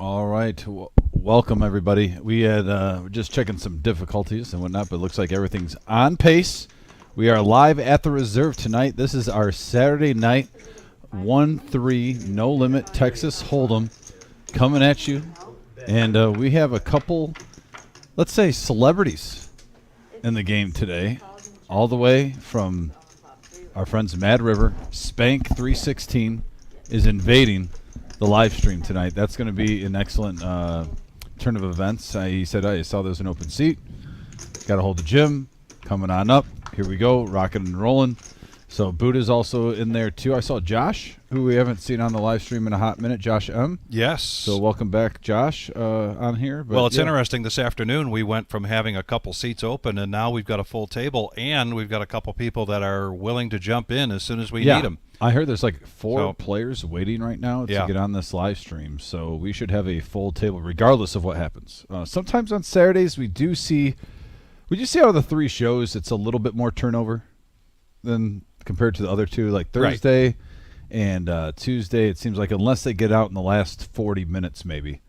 All right. Welcome, everybody. We had we're just checking some difficulties and whatnot, but it looks like everything's on pace. We are live at the Reserve tonight. This is our Saturday night 1-3 No Limit Texas Hold'em coming at you. And we have a couple, let's say, celebrities in the game today, all the way from our friends Mad River. Spank 316 is invading the live stream tonight. That's going to be an excellent turn of events. He said, I saw there's an open seat. Got to hold the gym. Coming on up. Here we go. Rocking and rolling. So Buddha's also in there too. I saw Josh, who we haven't seen on the live stream in a hot minute. Josh M. Yes. So welcome back, Josh, on here. But well, it's interesting. This afternoon we went from having a couple seats open, and now we've got a full table, and we've got a couple people that are willing to jump in as soon as we need them. I heard there's like four players waiting right now to get on this live stream, so we should have a full table regardless of what happens. Sometimes on Saturdays we see out of the three shows it's a little bit more turnover than compared to the other two. Like Thursday and Tuesday, it seems like unless they get out in the last 40 minutes maybe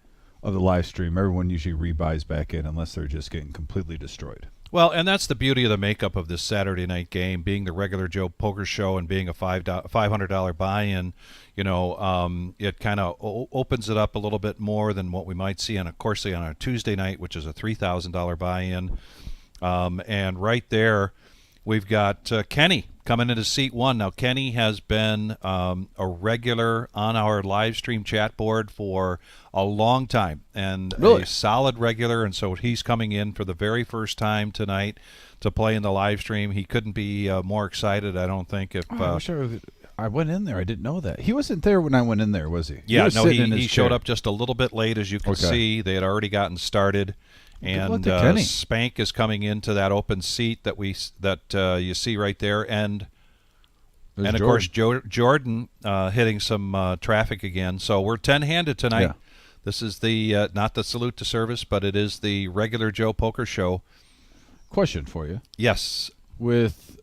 of the live stream, everyone usually rebuys back in unless they're just getting completely destroyed. Well, and that's the beauty of the makeup of this Saturday night game, being the regular Joe Poker Show and being a $500 buy-in. You know, it kind of opens it up a little bit more than what we might see on a Tuesday night, which is a $3,000 buy-in. And right there, we've got Kenny coming into seat one. Now, Kenny has been a regular on our live stream chat board for a long time and a solid regular, and so he's coming in for the very first time tonight to play in the live stream. He couldn't be more excited, I don't think. If I went in there. I didn't know that. He wasn't there when I went in there, was he? Yeah, he showed up just a little bit late, as you can see. They had already gotten started. And Spank is coming into that open seat that you see right there, and of course Jordan hitting some traffic again. So we're 10-handed tonight. Yeah. This is the not the salute to service, but it is the regular Joe Poker Show. Question for you. Yes. With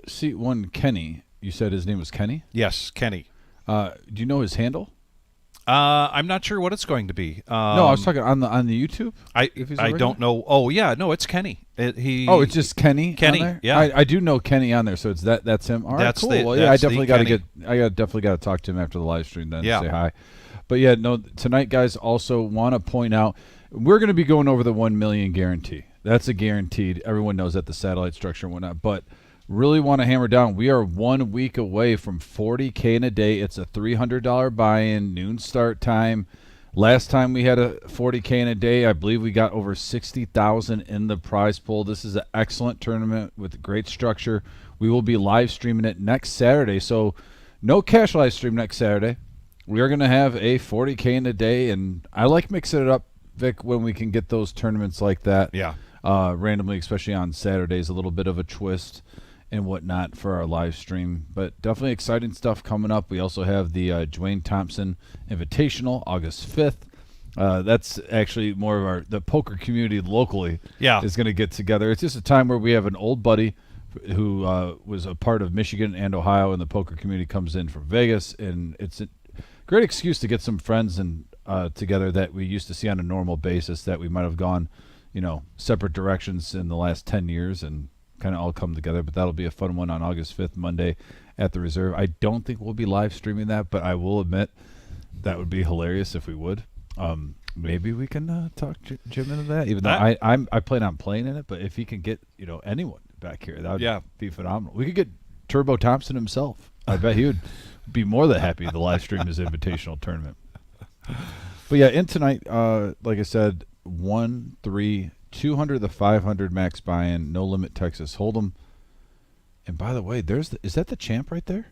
seat one, Kenny, you said his name was Kenny? Yes, Kenny. Do you know his handle? I'm not sure what it's going to be. No, I was talking on the YouTube. I don't know. Oh yeah, no, it's Kenny. It's just Kenny. Kenny, on there? yeah. I do know Kenny on there, so it's that's him. All right, cool. Well, yeah, I definitely got to talk to him after the live stream then. Say hi. But yeah, no, tonight, guys, also want to point out we're going to be going over the 1 million guarantee. That's a guaranteed. Everyone knows that, the satellite structure and whatnot, but really want to hammer down. We are 1 week away from $40K in a day. It's a $300 buy-in, noon start time. Last time we had a $40K in a day, I believe we got over $60,000 in the prize pool. This is an excellent tournament with great structure. We will be live streaming it next Saturday, so no cash live stream next Saturday. We are going to have a $40K in a day, and I like mixing it up, Vic, when we can get those tournaments like that. Yeah. Randomly, especially on Saturdays, a little bit of a twist and whatnot for our live stream. But definitely exciting stuff coming up. We also have the Dwayne Thompson Invitational, August 5th. That's actually more of the poker community locally is going to get together. It's just a time where we have an old buddy who was a part of Michigan and Ohio, and the poker community comes in from Vegas, and it's a great excuse to get some friends and together that we used to see on a normal basis that we might have gone, separate directions in the last 10 years and kind of all come together. But that'll be a fun one on August 5th, Monday at the Reserve. I don't think we'll be live streaming that, but I will admit that would be hilarious if we would. Maybe we can talk Jim into that, even though I plan on playing in it. But if he can get anyone back here, that would be phenomenal. We could get Turbo Thompson himself. I bet he would be more than happy to live stream his invitational tournament. But yeah, in tonight, like I said, 1-3, 200 to 500 max buy-in, no limit Texas Hold'em. And by the way, is that the champ right there,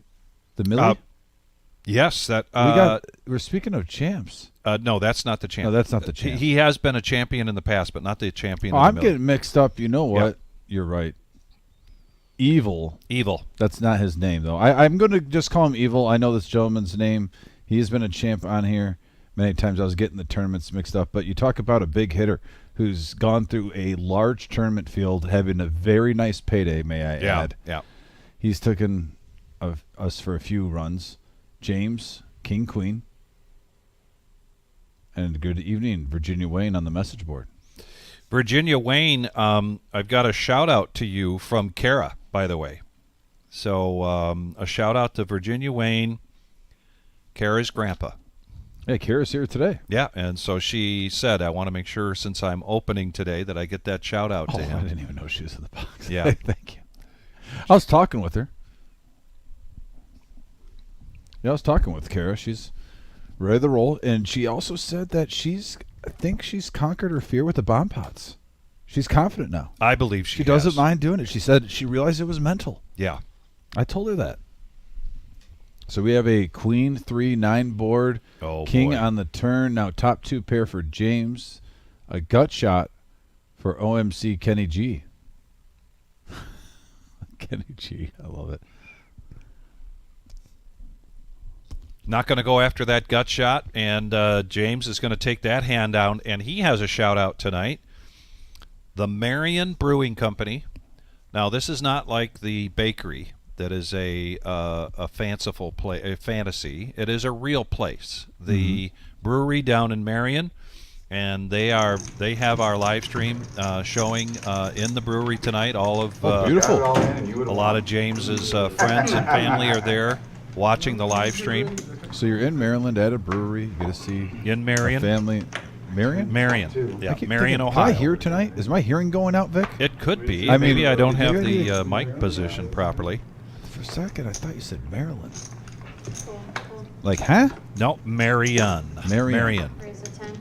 the Millie? Yes, that we're speaking of champs. No, that's not the champ. No, that's not the champ. He has been a champion in the past, but not the champion. I'm getting mixed up. You know what? Yeah. You're right. Evil. That's not his name, though. I'm going to just call him Evil. I know this gentleman's name. He has been a champ on here many times. I was getting the tournaments mixed up. But you talk about a big hitter who's gone through a large tournament field, having a very nice payday, may I add. Yeah. He's taken us for a few runs. James, King, Queen. And good evening, Virginia Wayne on the message board. Virginia Wayne, I've got a shout-out to you from Kara, by the way. So a shout-out to Virginia Wayne, Kara's grandpa. Hey, Kara's here today. Yeah, and so she said, I want to make sure, since I'm opening today, that I get that shout-out to him. I didn't even know she was in the box. Yeah. Thank you. I was talking with her. Yeah, I was talking with Kara. She's ready to roll. And she also said that I think she's conquered her fear with the bomb pots. She's confident now. I believe she doesn't has. mind doing it. She said she realized it was mental. Yeah. I told her that. So we have a queen 3-9 board. Oh, king boy. on the turn. Now top 2 pair for James. A gut shot for OMC Kenny G. Kenny G. I love it. Not going to go after that gut shot, and James is going to take that hand down, and he has a shout-out tonight. The Marion Brewing Company. Now, this is not like the bakery that is a fanciful a fantasy. It is a real place. The brewery down in Marion, and they have our live stream showing in the brewery tonight. All of beautiful. A lot of James's friends and family are there watching the live stream. So you're in Maryland at a brewery. You get to see In Marion. family. Marion? Marion. Yeah, Marion, Ohio. Can I hear tonight? Is my hearing going out, Vic? It could be. I mean, Maybe I don't have you- the mic positioned properly. For a second, I thought you said Maryland. Like, huh? No, Marion. Marion. Raise a 10.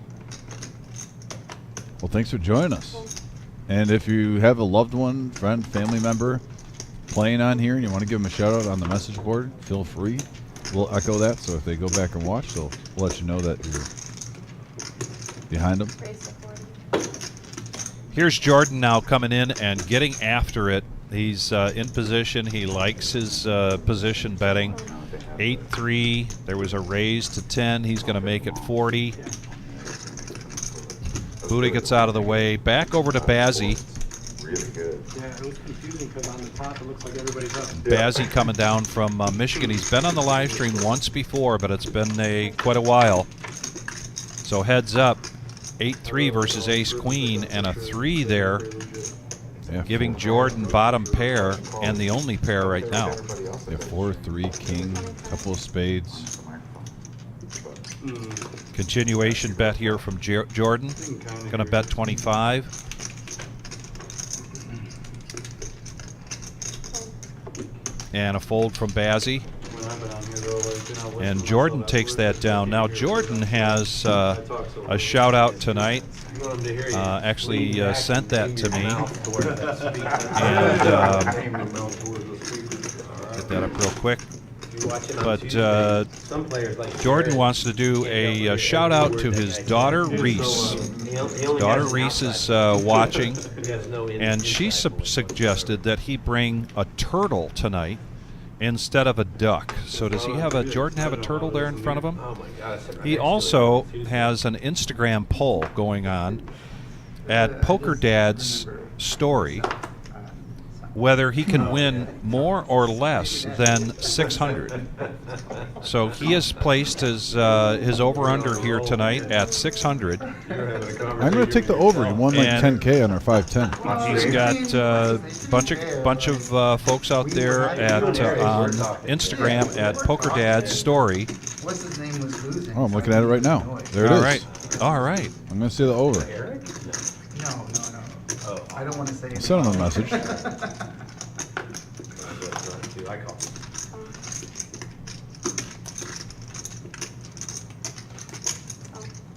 Well, thanks for joining us. And if you have a loved one, friend, family member playing on here and you want to give them a shout out on the message board, feel free. We'll echo that, so if they go back and watch, we'll let you know that you're behind them. Raise a 40. Here's Jordan now coming in and getting after it. He's in position. He likes his position betting. 8-3. There was a raise to 10. He's going to make it 40. Buddha gets out of the way. Back over to Bazzi. Really good. Yeah, it was confusing because on the top it looks like everybody's up. Bazzi coming down from Michigan. He's been on the live stream once before, but it's been quite a while. So heads up. 8-3 versus ace-queen, and a 3 there, Yeah, giving Jordan bottom pair and the only pair right now. yeah, 4-3 king, couple of spades. Continuation bet here from Jordan. Going to bet 25. And a fold from Bazzi. And Jordan takes that down. Now Jordan has a shout out tonight. Actually sent that to me. And get that up real quick. But Jordan wants to do a shout out to his daughter Reese. His daughter Reese is watching, and she suggested that he bring a turtle tonight instead of a duck. So does Jordan have a turtle there in front of him? He also has an Instagram poll going on at Poker Dad's story whether he can win more or less than 600. So he has placed his over-under here tonight at 600. I'm going to take the over. He won like And 10K on our 510. He's got a bunch of folks out there at on Instagram at Poker Dad's story. What's his name was losing. Oh, I'm looking at it right now. There it is. All right. I'm going to say the over. No. I don't want to say Send him a message. Oh,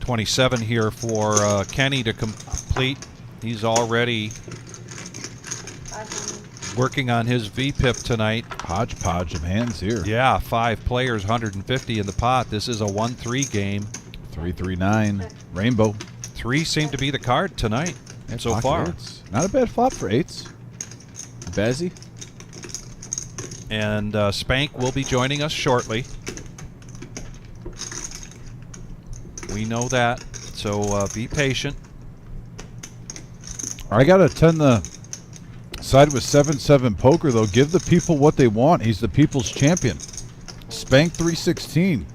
27 here for Kenny to complete. He's already 500. working on his VPIP tonight. Hodgepodge of hands here. Yeah, 5 players, 150 in the pot. This is a 1-3 game. 3-3-9. Rainbow. 3 seem to be the card tonight so Pocket far. eights. Not a bad flop for eights. Bazzi. And Spank will be joining us shortly. We know that, so be patient. I got to tend the side with 7-7 poker, though. Give the people what they want. He's the people's champion. Spank 316.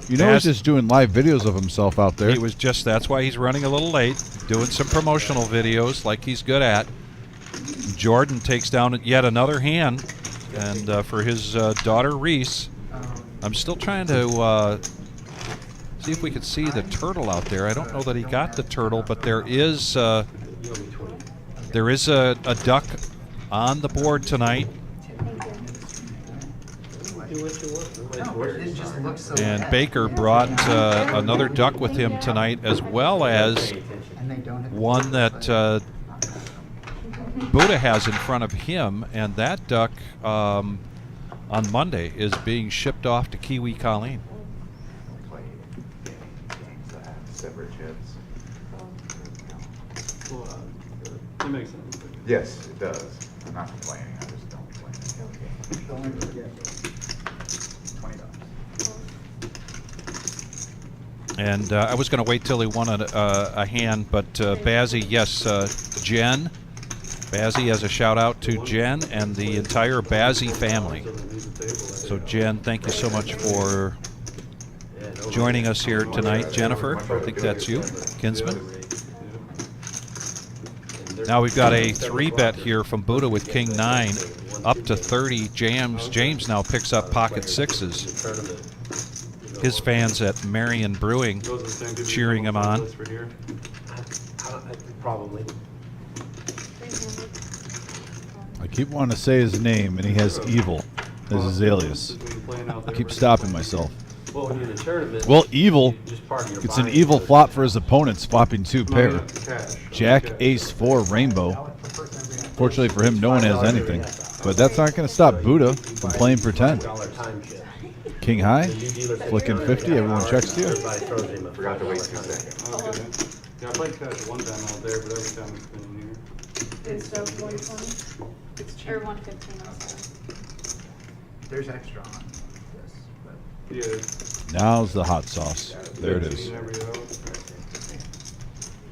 You know he's just doing live videos of himself out there. He was just, that's why he's running a little late, doing some promotional videos like he's good at. Jordan takes down yet another hand, and for his daughter Reese. I'm still trying to see if we could see the turtle out there. I don't know that he got the turtle, but there is a duck on the board tonight. And Baker brought another duck with him tonight, as well as one that Buddha has in front of him, and that duck on Monday is being shipped off to Kiwi Colleen. That makes sense. Yes, it does. I'm not complaining. I just don't complain. $20. And I was going to wait till he won a hand, but Bazzy, yes, Jen. Bazzy has a shout out to Jen and the entire Bazzy family. So Jen, thank you so much for joining us here tonight. Jennifer, I think that's you, Kinsman. Now we've got a 3-bet here from Buddha with King 9, up to 30. James now picks up pocket 6s. His fans at Marion Brewing cheering him on. Probably. I keep wanting to say his name, and he has Evil as his alias. I keep stopping myself. Well, when you're in a tournament, Well, Evil, just part of your it's an buying evil for- flop for his opponents, flopping 2 pair. Cash. Jack, Okay. Ace, 4, Rainbow. Fortunately for him, no one has anything. But that's not going to stop Buddha from playing for 10. $5 time ship. King high, The new dealer flicking 50, everyone checks to you. Everybody throws him a Forgot to wait 2 $5 time ship. seconds. Okay. Yeah, I played cash one time out there, but every time it's been in here. It's 120 or 115. Also. There's extra on this, but Yeah. Now's the hot sauce. There it is.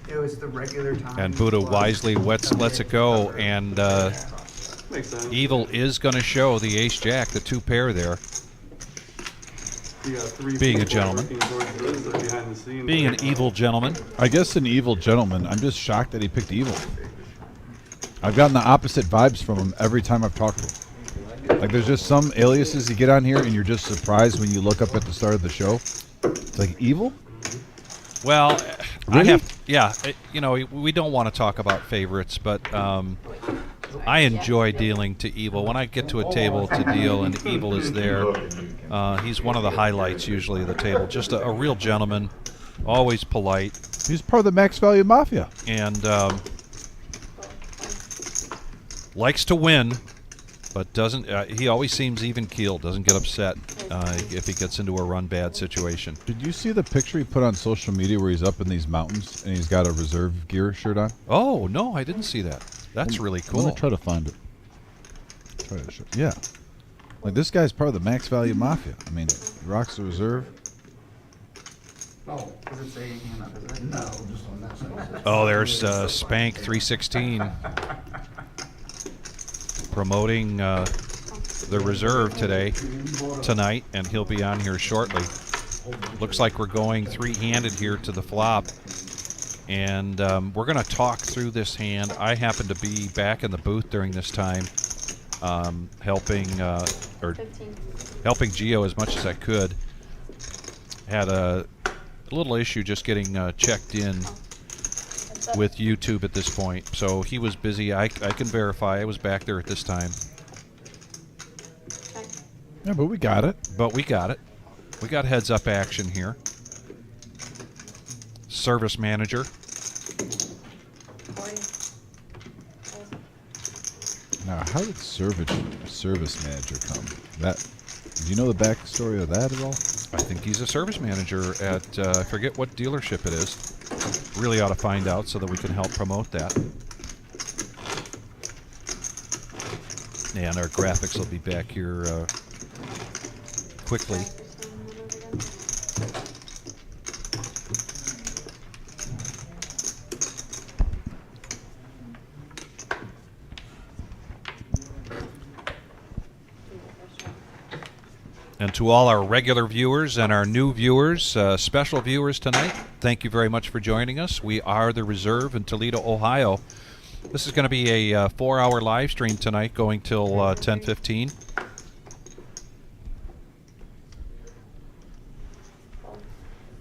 it was the regular time. And Buddha plus- wisely lets it go, and Makes sense. Evil is going to show the Ace Jack, the 2 pair there. You got 3 Being a people gentleman. working towards this, they're behind the scenes. Being an evil gentleman. I guess an evil gentleman. I'm just shocked that he picked Evil. I've gotten the opposite vibes from him every time I've talked to him. Like, there's just some aliases you get on here, and you're just surprised when you look up at the start of the show. It's like, Evil? Well, Really? we don't want to talk about favorites, but I enjoy dealing to Evil. When I get to a table to deal and Evil is there, he's one of the highlights usually of the table. Just a real gentleman, always polite, He's part of the Max Value Mafia. and likes to win, but doesn't. He always seems even keeled. Doesn't get upset if he gets into a run bad situation. Did you see the picture he put on social media where he's up in these mountains and he's got a reserve gear shirt on? Oh no, I didn't see that. That's really Let cool. me try to find it. Yeah. Like, this guy's part of the Max Value Mafia. I mean, he rocks the reserve. Oh, does it say hand up, is it? No, just on that side. Oh, there's Spank 316 promoting the reserve tonight, and he'll be on here shortly. Looks like we're going 3-handed here to the flop, and we're going to talk through this hand. I happen to be back in the booth during this time, helping Gio as much as I could. Had a little issue just getting checked in with YouTube at this point, so he was busy. I can verify I was back there at this time, Yeah, but we got it. but we got it. We got heads up action here. Service manager. 40. Now, how did service manager come? Do you know the backstory of that at all? I think he's a service manager at I forget what dealership it is. Really ought to find out so that we can help promote that. And our graphics will be back here quickly. And to all our regular viewers and our new viewers, special viewers tonight. Thank you very much for joining us. We are the Reserve in Toledo, Ohio. This is going to be a 4-hour live stream tonight going till 10:15.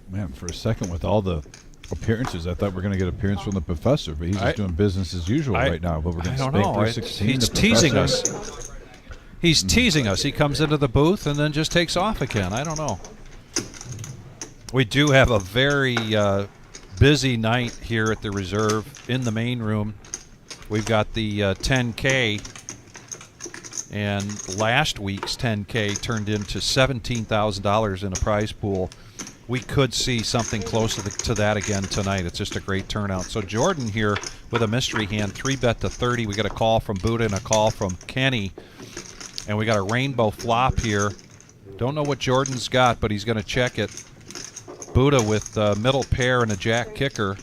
Man, for a second with all the appearances, I thought we were going to get appearance from the professor, but he's just doing business as usual right now. But we're going to I don't spank know. 316. He's teasing us. He's teasing us. He comes into the booth and then just takes off again. I don't know. We do have a very busy night here at the Reserve in the main room. We've got the 10K, and last week's 10K turned into $17,000 in a prize pool. We could see something close to that again tonight. It's just a great turnout. So Jordan here with a mystery hand, 3-bet to 30. We got a call from Buddha and a call from Kenny. And we got a rainbow flop here. Don't know what Jordan's got, but he's going to check it. Buddha with middle pair and a jack kicker.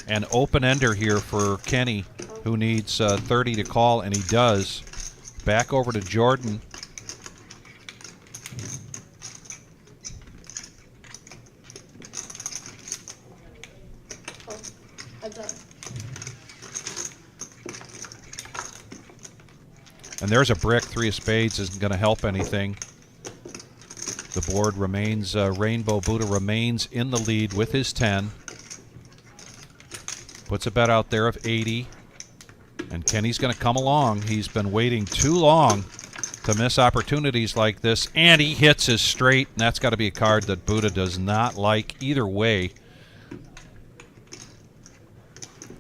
An open ender here for Kenny, who needs 30 to call, and he does. Back over to Jordan. And there's a brick. 3 of spades isn't going to help anything. The board remains, Rainbow Buddha remains in the lead with his 10. Puts a bet out there of 80. And Kenny's going to come along. He's been waiting too long to miss opportunities like this. And he hits his straight. And that's got to be a card that Buddha does not like either way.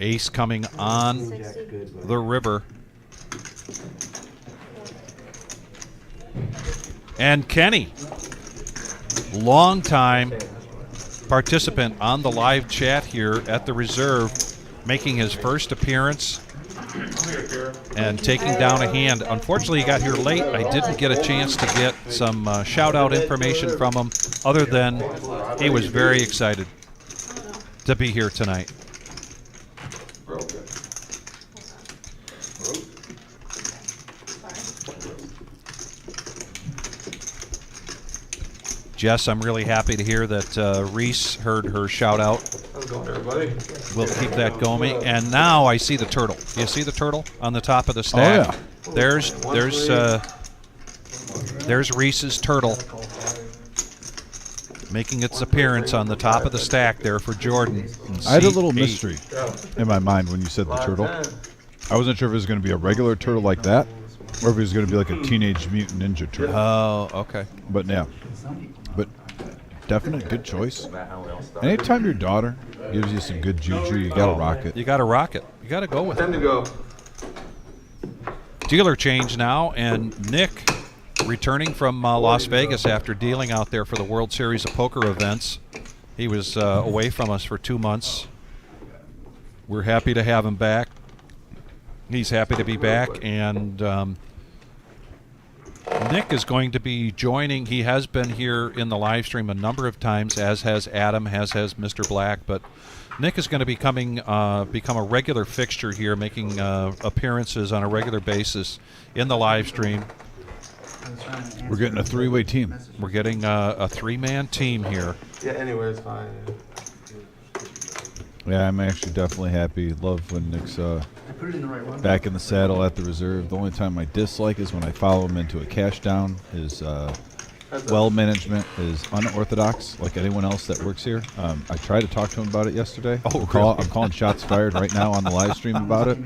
Ace coming on the river. And Kenny, long-time participant on the live chat here at the Reserve, making his first appearance and taking down a hand. Unfortunately, he got here late. I didn't get a chance to get some shout-out information from him, other than he was very excited to be here tonight. Jess, I'm really happy to hear that Reese heard her shout out. How's it going, everybody? We'll keep that going. And now I see the turtle. You see the turtle on the top of the stack? Oh, yeah. There's Reese's turtle making its appearance on the top of the stack there for Jordan. I had a little mystery in my mind when you said the turtle. I wasn't sure if it was going to be a regular turtle like that, or if it was going to be like a Teenage Mutant Ninja Turtle. Oh, okay. But yeah. But definite good choice. Anytime your daughter gives you some good juju, you gotta rock it. You gotta rock it. You gotta go with it. Time to go. Dealer change now, and Nick returning from Las Vegas after dealing out there for the World Series of Poker events. He was away from us for 2 months. We're happy to have him back. He's happy to be back, and Nick is going to be joining. He has been here in the live stream a number of times, as has Adam, as has Mr. Black. But Nick is going to become a regular fixture here, making appearances on a regular basis in the live stream. We're getting a 3-way team. We're getting a 3-man team here. Yeah, anywhere is fine. Yeah, I'm actually definitely happy. Love when Nick's back in the saddle at the Reserve. The only time I dislike is when I follow him into a cash down. His well management is unorthodox, like anyone else that works here. I tried to talk to him about it yesterday. Oh, I'm calling shots fired right now on the live stream about it.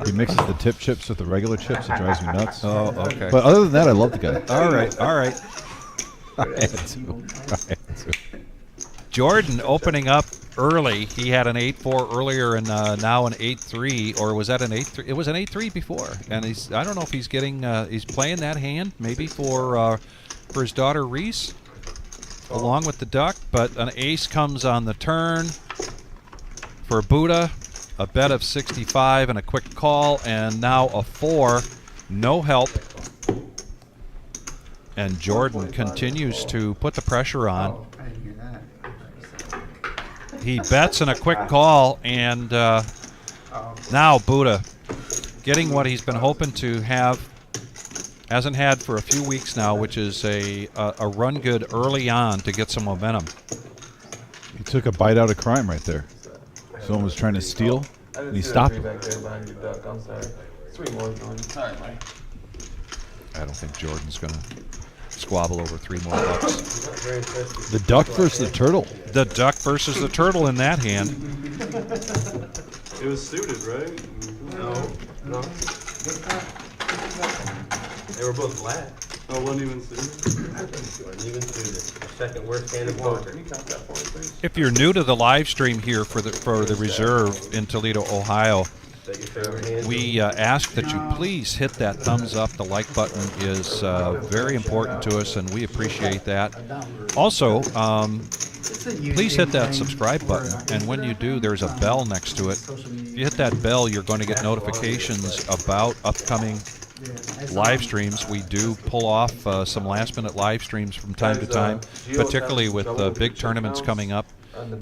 He mixes the tip chips with the regular chips. It drives me nuts. Oh, okay. But other than that, I love the guy. All right. I had to. Jordan opening up early. He had an 8-4 earlier, and now an 8-3, or was that an 8-3? It was an 8-3 before, and I don't know if he's getting he's playing that hand maybe for his daughter Reese, along with the duck. But an ace comes on the turn for Buddha, a bet of 65 and a quick call, and now a 4, no help. And Jordan continues to put the pressure on. He bets and a quick call, and now Buddha getting what he's been hoping to have hasn't had for a few weeks now, which is a run good early on to get some momentum. He took a bite out of crime right there. Someone was trying to steal, and he stopped him. Back there behind your duck. I'm sorry. 3 more, Jordan. All right, Mike. I don't think Jordan's going to squabble over 3 more bucks. The duck versus the turtle. The duck versus the turtle in that hand. It was suited, right? No. They were both black. Oh, it wasn't even suited? Wasn't even suited. The second worst hand of banter. Can you count that for me, please? If you're new to the live stream here for the reserve in Toledo, Ohio, Is that your favorite hand? we ask that you please hit that thumbs up. The like button is very important to us, and we appreciate that. Also, please hit that subscribe button, and when you do, there's a bell next to it. If you hit that bell, you're going to get notifications about upcoming live streams. We do pull off some last-minute live streams from time to time, particularly with big tournaments coming up.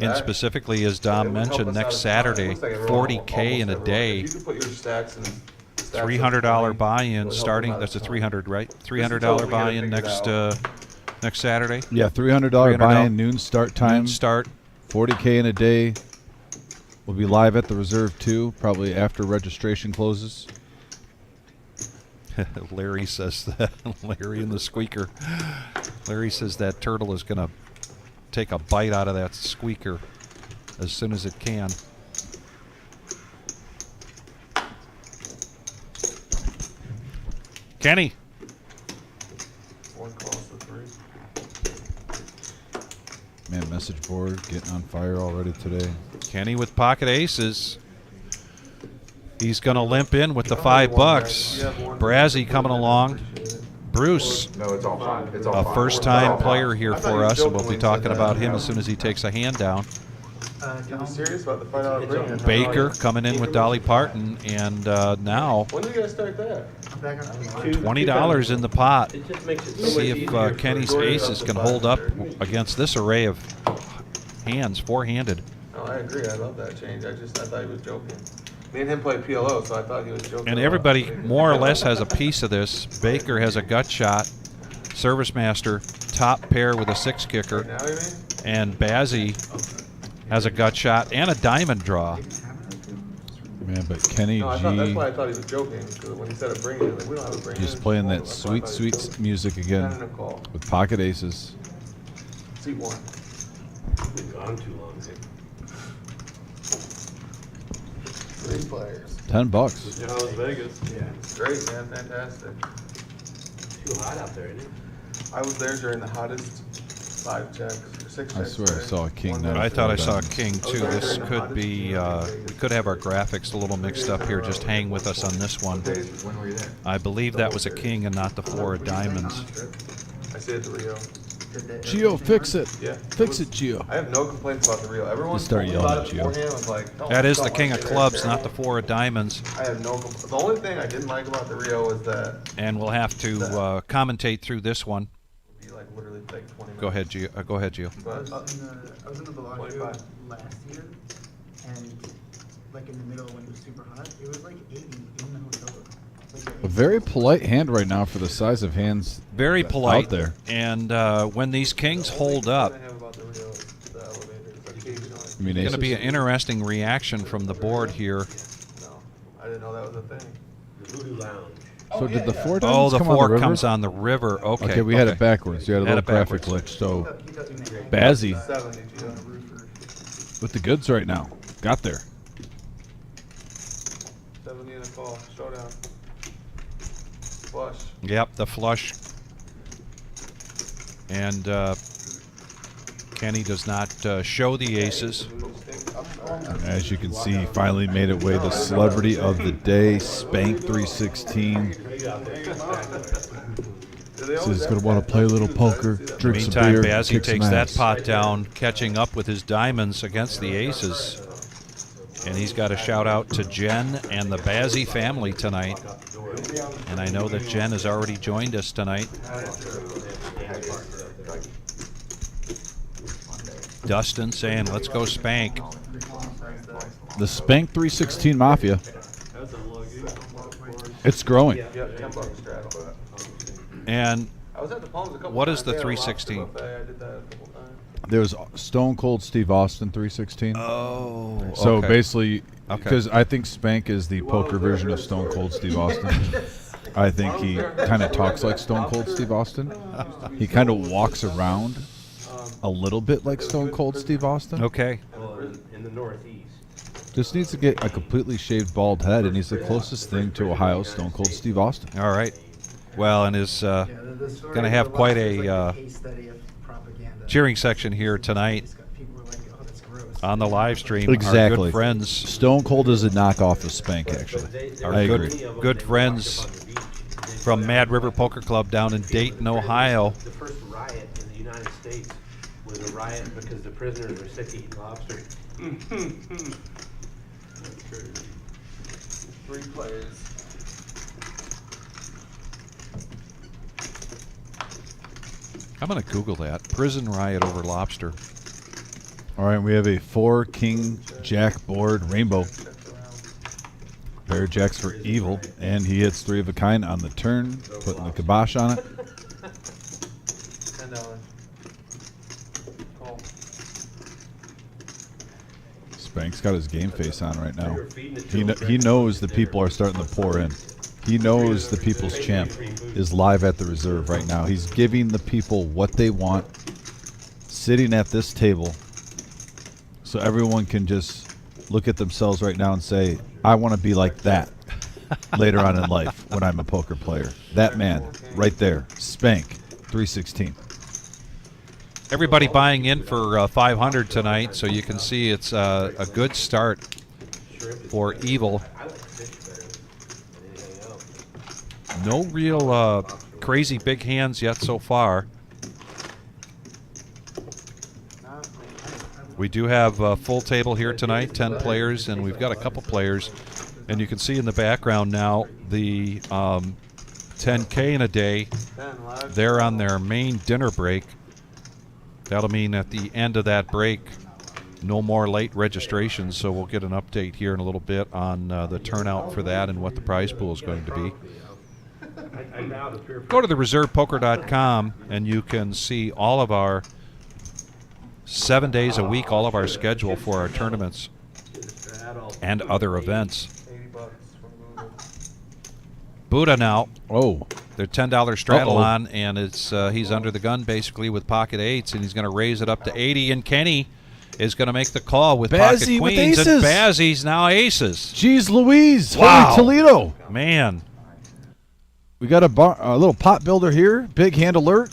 And specifically, as Dom mentioned, next Saturday, 40K in a day, $300 buy-in starting. That's a $300, right? $300 buy-in next Saturday. Yeah, $300 buy-in, noon start time. Noon start. 40K in a day. We'll be live at the reserve too, probably after registration closes. Larry says that. Larry and the squeaker. Larry says that turtle is going to take a bite out of that squeaker as soon as it can. Kenny. 1 calls for 3. Man, message board getting on fire already today. Kenny with pocket aces. He's going to limp in with the $5. Brazzy coming along. Bruce, No, it's all fine. It's all a fine. first-time It's all player fine. here I thought for you us, and we'll joking be when you talking said about that. him as soon as he takes a hand down. You serious about the $5 bring-in? Baker coming in with Dolly Parton, and now When are you gonna start that? $20 in the pot. It just makes it so See much if easier for Kenny's Jordan aces to can buy hold up there. against this array of hands, four-handed. No, I agree. I love that change. I thought he was joking. Me and him play PLO, so I thought he was joking. And a lot. everybody more or less has a piece of this. Baker has a gut shot. Service Master, top pair with a 6 kicker. Now you mean? And Bazzi has a gut shot and a diamond draw. Man, but Kenny No, that's G why I thought he was joking. Because when he said a bring-in, like, we don't have a bring-in. just playing that That's why I sweet, thought he was sweet music joking. again Send in a call. with pocket aces. Seat 1. Been gone too long. 3 players. $10. Yeah, how was Vegas? Yeah. Great, man. Fantastic. Too hot out there, isn't it? I was there during the hottest 5 checks or 6 I checks. swear I saw a king there. I thought I saw a king too. This could be, we could have our graphics a little mixed up here. Just hang with us on this one. Days, when were you there? I believe that was a king and not the 4 of diamonds. I see it at the Rio. Gio, fix it. Yeah. Fix it, Gio. I have no complaints about the Rio. Everyone Just start told me yelling about at it you. beforehand. I was like, don't- That is the don't king want of to say clubs, that. not the 4 of diamonds. I have no complaints. The only thing I didn't like about the Rio is that And we'll have to commentate through this one. it'd be like literally like 20 minutes. Go ahead, Gio. Go ahead, Gio. But, I was in the Bellagio 25. last year, and like in the middle when it was super hot, it was like 80 in the hotel room. Like, A very polite hand right now for the size of hands Very polite. out there. And when these kings hold up, I have about the Rio is the elevators. Occasionally. I mean, it's going to be an aces. interesting reaction from the board here. No, I didn't know that was a thing. The Voodoo Lounge. So did the 4 Oh, diamonds the come on 4 the river? comes on the river. Okay. Okay, we had it backwards. You had a Had little it graphic backwards. glitch. So he thought you meant Bazzi 70, Gio. with the goods right now. Got there. 70 in a call. Showdown. Flush. Yep, the flush. And Kenny does not show the aces. As you can see, he finally made it way. The celebrity of the day, Spank 316. Says he's going to want to play a little poker, drink some Meantime, beer, Bazzi kick some takes that ass. pot down, catching up with his diamonds against the aces. And he's got a shout out to Jen and the Bazzi family tonight. And I know that Jen has already joined us tonight. Dustin saying, let's go Spank. The Spank 316 Mafia. That's unlucky. It's growing. Yep, $10 strap. And I was at the Palms a couple What times. is the They had a lobster 316? buffet. I did that a couple times. There's Stone Cold Steve Austin 316. oh, So okay. basically, Okay. because I think Spank is the poker version of Stone Cold Steve Austin. I think he kind of talks like Stone Cold Steve Austin. He kind of walks around a little bit like Stone Cold Steve Austin. Okay. Well, in the Northeast. Just needs to get a completely shaved bald head, and he's the closest thing to Ohio's Stone Cold Steve Austin. All right. Well, and is Yeah, the story gonna of have the quite lobster is a, like the case study of propaganda. cheering section here tonight People were like, oh, that's gross. on the live stream. Our Exactly. good friends, Stone Cold is a knockoff of Spank, actually. I agree. good friends from Mad River Poker Club down in Dayton, Ohio. The first riot in the United States was a riot because the prisoners were sick of eating lobster. 3 players. I'm going to Google that. Prison riot over lobster. All right, we have a 4 King Jack board rainbow. Pair of jacks for evil, and he hits 3 of a kind on the turn, putting the kibosh on it. $10. Call. Spank's got his game face on right now. He knows the people are starting to pour in. He knows the people's champ is live at the reserve right now. He's giving the people what they want, sitting at this table, so everyone can just look at themselves right now and say, I want to be like that later on in life when I'm a poker player. That man right there, Spank, 316. Everybody buying in for 500 tonight, so you can see it's a good start for evil. I like fish better than anything else. No real crazy big hands yet so far. We do have a full table here tonight, 10 players, and we've got a couple players. And you can see in the background now the 10K in a day. 10 live. They're on their main dinner break. That'll mean at the end of that break, no more late registrations, so we'll get an update here in a little bit on the turnout for that and what the prize pool is going to be. I doubt if you're Go to thereservepoker.com and you can see all of our 7 days a week, all of our schedule for our tournaments and other events. $80 from Google. Buddha now, Oh, their $10 straddle Uh-oh. on, and it's he's under the gun basically with pocket eights, and he's going to raise it up to 80. And Kenny is going to make the call with pocket Bazzi with queens, and aces. Bazzi's now aces. geez Louise. Wow. Holy Toledo. Man, We got a little pot builder here. Big hand alert.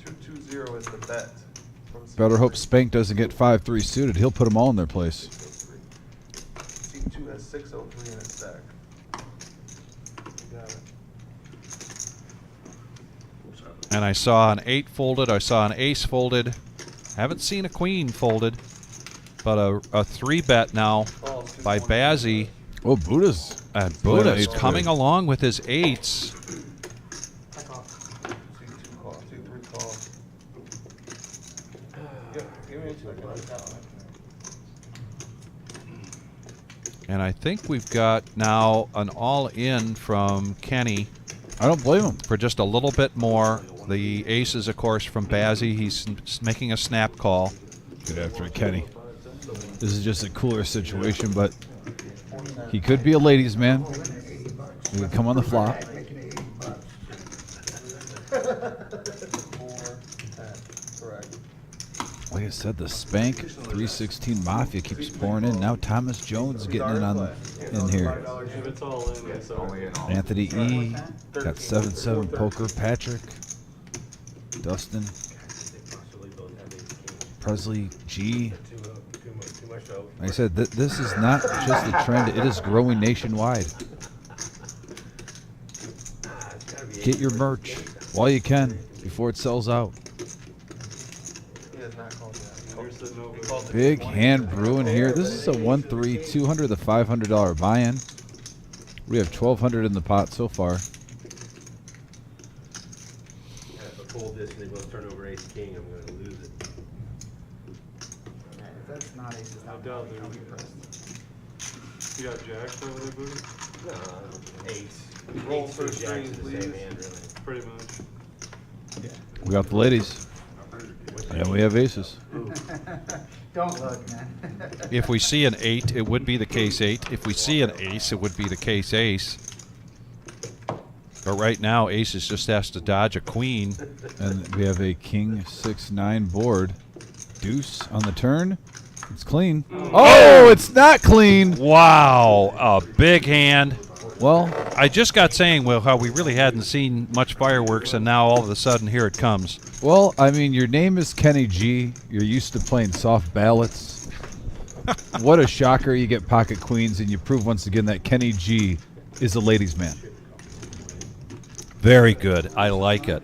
220 is the bet. Better hope Spank doesn't get 5-3 suited. He'll put them all in their place. C2 has 603 in its stack. You got it. and I saw an 8 folded. I saw an ace folded. Haven't seen a queen folded, but a 3-bet now Calls, by 220. Bazzi. Oh, Buddha's. And Playing Buddha's eights coming good. along with his 8s. C2 call, C3 call. Give me a second. And I think we've got now an all-in from Kenny I don't blame him. for just a little bit more. The aces, of course, from Bazzi. He's making a snap call. Good after it, Kenny. This is just a cooler situation, but he could be a ladies' man. He could come on the flop. 4, 10. Correct. Like I said, the Spank 316 Mafia keeps pouring in. Now Thomas Jones is getting in here. If it's all in, it's all in. Anthony E. Got 7-7 poker. Patrick. Dustin. Presley G. too much over. Like I said, this is not just a trend. It is growing nationwide. Get your merch while you can before it sells out. He has not called yet. You're sitting over He called the Big 220. hand brewing here. This is a 1-3, 200 to $500 buy-in. We have $1,200 in the pot so far. If I fold this and they both turn over ace king, I'm going to lose it. Yeah, if that's not aces, I I'll doubt be they're- impressed. You got jacks over there, Booty? No, ace. Roll Ace, first two jacks string, is the same please. hand, really. Pretty much. We got the ladies. And we have aces. Don't look, man. If we see an 8, it would be the case 8. If we see an ace, it would be the case ace. But right now, aces just has to dodge a queen. And we have a king 6-9 board. Deuce on the turn. It's clean. Oh, it's not clean. Wow, a big hand. Well, I just got saying, well, how we really hadn't seen much fireworks, and now all of a sudden, here it comes. well, I mean, your name is Kenny G. You're used to playing soft ballots. What a shocker. You get pocket queens, and you prove once again that Kenny G is a ladies' man. Very good. I like it.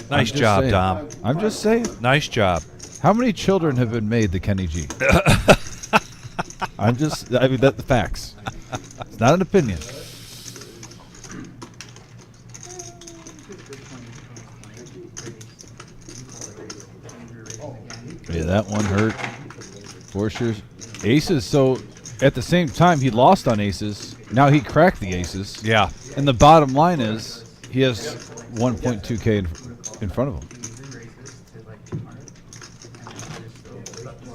Nice just job, saying. Dom. I'm just saying. Nice job. How many children have been made to Kenny G? I mean, that's the facts. It's not an opinion. Yeah, that one hurt. For sure. Aces, so at the same time, he lost on aces. Now he cracked the aces. Yeah. And the bottom line is he has 1.2K in front of him.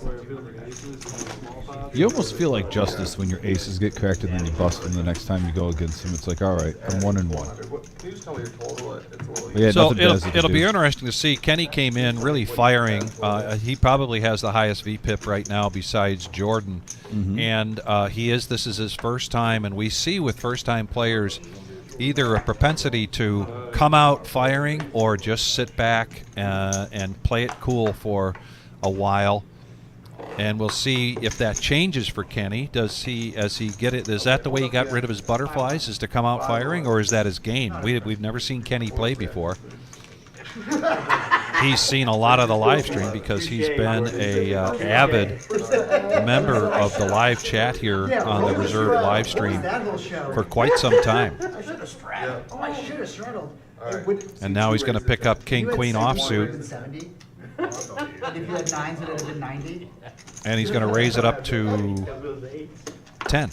Where it feels like aces and small pot. You almost feel like justice when your aces get cracked and then you bust them the next time you go against him. It's like, all right, I'm 1-1. Can you just tell me your total? It's a little. But yeah, So nothing Daz can it'll be do. interesting to see. Kenny came in really firing. He probably has the highest VPIP right now besides Jordan. And this is his first time. And we see with first-time players either a propensity to come out firing or just sit back and play it cool for a while. And we'll see if that changes for Kenny. Is that the way he got rid of his butterflies, is to come out firing, or is that his game? We've never seen Kenny play before. He's seen a lot of the live stream because he's been a avid member of the live chat here on the Reserve live stream for quite some time. I should have straddled. Oh, I should have straddled. And now he's going to pick up King Queen offsuit, 70. And if you had nines, it would have been 90. and he's going to raise it up to 10.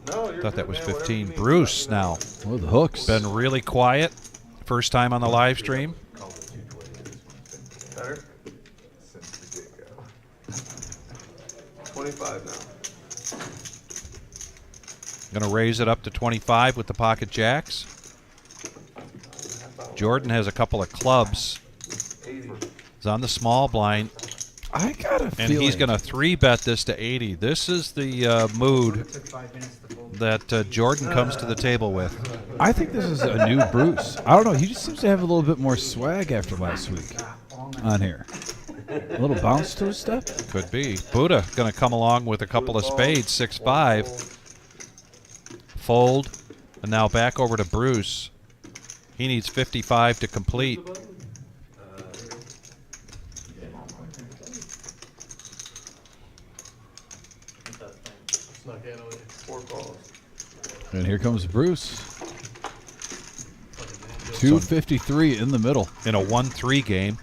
No, you're Thought that good, was man, whatever 15. you need. Bruce now Oh, the hooks. been really quiet. First time on the live stream. Better? 25 now. Going to raise it up to 25 with the pocket jacks. Jordan has a couple of clubs. 80. He's on the small blind, I got a and feeling. he's going to 3-bet this to 80. This is the mood Took 5 minutes to fold. that Jordan comes to the table with. I think this is a new Bruce. I don't know. He just seems to have a little bit more swag after last week on here. A little bounce to his step. Could be. Buddha going to come along with a couple of spades, 6-5. Fold, and now back over to Bruce. He needs 55 to complete. Snuck in on you. 4 calls. And here comes Bruce. 253 in the middle. In a 1-3 game.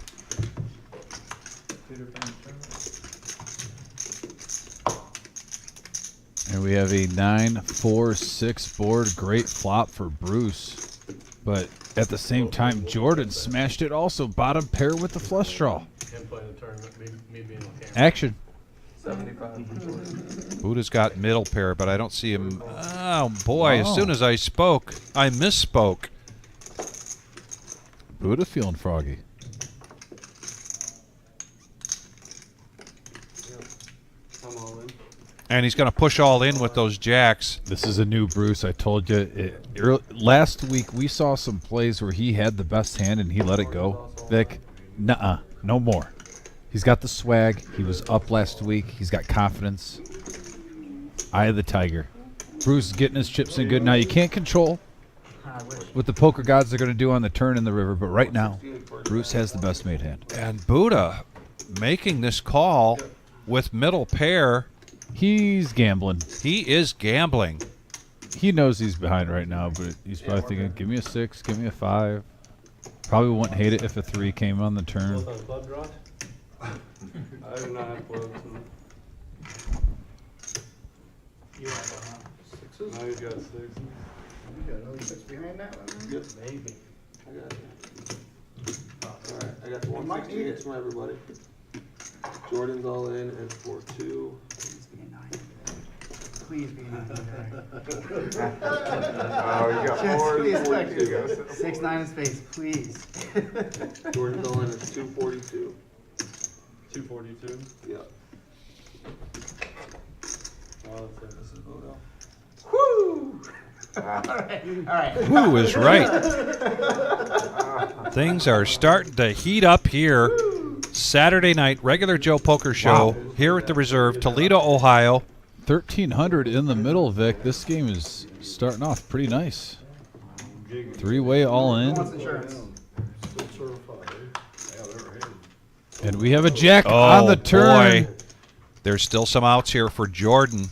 And we have a 9-4-6 board. Great flop for Bruce. But at the same time, Jordan smashed it also. Bottom pair with the flush draw. Him playing the tournament, me being on camera. Action. 75. Buddha's got middle pair, but I don't see him. Oh, boy. As soon as I spoke, I misspoke. Buddha feeling froggy. I'm all in. And he's going to push all in with those jacks. This is a new Bruce. I told you. Last week, we saw some plays where he had the best hand and he let it go. Vic, nuh-uh. No more. He's got the swag. He was up last week. He's got confidence. Eye of the tiger. Bruce is getting his chips in good. Now, you can't control what the poker gods are going to do on the turn in the river, but right now, Bruce has the best made hand. And Buddha making this call with middle pair. He's gambling. He is gambling. He knows he's behind right now, but he's probably thinking, give me a 6, give me a 5. Probably wouldn't hate it if a 3 came on the turn. Both on club draws? I do not have clubs. You have Now he's got 6. you got another 6 behind that one? Maybe. I got it. Alright, I got the 168 from everybody. Jordan's all in at 4-2. Please be a 9. Oh, you got Just four, please, 42. 6-9 in space, please. Jordan's all in at 242. 242. Yep. Oh, that's it. This is Vodo. Woo! Alright. Who is right? Things are starting to heat up here. Saturday night, regular Joe Poker Show here at the Reserve, Toledo, Ohio. 1,300 in the middle, Vic. This game is starting off pretty nice. Three-way all Who wants in. insurance? And we have a jack Oh, on the turn. boy. There's still some outs here for Jordan.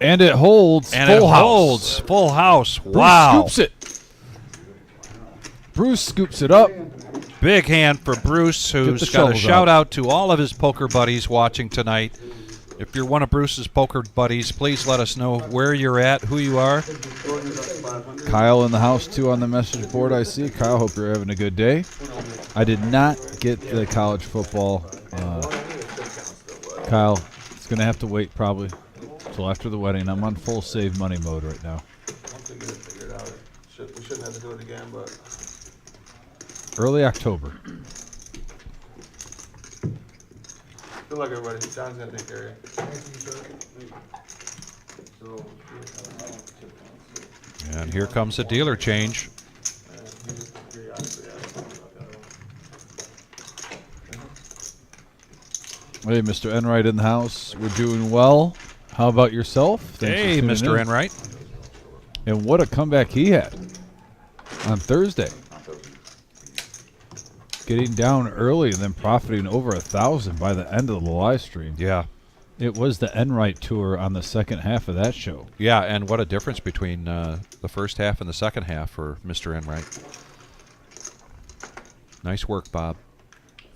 And it holds. And Full it house. holds. Full house. Bruce Wow. scoops it. Bruce scoops it up. Big hand for Bruce, who's the got a shovels shout out. out to all of his poker buddies watching tonight. If you're one of Bruce's poker buddies, please let us know where you're at, who you are. Kyle in the house, too, on the message board, I see. Kyle, hope you're having a good day. I did not get the college football. Kyle, it's going to have to wait probably until after the wedding. I'm on full save money mode right now. Once we get it figured out, we shouldn't have to do it again, but Early October. good luck, everybody. John's gonna take care of you. And here comes a dealer change. Hey, Mr. Enright in the house. We're doing well. How about yourself? Thanks for Hey, tuning Mr. in. Enright. And what a comeback he had on Thursday. Getting down early and then profiting over 1,000 by the end of the live stream. Yeah. It was the Enright tour on the second half of that show. Yeah, and what a difference between the first half and the second half for Mr. Enright. Nice work, Bob.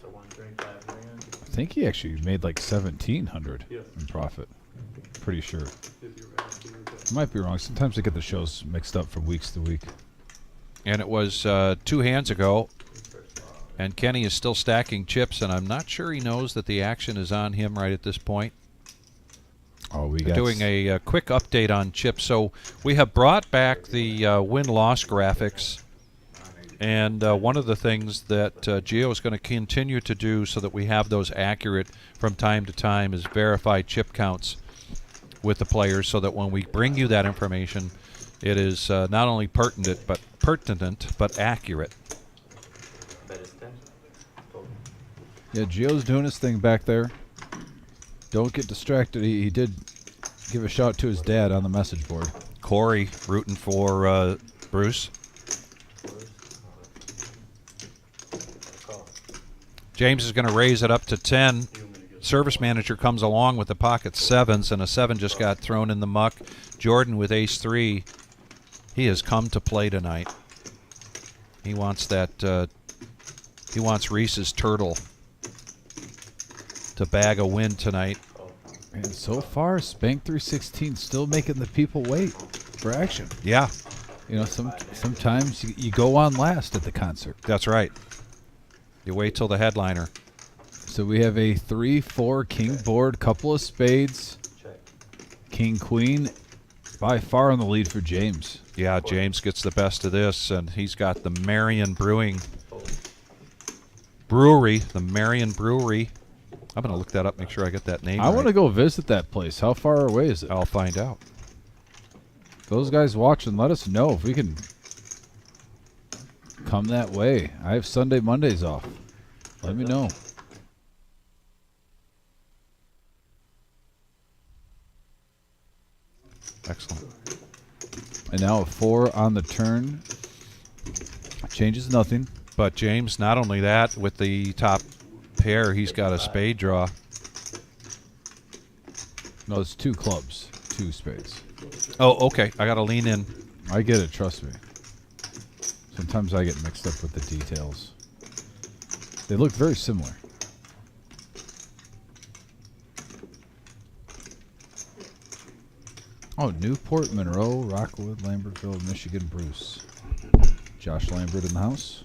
So 135 grand. I think he actually made like 1,700 Yes. in profit. Pretty sure. If you're asking me that. I might be wrong. Sometimes I get the shows mixed up from weeks to week. And it was 2 hands ago. And Kenny is still stacking chips, and I'm not sure he knows that the action is on him right at this point. Oh, we They're got doing a quick update on chips. So we have brought back the win-loss graphics. And one of the things that Gio is going to continue to do so that we have those accurate from time to time is verify chip counts with the players so that when we bring you that information, it is not only pertinent but accurate. Bet it's 10. Yeah, Gio's doing his thing back there. Don't get distracted. He did give a shout to his dad on the message board. Corey rooting for Bruce. James is going to raise it up to 10. Service manager comes along with the pocket sevens, and a 7 just got thrown in the muck. Jordan with ace-3. He has come to play tonight. He wants that. He wants Reese's turtle to bag a win tonight. And so far, Spank 316 still making the people wait for action. Yeah, You know, sometimes you go on last at the concert. that's right. You wait till the headliner. So we have a 3-4 king board, couple of spades, Check. king queen, by far in the lead for James. Yeah, James gets the best of this, and he's got the Marion Brewery, the Marion Brewery. I'm going to look that up, make sure I get that name I want to right. go visit that place. How far away is it? I'll find out. Those guys watching, let us know if we can come that way. I have Sunday, Mondays off. Let me know. Excellent. And now a 4 on the turn. Changes nothing. But James, not only that, with the top pair, he's got a spade draw. No, it's 2 clubs, 2 spades. Oh, okay. I got to lean in. I get it, trust me. Sometimes I get mixed up with the details. They look very similar. Oh, Newport, Monroe, Rockwood, Lambertville, Michigan, Bruce. Josh Lambert in the house.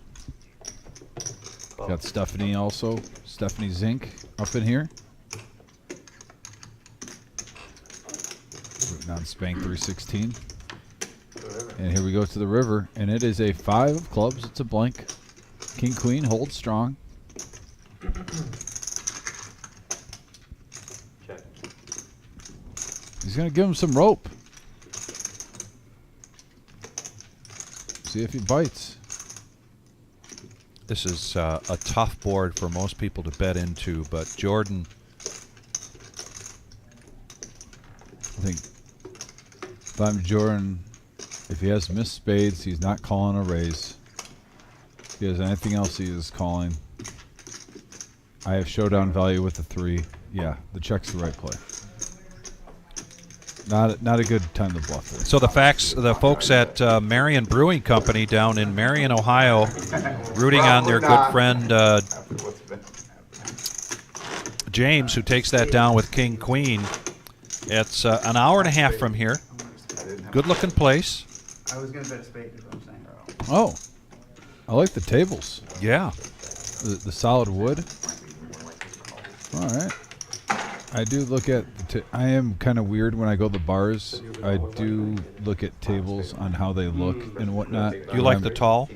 Got Stephanie also. Stephanie Zink up in here. Rooting on Spank 316. And here we go to the river. And it is a 5 of clubs. It's a blank. King Queen holds strong. Check. He's going to give him some rope. See if he bites. This is a tough board for most people to bet into, but Jordan, I think if I'm Jordan, if he has missed spades, he's not calling a raise. If he has anything else he is calling. I have showdown value with the 3. Yeah, the check's the right play. Not a good time to bluff there. so the folks at Marion Brewing Company down in Marion, Ohio, rooting on their good friend James, who takes that down with King Queen. It's an hour and a half from here. Good looking place. I was gonna bet a spade, is what I'm saying. Oh, I like the tables. Yeah. The solid wood. All right. I do look at. I am kind of weird when I go to the bars. I do look at tables on how they look and whatnot. You like the tall?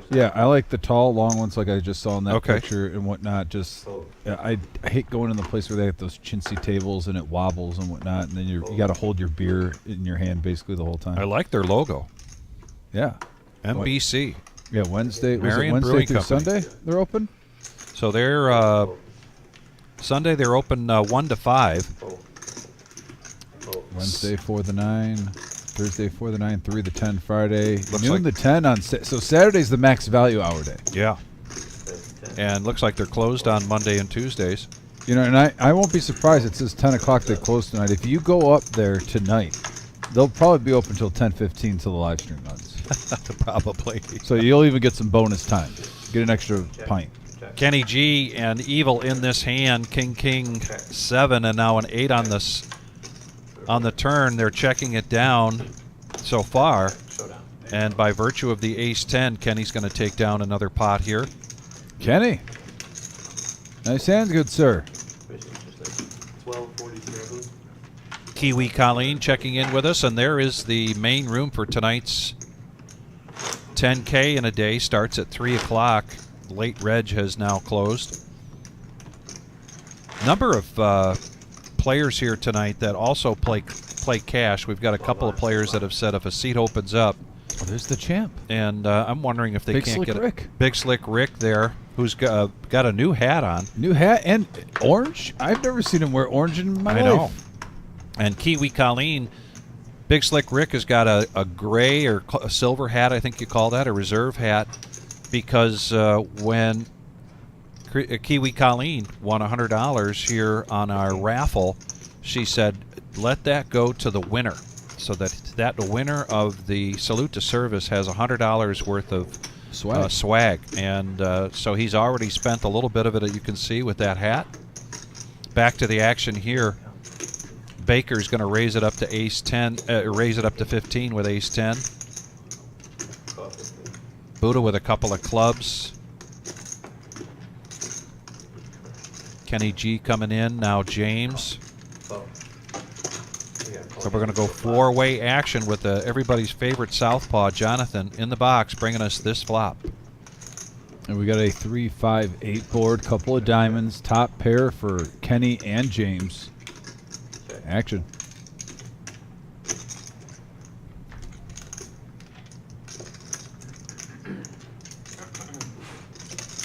Yeah, I like the tall, long ones like I just saw in that Okay. picture and whatnot. Just I hate going in the place where they have those chintzy tables and it wobbles and whatnot, and then you got to hold your beer in your hand basically the whole time. I like their logo. Yeah. MBC. Yeah, Wednesday. Was it Marion Wednesday Brewing through Company. Sunday? They're open. So they're Sunday they're open 1 to 5. Wednesday 4 to 9, Thursday 4 to 9, 3 to 10 Friday, Looks noon like- to 10 on so Saturday's the max value hour day. Yeah. And looks like they're closed on Monday and Tuesdays. You know, and I won't be surprised. It says 10 o'clock they close tonight. If you go up there tonight, they'll probably be open till 10:15 till the live stream runs. Probably. So you'll even get some bonus time. Get an extra pint. Kenny G and Evil in this hand. King 7 and now an 8 on this on the turn. They're checking it down so far. And by virtue of the ace 10, Kenny's going to take down another pot here. Kenny, nice hands, good sir. 1247. Kiwi Colleen checking in with us, and there is the main room for tonight's 10K in a day. Starts at 3 o'clock. Late reg has now closed. Number of players here tonight that also play cash. We've got a couple of players that have said if a seat opens up, Oh, there's the champ. and I'm wondering if they Big can't Slick get Rick. Big Slick Rick there, who's got a new hat on. New hat and orange. I've never seen him wear orange in my I life. know. And Kiwi Colleen, Big Slick Rick has got a gray or a silver hat, I think you call that, a reserve hat, because when Kiwi Colleen won $100 here on our raffle, she said, let that go to the winner, so that the winner of the Salute to Service has $100 worth of swag. And so he's already spent a little bit of it, you can see, with that hat. Back to the action here. Baker's going to raise it up to ace 10, raise it up to 15 with ace 10. Buddha with a couple of clubs. Kenny G coming in, now James. So we're going to go four-way action with everybody's favorite southpaw, Jonathan, in the box, bringing us this flop. And we got a 3-5-8 board, couple of diamonds, top pair for Kenny and James. Action.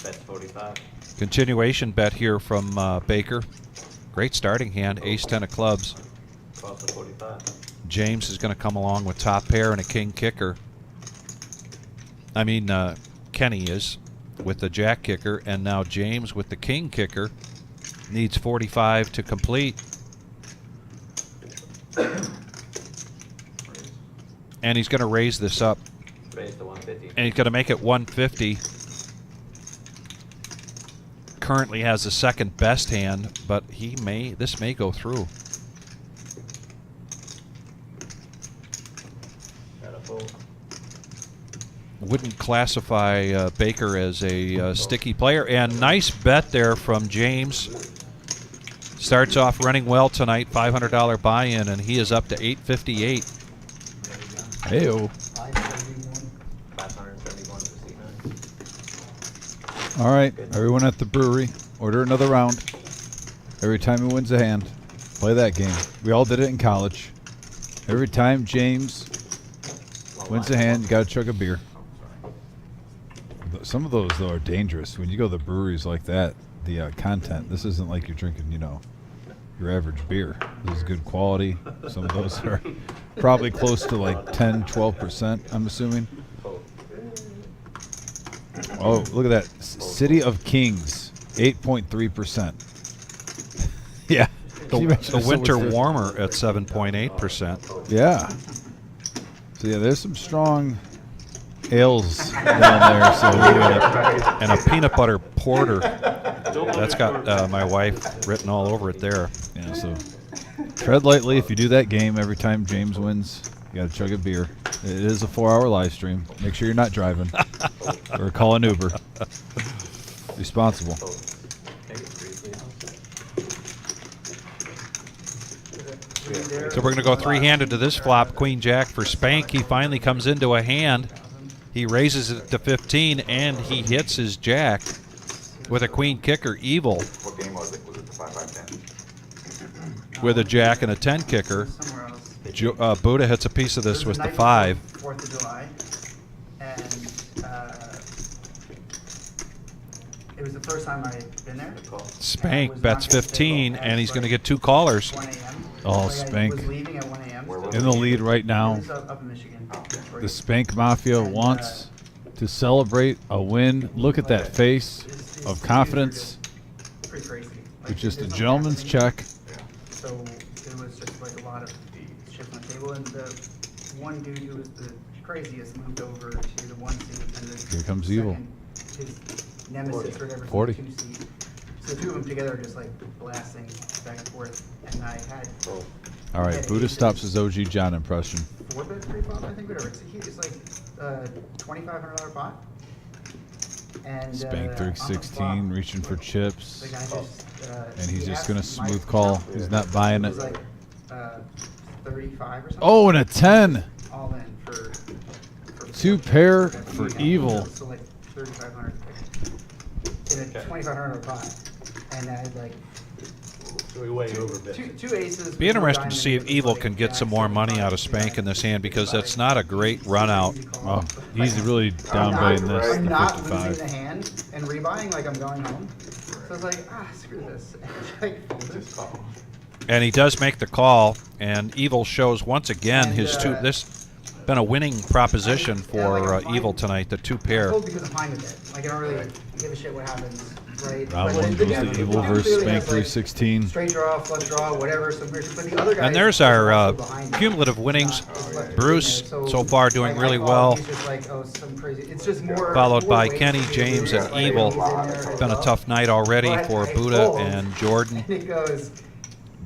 That's 45. Continuation bet here from Baker. Great starting hand, ace-10 of clubs. Cost of 45. James is going to come along with top pair and a king kicker. I mean, Kenny is with the jack kicker, and now James with the king kicker. Needs 45 to complete. And he's going to raise this up. Raise to 150. And he's going to make it 150. Currently has the second best hand, but this may go through. Got a fold. wouldn't classify Baker as a sticky player. And nice bet there from James. Starts off running well tonight, $500 buy-in, and he is up to 858. Heyo. 571 for C9. All right, everyone at the brewery, order another round. Every time he wins a hand, play that game. We all did it in college. Every time James wins a hand, you got to chug a beer. Some of those, though, are dangerous. When you go to the breweries like that, the content, this isn't like you're drinking, you know, your average beer. This is good quality. Some of those are probably close to like 10, 12%, I'm assuming. Oh, look at that. City of Kings, 8.3%. Yeah. The winter warmer at 7.8%. Yeah. So, yeah, there's some strong ales down there. So And a peanut butter porter. That's got my wife written all over it there. yeah, so tread lightly if you do that game. Every time James wins, you got to chug a beer. It is a 4-hour live stream. Make sure you're not driving or call an Uber. Responsible. So we're going to go three-handed to this flop. Queen Jack for Spank. He finally comes into a hand. He raises it to 15, and he hits his Jack with a Queen kicker, Evil, What game was it? Was it the 5-5-10? with a Jack and a 10 kicker. Somewhere else. Buddha hits a piece of this with the 5. 4th of July, and it was the first time I'd been there. Spank bets 15, and he's going to get 2 callers. 1 a.m. Oh, Like, Spank. I was leaving at 1 a.m. Where was In the lead right It now. was up in Michigan. The Spank Mafia wants to celebrate a win. Look at that face of confidence. Pretty crazy. Like, With just a there's no gentleman's happening. check. So it was just like a lot of shit on the table, and the one dude who was the craziest moved over to the 1 seat, and the Here comes Evil. his nemesis or whatever, 40. 2 seat. So the two of them together are just like blasting back and forth, and I had All right, Buddha stops his OG John impression. 4 bets pre-flop, I think, whatever. So it's like $2,500 pot. And Spank on the 316, flop, reaching for chips. the guy just, And he's he just asked going to my smooth call. account. He's not buying It it. was like 35 or something. Oh, and a 10. All in for 2 pair for Evil. So like 3,500 in a $2,500 pot, and I had like We way overbid. two aces. Be interesting to see if Evil can get some more money out of Spank in this hand, because that's not a great run out. Oh, he's really downplaying this. I'm The not losing 55. the hand and rebuying like I'm going home. So I was like, screw this. Like, Just call. And he does make the call, and Evil shows once again his 2. This been a winning proposition for Evil tonight, the 2 pair. Cool because I'm fine with it. Like I don't really give a shit what happens, right? Round But 1 the goes guy- to Evil he versus clearly Spank has, like, 316. Straight draw, flush draw, whatever. So weird. But the other guy. And there's our cumulative winnings. Bruce so far doing really well, It's just more. followed more by ways Kenny, to do James, it. and Like, Evil. he's in there, Been a tough night already but for I Buddha fold, and Jordan. And it goes.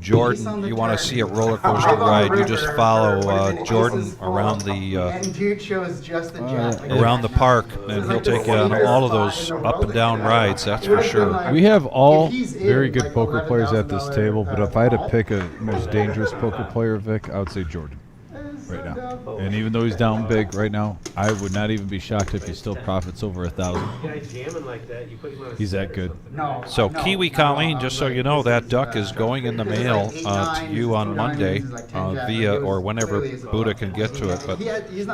Jordan, you want to see a roller coaster ride, you just follow Jordan around the And dude shows just the jack. Like, around the park, and he'll take you on all of those up and down rides, that's for sure. We have all If he's in, very good like, poker players at this $11,000, table, but if I had to pot, pick a most dangerous poker player, Vic, I would say Jordan right now. And even though he's down big right now, I would not even be shocked if he still profits over 1,000. Guy jamming like that, you put him on a He's set that or good. something. No. So no, Kiwi no, Colleen, just so you know, that duck is going in the Because, mail like, 8 to nines, you on 2 Monday nines is like 10 jack. via Like, it or was whenever clearly his Buddha luck. can get to it. But He's not he bluff- got he's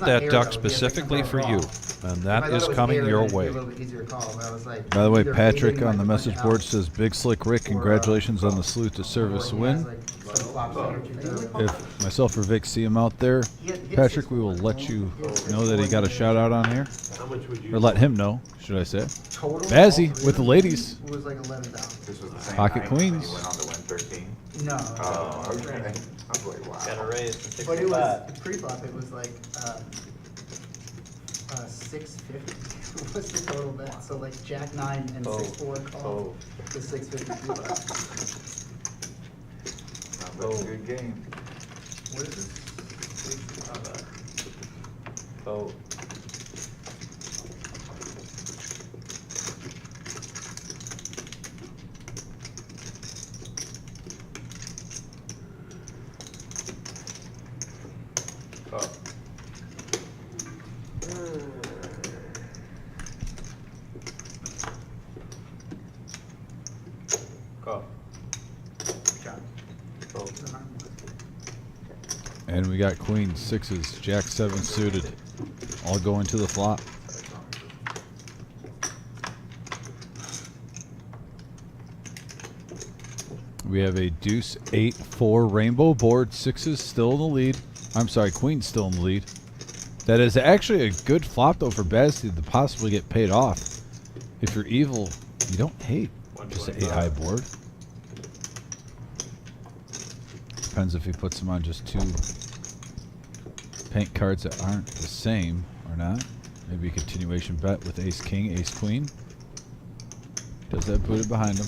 not that air, duck though. He has, like, specifically some for call. you, and If that I thought is it was coming air, your it'd be way. a little bit easier call, but I was like, By the way, either Patrick fading, on the like, message punching board out, says, Big Slick Rick, or, congratulations on the salute to service or he has, win. like, some flops that are too- If myself or Vic see him out there, He had- he had Patrick, 6 we will balls. let you know that he got a shout out on here. How much would you? Or let him know, should I say. Total Bazzy all three with the of them ladies. was like 11,000. This was the same Pocket night queens. He went on to win 13. No. Oh, okay. I was like, wow. Got a raise to But it 65. was pre-flop. It was like 650 was the total bet. So like Jack 9 and 6-4 called the 650 pre-flop. Sounds like a good game. What is this? Oh, Call. Good job. Fold. And we got queen sixes, jack seven suited, all going to the flop. We have a deuce 8-4 rainbow board, sixes still in the lead. I'm sorry, queen's still in the lead. That is actually a good flop though for Bazzi to possibly get paid off. If you're evil, you don't hate just an 8-high board. Depends if he puts them on just two paint cards that aren't the same or not. Maybe a continuation bet with ace king, ace queen. Does that put it behind him?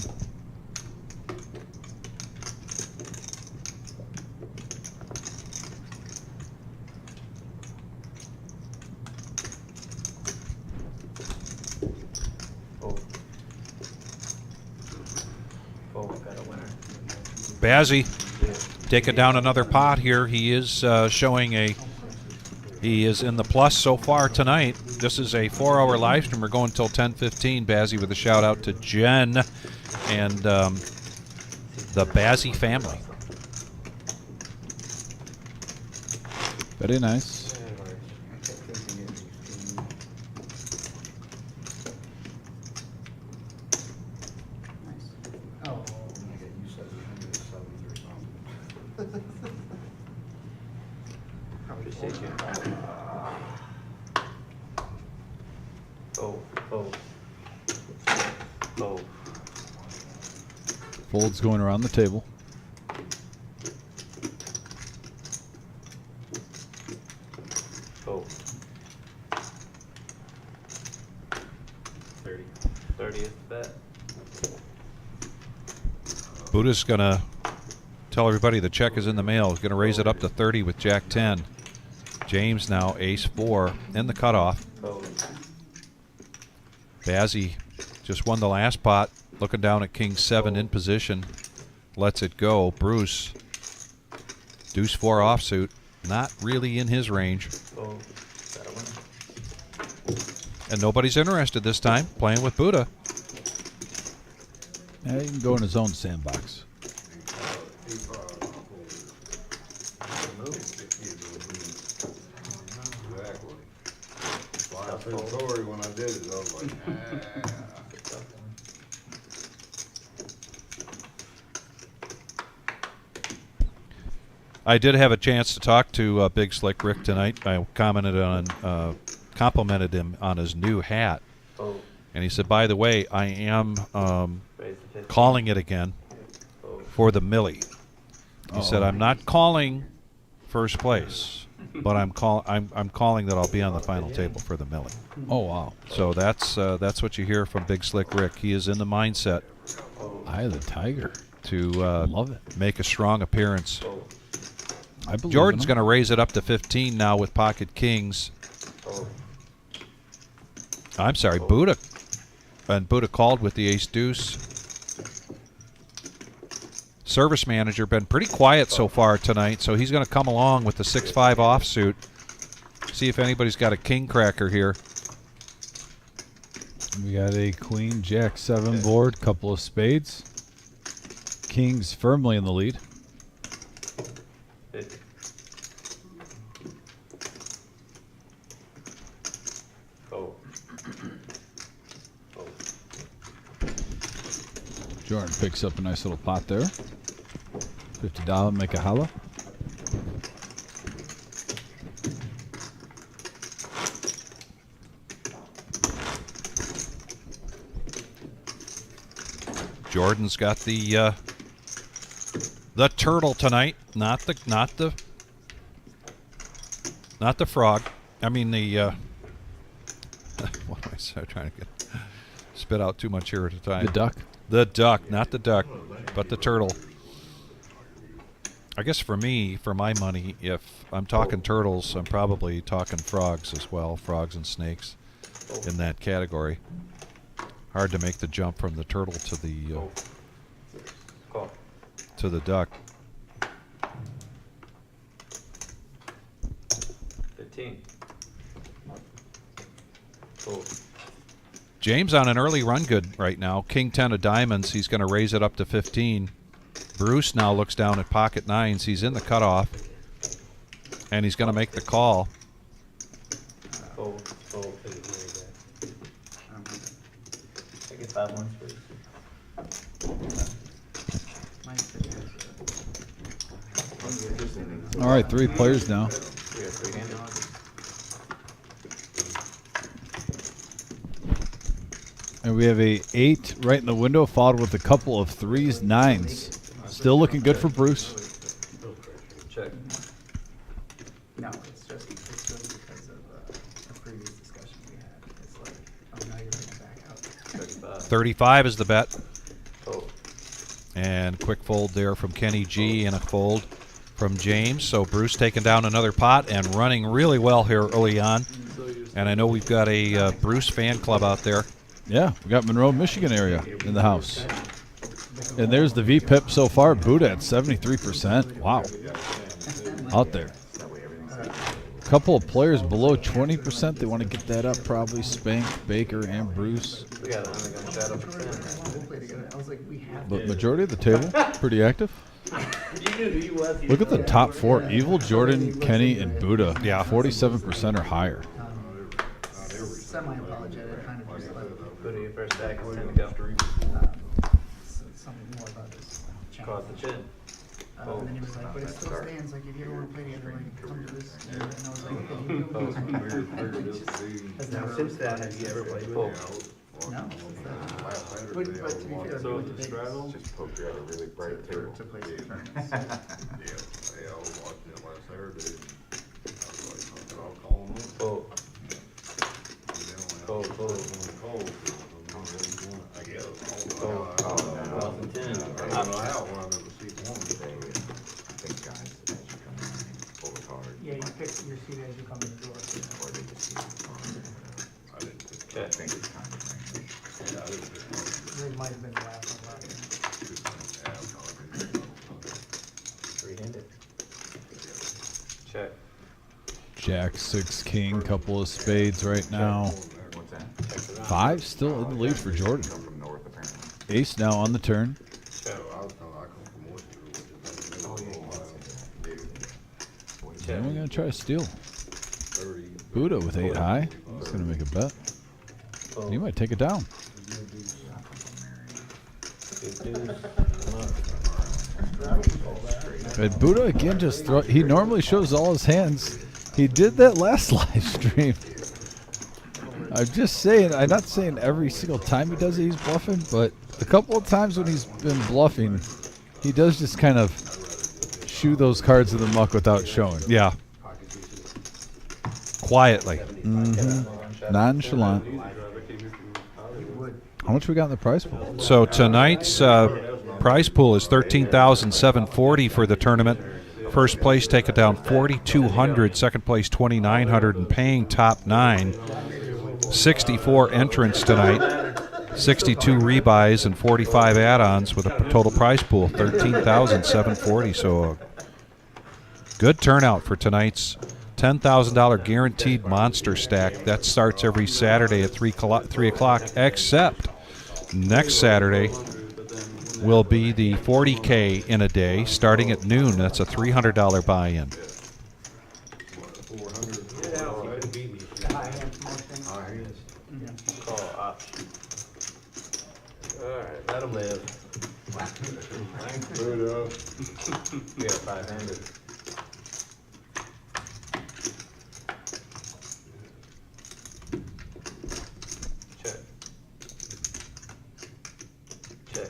Fold. Fold, got a winner. Bazzi taking down another pot here. He is showing he is in the plus so far tonight. This is a 4-hour live stream. We're going until 10:15. Bazzi with a shout out to Jen and the Bazzi family. Very nice. Oh, Just take it. Fold, fold. Fold. Folds going around the table. Fold. 30. 30th bet. Buddha's going to tell everybody the check is in the mail. He's going to raise it up to 30 with jack 10. James now ace 4 in the cutoff. Fold. Bazzi just won the last pot. Looking down at king 7 in position. Lets it go. Bruce, deuce 4 offsuit. Not really in his range. Fold. Got a winner. And nobody's interested this time playing with Buddha. Yeah, he can go in his own sandbox. Exactly. Well, I told Tori when I did it, I was like, I did have a chance to talk to Big Slick Rick tonight. I complimented him on his new hat. Fold. And he said, by the way, I am Raise the 15. calling it again Fold. for the Millie. He said, I'm not calling first place, but I'm calling that I'll be on the final table for the Millie. Oh wow! So that's what you hear from Big Slick Rick. He is in the mindset Eye of the tiger. to Love it. make a strong appearance. Fold. I believe Jordan's in going him. to raise it up to 15 now with pocket kings. Fold. I'm sorry, Buddha. And Buddha called with the ace deuce. Service manager been pretty quiet so far tonight, so he's going to come along with the 6-5 offsuit. See if anybody's got a king cracker here. We got a queen, jack 7 board, couple of spades. Kings firmly in the lead. 50. Fold. Fold. Jordan picks up a nice little pot there. $50, make a holla. Jordan's got the turtle tonight, not the frog. I mean the what am I trying to spit out too much here at a time? The duck. The duck, not the duck, but the turtle. I guess for me, for my money, if I'm talking turtles, I'm probably talking frogs as well, frogs and snakes in that category. Hard to make the jump from the turtle to the Call. to the duck. 15. Fold. James on an early run good right now. King 10 of diamonds. He's going to raise it up to 15. Bruce now looks down at pocket nines. He's in the cutoff. And he's going to make the call. Fold, please. I get 5 ones, please. All right, 3 players now. And we have a 8 right in the window, followed with a couple of 3s, 9s. Still looking good for Bruce. Check. No, it's just because of a previous discussion we had. It's like, oh, now you're bringing it back out. 35 is the bet. Fold. And quick fold there from Kenny G and a fold from James. So Bruce taking down another pot and running really well here early on. And I know we've got a Bruce fan club out there. Yeah, we got Monroe, Michigan area in the house. And there's the VPIP so far. Buddha at 73%. Wow. Out there. A couple of players below 20%. They want to get that up probably. Spank, Baker, and Bruce. We got an undergun shadow for 10. I was like, we have But majority of the table, pretty active. You knew who he was. Look at the top 4. Evil, Jordan, Kenny, and Buddha. Yeah. 47% or higher. semi-apologetic, kind of just like, Go to your first stack, it's time to go. something more about this Cross challenge. the chin. And then he was like, but it still stands, like, if you ever want to play together, like, come to this. And I was like, okay, you go. Has Now, never- since that, have you ever played with him? No. But to be fair, So we the went to straddle? Just poke you at a really bright table. to play some tournaments. Yeah, I was watching it last Saturday. I was like, fucking, I'll call him up. Fold. Fold, fold. I guess. Fold. Cross the 10. I don't know how, when I've never seen one. I think guys, as you come in, pull the card. Yeah, you pick your seat as you come in the door. Or they just see it on there. I didn't pick I Check. think it's kind of thing. Yeah, I didn't pick one. It might have been the last one last year. Three-handed. Check. Jack, 6, King, couple of spades right now. What's that? 5 still in the lead for Jordan. Come from north, apparently. Ace now on the turn. So I come from Washington, which is Oh, like, yeah. And we're going to try to steal. 30. Buddha with 8 high. He's going to make a bet. Fold. He might take it down. Big deuce. And Buddha again just throw. He normally shows all his hands. He did that last live stream. I'm just saying. I'm not saying every single time he does it he's bluffing, but a couple of times when he's been bluffing, he does just kind of shoo those cards in the muck without showing. Yeah. Quietly. Nonchalant. How much we got in the prize pool? So tonight's prize pool is $13,740 for the tournament. First place take it down $4,200. Second place $2,900, and paying top 9. 64 entrants tonight. 62 rebuys and 45 add-ons with a total prize pool $13,740. So a good turnout for tonight's $10,000 guaranteed monster stack. That starts every Saturday at 3 o'clock, except next Saturday will be the 40K in a day starting at noon. That's a $300 buy-in. Call option. Alright, let him live. We got 500. Check. Check.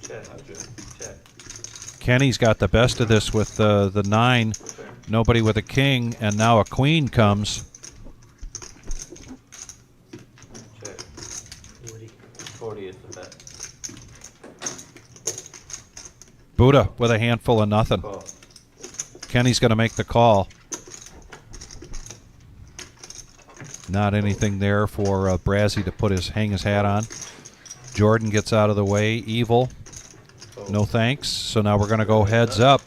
Check. Check. Kenny's got the best of this with the 9. Nobody with a king, and now a queen comes. Check. 40 is the bet. Buddha with a handful of nothing. Call. Kenny's going to make the call. Not anything there for Brazzy to hang his hat on. Jordan gets out of the way. Evil. No thanks. So now we're going to go heads up.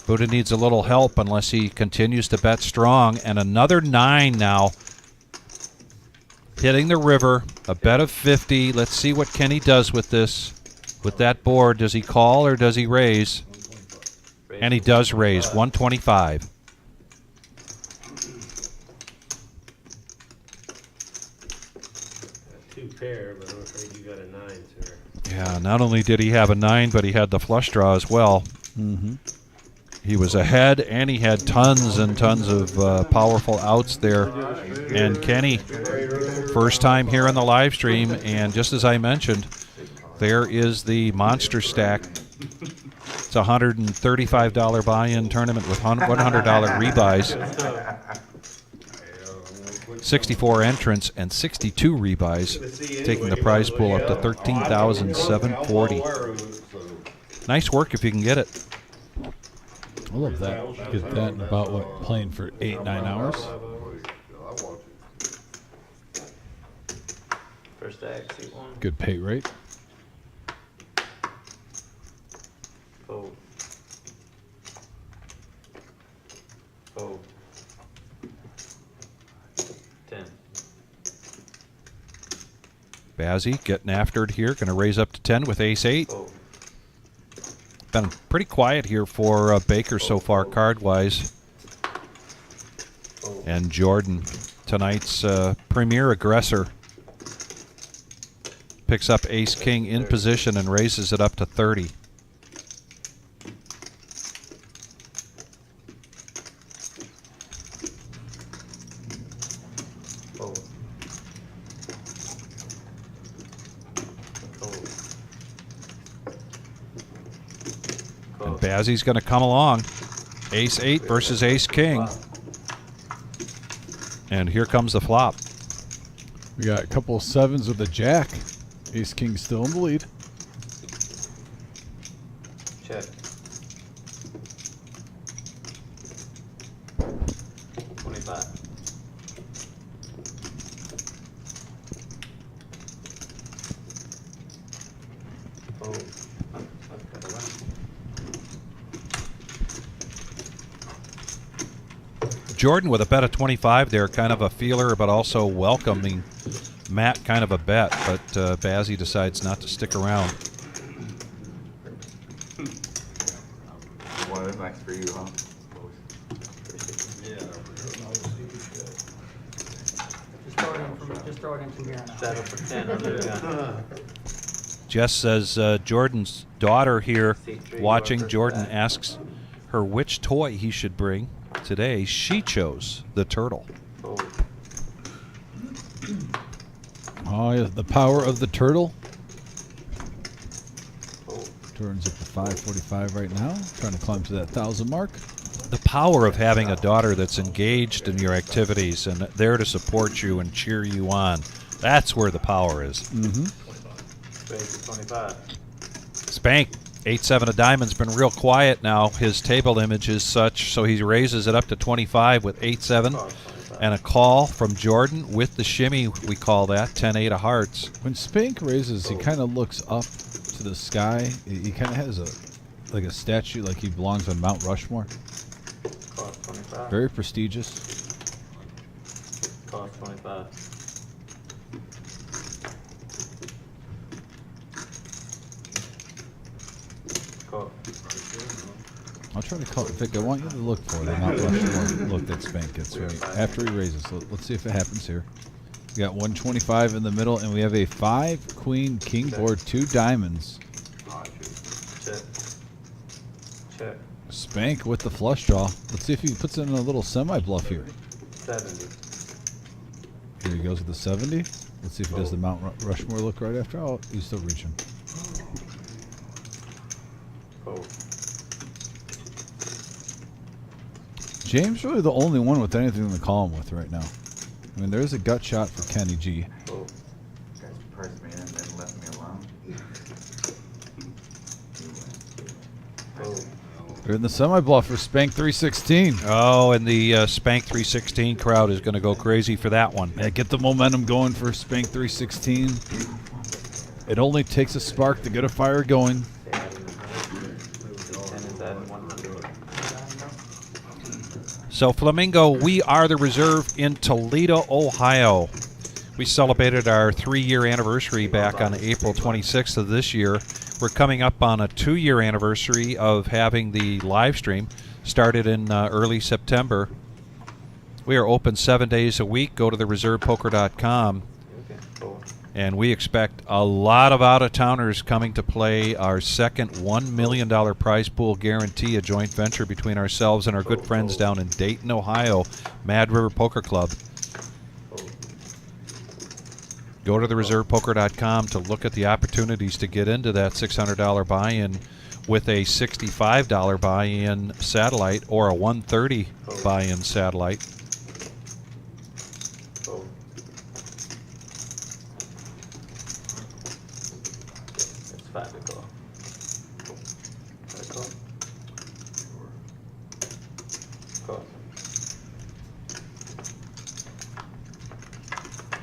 Buddha needs a little help unless he continues to bet strong. And another 9 now. hitting the river, a bet of 50. Let's see what Kenny does with this. With that board, does he call or does he raise? And he does raise, 125. Two pair, but I'm afraid you got a 9, sir. Yeah, not only did he have a 9, but he had the flush draw as well. Mm-hmm. He was ahead, and he had tons and tons of powerful outs there. And Kenny, first time here on the live stream, and just as I mentioned, there is the monster stack. It's a $135 buy-in tournament with $100 rebuys. 64 entrants and 62 rebuys, taking the prize pool up to $13,740. Nice work if you can get it. I love that. Get that in about, what, playing for 8-9 hours? First stack, seat 1. Good pay rate. Fold. Fold. 10. Bazzi getting after it here, going to raise up to 10 with ace-8. Fold. Been pretty quiet here for Baker so far card-wise. And Jordan, tonight's premier aggressor, picks up ace-king in position and raises it up to 30. Fold. Fold. And Bazzi's going to come along. Ace-8 versus ace-king. And here comes the flop. We got a couple of 7s with a jack. Ace king still in the lead. Check. 25. Fold. Jordan with a bet of 25 there, kind of a feeler, but also welcoming Matt, kind of a bet, but Bazzi decides not to stick around. One of max for you, huh? Just throw it in from here on out. 7 for 10 under the gun. Jess says Jordan's daughter here Seat 3, watching. whoever Jordan that. asks her which toy he should bring. Today, she chose the turtle. Fold. Oh, yeah, the power of the turtle. Fold. Jordan's up to 545 right now, trying to climb to that 1,000 mark. The power of having a daughter that's engaged in your activities and there to support you and cheer you on. That's where the power is. Mm-hmm. Raise to 25. Spank, 8-7 of diamonds, been real quiet now. His table image is such, so he raises it up to 25 with 8-7. Call 25. And a call from Jordan with the shimmy, we call that, 10-8 of hearts. When Spank raises, he kind of looks up to the sky. He kind of has a statue, like he belongs on Mount Rushmore. Cost 25. Very prestigious. Cost 25. Call. I'll try to call it. Vic, I want you to look for the Mount Rushmore look that Spank gets right after he raises. So let's see if it happens here. We got 125 in the middle, and we have a 5 queen king board, 2 diamonds. Check. Check. Spank with the flush draw. Let's see if he puts in a little semi bluff here. 70. Here he goes with the 70. Let's see if he does the Mount Rushmore look right after. Oh, he's still reaching. Fold. James really the only one with anything to call him with right now. I mean, there is a gut shot for Kenny G. Fold. You guys pressed me in and then left me alone. Fold. They're in the semi bluff for Spank 316. Oh, and the Spank 316 crowd is going to go crazy for that one. Yeah, get the momentum going for Spank 316. It only takes a spark to get a fire going. They added 100. 10 is adding 100. So, Flamingo, we are the reserve in Toledo, Ohio. We celebrated our 3-year anniversary back on April 26th of this year. We're coming up on a 2-year anniversary of having the live stream. Started in early September. We are open 7 days a week. Go to thereservepoker.com. And we expect a lot of out-of-towners coming to play our second $1 million prize pool guarantee, a joint venture between ourselves and our good friends down in Dayton, Ohio, Mad River Poker Club. Go to thereservepoker.com to look at the opportunities to get into that $600 buy-in with a $65 buy-in satellite or a $130 buy-in satellite.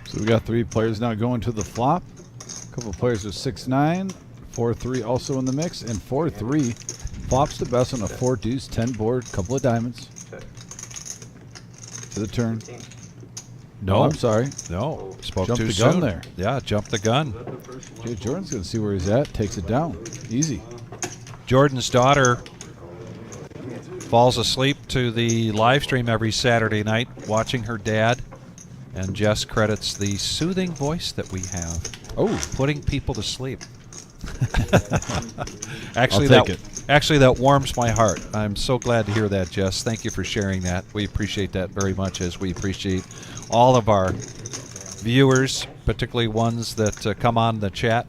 So we got 3 players now going to the flop. A couple players are 6-9, 4-3 also in the mix, and 4-3 flops the best on a 4 deuce 10 board, couple of diamonds. To the turn. No, Oh, I'm sorry. No, spoke Jumped too the gun soon. there. Yeah, jumped the gun. Okay, Jordan's going to see where he's at. Takes it down. Easy. Jordan's daughter falls asleep to the live stream every Saturday night watching her dad. And Jess credits the soothing voice that we have. Oh, putting people to sleep. Actually, I'll take it. Actually, that warms my heart. I'm so glad to hear that, Jess. Thank you for sharing that. We appreciate that very much, as we appreciate all of our viewers, particularly ones that come on the chat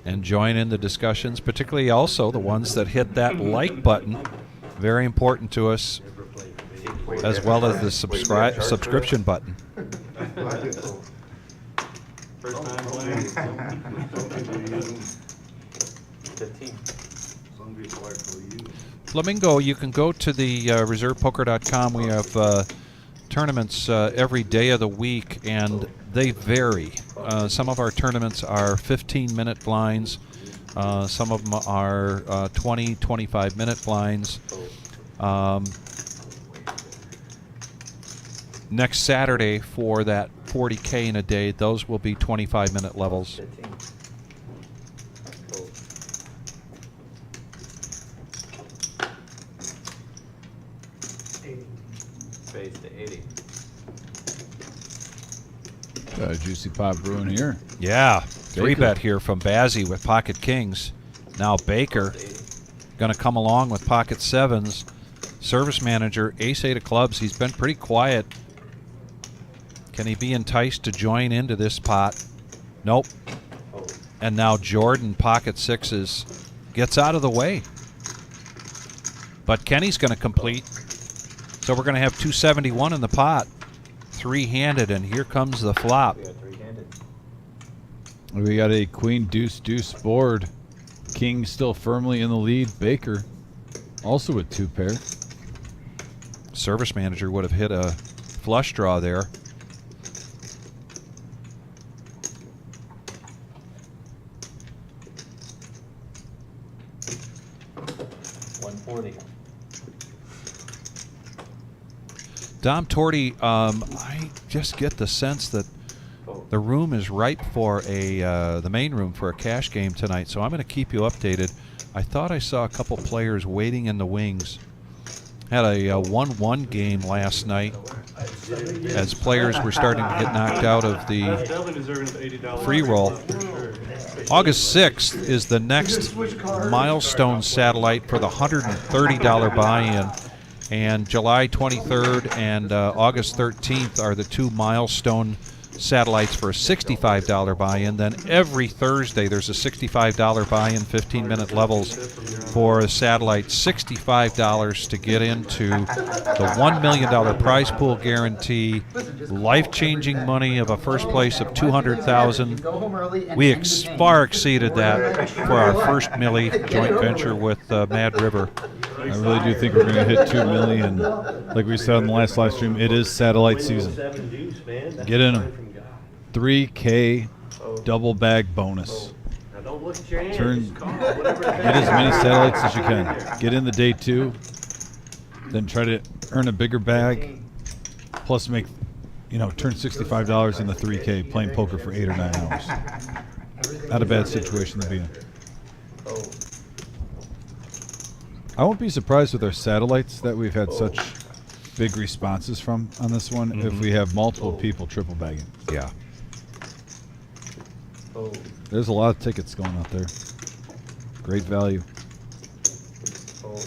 and join in the discussions, particularly also the ones that hit that like button. Very important to us, as well as the subscription button. First time playing. 15. Flamingo, you can go to the reservepoker.com. We have tournaments every day of the week, and they vary. Some of our tournaments are 15-minute blinds. Some of them are 20, 25-minute blinds. Next Saturday for that 40K in a day, those will be 25-minute levels. 80. Base to 80. got a juicy pot brewing here. Yeah, 3-bet here from Bazzi with pocket kings. Now Baker going to come along with pocket 7s. Service manager, ace-8 of clubs. He's been pretty quiet. Can he be enticed to join into this pot? Nope. And now Jordan, pocket 6s, gets out of the way. But Kenny's going to complete. So we're going to have 271 in the pot. 3-handed, and here comes the flop. We got a queen deuce deuce board. King still firmly in the lead. Baker also with 2 pair. Service manager would have hit a flush draw there. Dom Torty, I just get the sense that the room is ripe for the main room for a cash game tonight, so I'm going to keep you updated. I thought I saw a couple players waiting in the wings. Had a 1-1 game last night as players were starting to get knocked out of the free roll. August 6th is the next milestone satellite for the $130 buy-in. And July 23rd and August 13th are the 2 milestone satellites for a $65 buy-in. Then every Thursday there's a $65 buy-in, 15-minute levels for a satellite, $65 to get into the $1 million prize pool guarantee, life-changing money of a first place of $200,000. We far exceeded that for our first milli joint venture with Mad River. I really do think we're going to hit 2 million. Like we said on the last live stream, it is satellite season. Get in them. 3K double bag bonus. Turn, get as many satellites as you can. Get in the day 2, then try to earn a bigger bag, plus make You know, turn $65 into $3K playing poker for 8 or 9 hours. Not a bad situation to be in. Oh, I won't be surprised with our satellites that we've had such big responses from on this one if we have multiple people triple bagging. Yeah. oh, There's a lot of tickets going out there. Great value. oh.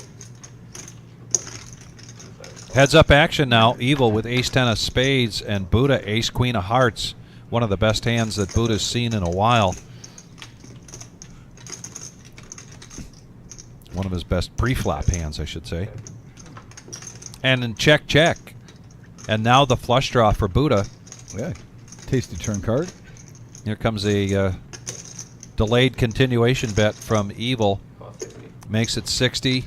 Heads up action now. Evil with ace 10 of spades and Buddha ace queen of hearts. One of the best hands that Buddha's seen in a while. One of his best pre-flop hands, I should say. And then check, check. And now the flush draw for Buddha. Yeah. Tasty turn card. Here comes a delayed continuation bet from Evil. Makes it 60.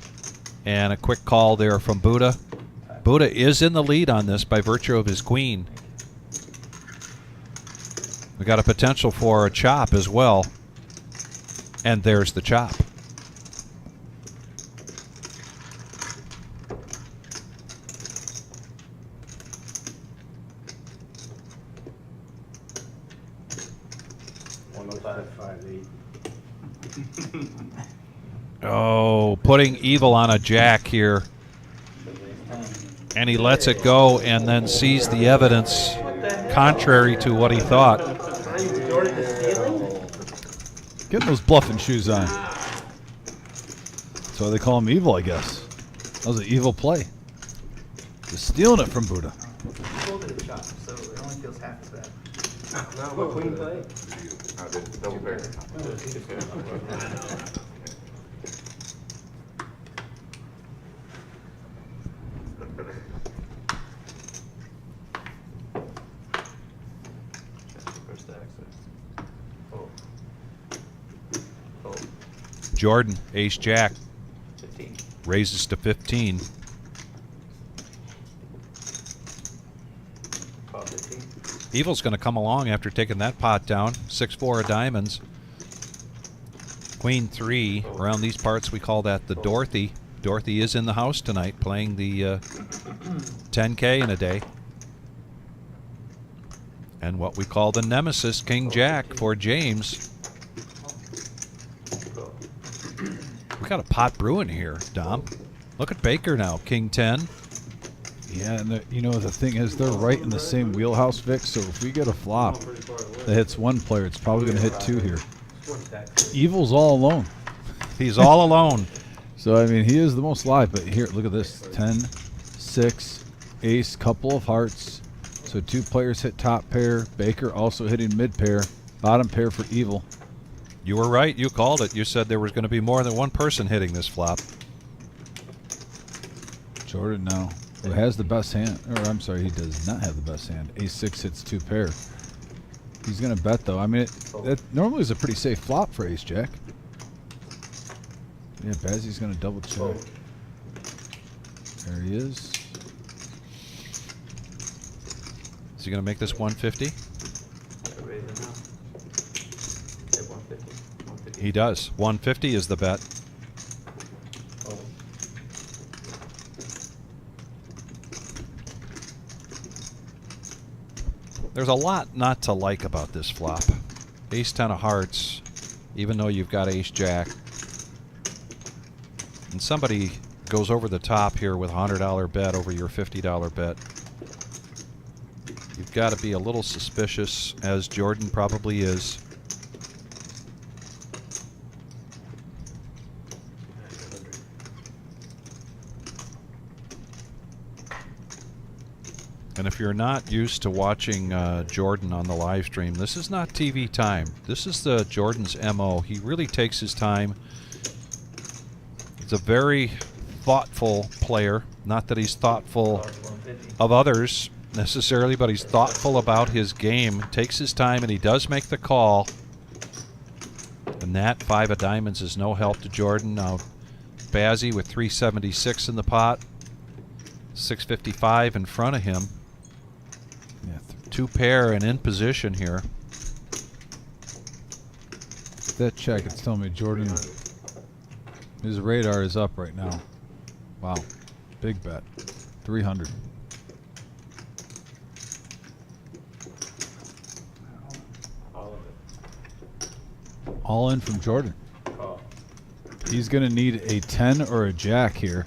And a quick call there from Buddha. Buddha is in the lead on this by virtue of his queen. We got a potential for a chop as well. And there's the chop. Oh, putting Evil on a jack here. And he lets it go and then sees the evidence contrary to what he thought. Getting those bluffing shoes on. That's why they call him evil, I guess. That was an evil play. Just stealing it from Buddha. Folded a chop, so it only feels half as bad. Now what queen play? I did double pair. Oh. Oh, Jordan, ace jack, 15. raises to 15. Call 15. Evil's going to come along after taking that pot down. 6-4 of diamonds. Queen 3. Around these parts, we call that the Dorothy. Dorothy is in the house tonight playing the 10K in a day. And what we call the nemesis, King Jack, for James. We got a pot brewing here, Dom. Look at Baker now, King 10. Yeah, and you know, the thing is, they're right in the same wheelhouse, Vic, so if we get a flop that hits one player, it's probably going to hit two here. Evil's all alone. He's all alone. So, I mean, he is the most live, but here, look at this. 10, 6, ace, couple of hearts. So 2 players hit top pair. Baker also hitting mid pair. Bottom pair for Evil. You were right. You called it. You said there was going to be more than one person hitting this flop. Jordan now, who has the best hand. Or, I'm sorry, he does not have the best hand. Ace 6 hits 2 pair. He's going to bet, though. I mean, that normally is a pretty safe flop for ace jack. Yeah, Bazzy's going to double check. There he is. Is he going to make this 150? Raise it now. Hit 150. 150. He does. 150 is the bet. Oh. There's a lot not to like about this flop. Ace 10 of hearts, even though you've got ace jack. And somebody goes over the top here with a $100 bet over your $50 bet. You've got to be a little suspicious, as Jordan probably is. And if you're not used to watching Jordan on the live stream, this is not TV time. This is the Jordan's MO. He really takes his time. He's a very thoughtful player. Not that he's thoughtful of others necessarily, but he's thoughtful about his game. Takes his time, and he does make the call. And that 5 of diamonds is no help to Jordan. Now, Bazzy with 376 in the pot. 655 in front of him. Yeah, 2 pair and in position here. that check, it's telling me Jordan, his radar is up right now. Wow. Big bet. 300. All in from Jordan. Call. He's going to need a 10 or a jack here.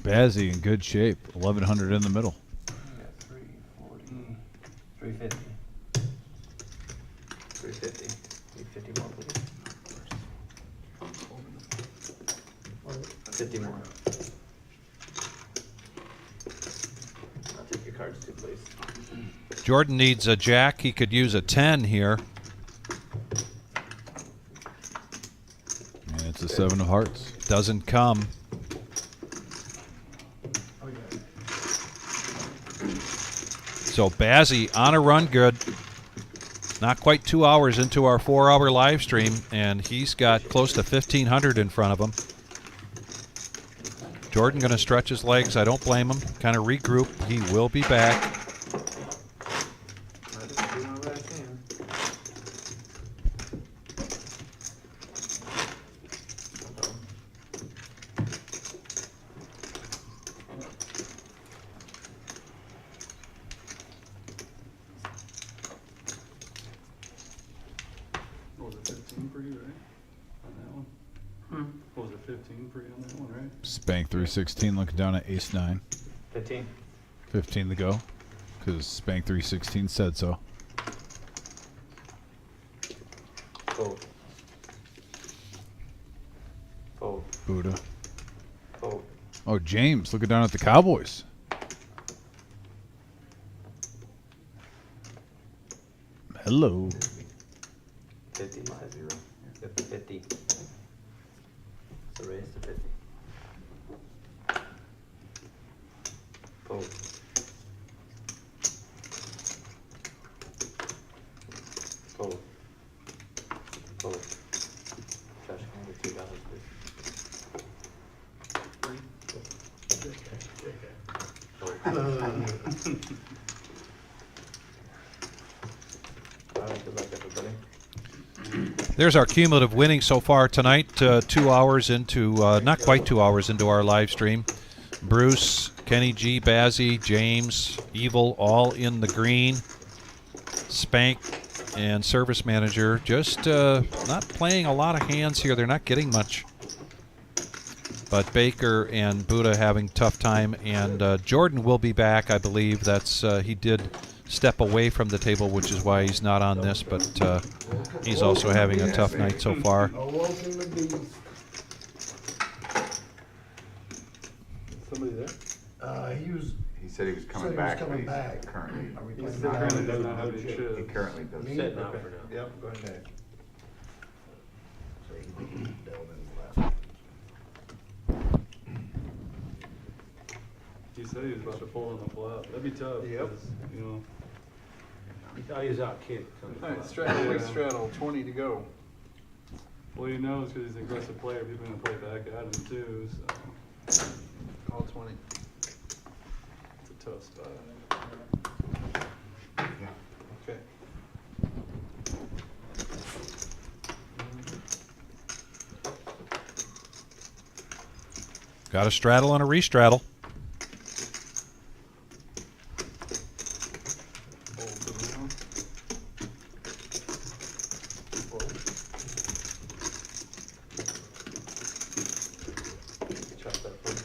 Bazzi in good shape. 1100 in the middle. We got 340. 350. 350. 350 more, please. 50 more. I'll take your cards too, please. Jordan needs a jack. He could use a 10 here. And it's a 7 of hearts. Doesn't come. So Bazzi on a run good. Not quite 2 hours into our 4-hour live stream, and he's got close to 1,500 in front of him. Jordan going to stretch his legs. I don't blame him. Kind of regroup. He will be back. I just do my best hand. What was it, 15 for you, right? On that one? What was it, 15 for you on that one, right? Spank 316 looking down at ace 9. 15. 15 to go. Because Spank 316 said so. Fold. Fold. Buddha. Fold. Oh, James looking down at the Cowboys. Hello. 50 minus 0. 50. So raise to 50. Fold. Fold. Fold. Josh, can I get $2, please? All right, good luck, everybody. There's our cumulative winning so far tonight. 2 hours into, not quite 2 hours into our live stream. Bruce, Kenny G, Bazzi, James, Evil, all in the green. Spank and Service Manager just not playing a lot of hands here. They're not getting much. But Baker and Buddha having tough time, and Jordan will be back, I believe. That's he did step away from the table, which is why he's not on this, but he's also having a tough night so far. Somebody there? He said he was coming back, but he's currently. He currently does not have any He chips. currently does. Sitting out for now. Yep, go ahead. He said he was about to fold on the flop. That'd be tough. Yep. 'Cause, you know. Oh, he's out kicked. Alright, straddle, quick straddle, 20 to go. Well, he knows because he's an aggressive player. People are going to play back at him too, so. Call 20. It's a tough spot. Okay. Got a straddle and a restraddle. Fold the wheel. Fold. Chop that for me.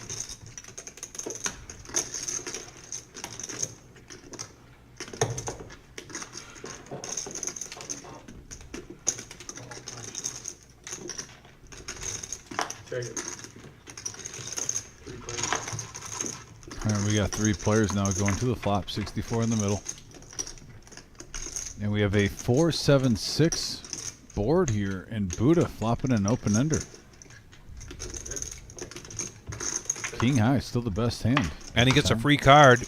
Take it. Three players. All right, we got 3 players now going to the flop. 64 in the middle. And we have a 4-7-6 board here, and Buddha flopping an open ender. King high, still the best hand. And he gets a free card,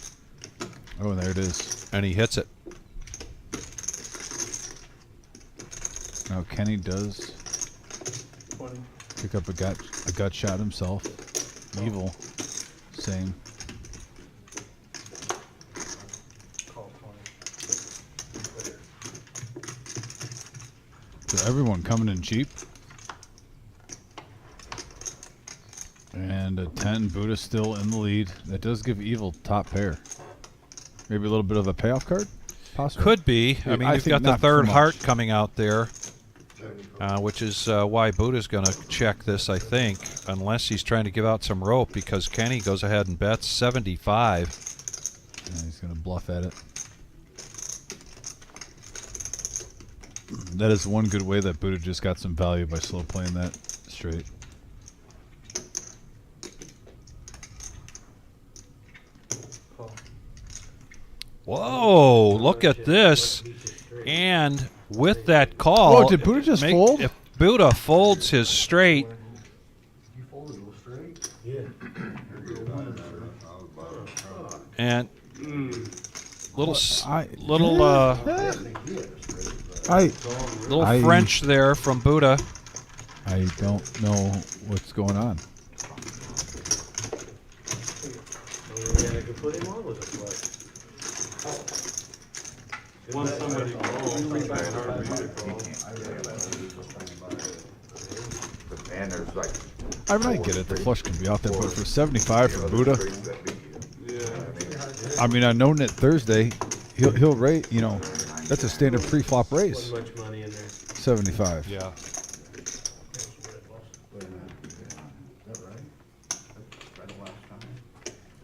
Oh, there it is. and he hits it. Now Kenny does 20. pick up a gut shot himself. Evil, same. Call 20. So everyone coming in cheap. And a 10, Buddha still in the lead. That does give Evil top pair. Maybe a little bit of a payoff card. Possibly. Could be. I mean, I you've think got the not third for heart much. coming out there, which is why Buddha's going to check this, I think, unless he's trying to give out some rope, because Kenny goes ahead and bets 75. Yeah, he's going to bluff at it. That is one good way that Buddha just got some value by slow playing that straight. Whoa, look at this. And with that call, Whoa, did Buddha just fold? If Buddha folds his straight, You folded a straight? Yeah. and little I French there from Buddha. I don't know what's going on. Only way I could put him on was a flush. Once somebody calls, it's very hard for you to call. But man, there's like. I might get it. The flush can be out there, but for 75 for Buddha, Yeah. I mean, I know that Thursday, he'll raise. You know, that's a standard pre-flop raise. Wasn't much money in there. 75. Yeah.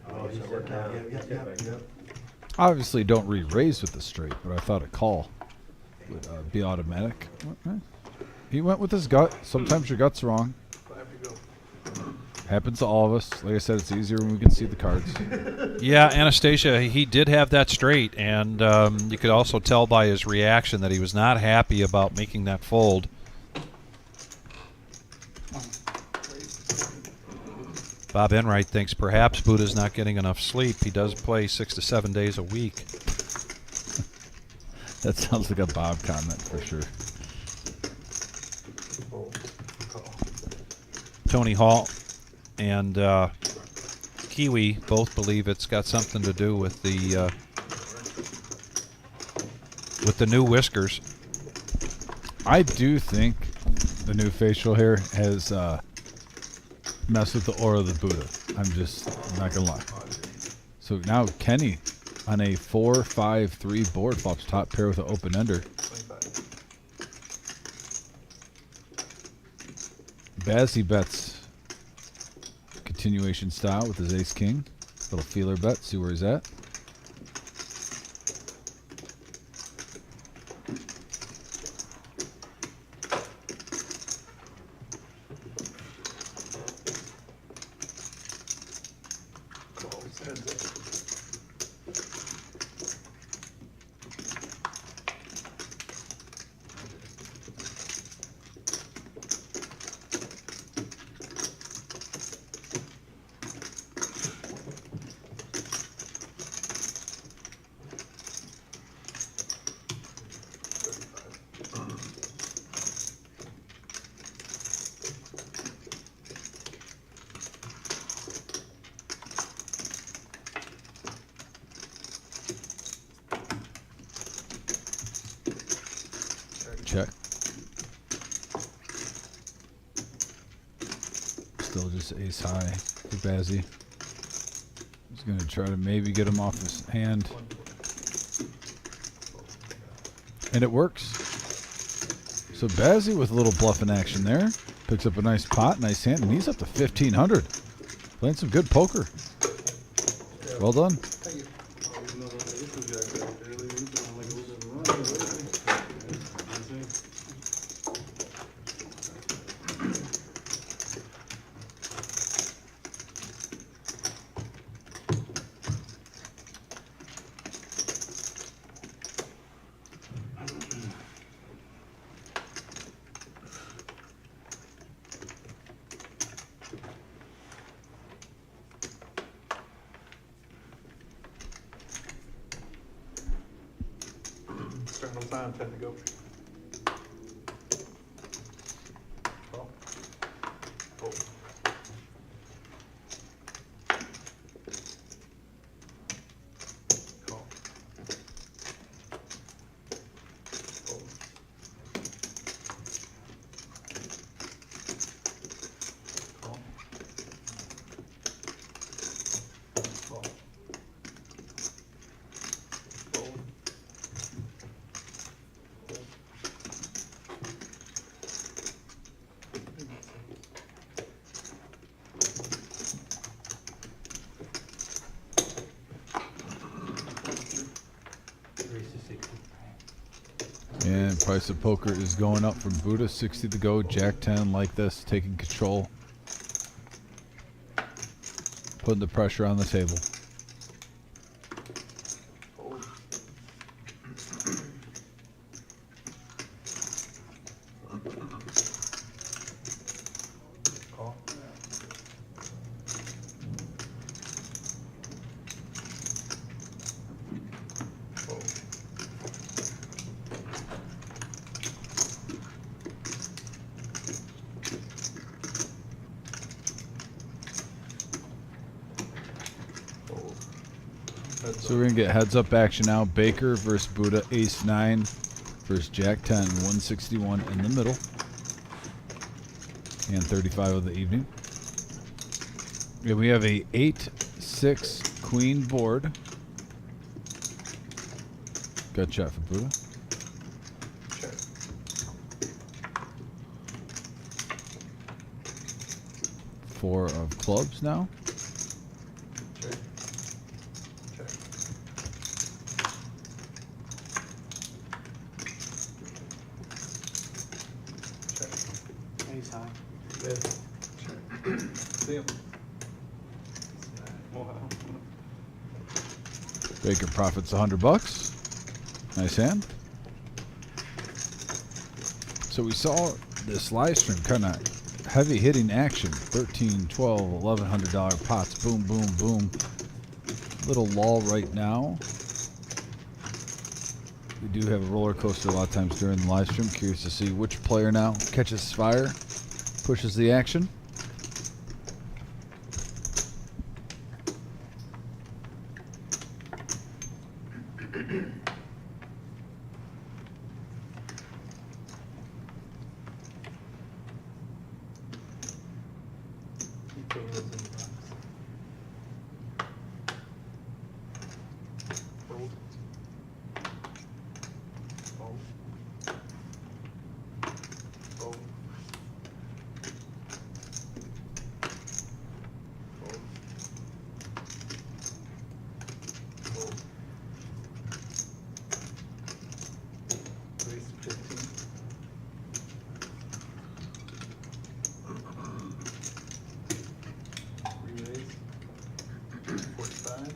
Oh, he said down. Obviously, don't re-raise with the straight, but I thought a call would be automatic. Okay. He went with his gut. Sometimes your gut's wrong. 5 to go. Happens to all of us. Like I said, it's easier when we can see the cards. Yeah, Anastasia, he did have that straight, and you could also tell by his reaction that he was not happy about making that fold. Bob Enright thinks perhaps Buddha's not getting enough sleep. He does play 6 to 7 days a week. That sounds like a Bob comment for sure. Tony Hall and Kiwi both believe it's got something to do with the new whiskers. I do think the new facial hair has messed with the aura of the Buddha. I'm just not gonna lie. So now Kenny on a 4-5-3 board flops top pair with an open ender. 25. Bazzi bets continuation style with his ace king. Little feeler bet, see where he's at. Calls, heads up. Check. Still just ace high for Bazzi. He's going to try to maybe get him off his hand. And it works. So Bazzi with a little bluffing action there. Picks up a nice pot, nice hand, and he's up to 1,500. Playing some good poker. Well done. Final time, 10 to go. Call. Fold. Call. Fold. Call. Call. Fold. Price of poker is going up from Buddha, 60 to go. Jack 10 like this, taking control. Putting the pressure on the table. Call. So we're going to get heads up action now. Baker versus Buddha, ace 9 versus Jack 10, 161 in the middle. And 35 of the evening. And we have a 8-6 queen board. Gut shot for Buddha. Check. Four of clubs now. Check. Check. Check. Ace high. See him. Wow. Baker profits $100. Nice hand. So we saw this live stream kind of heavy hitting action. $13, $12, $1,100 pots. Boom, boom, boom. Little lull right now. We do have a roller coaster a lot of times during the live stream. Curious to see which player now catches fire, pushes the action. He put those in the box. Fold. Fold. Fold. Fold. Fold. Raise 15. Relays. 45.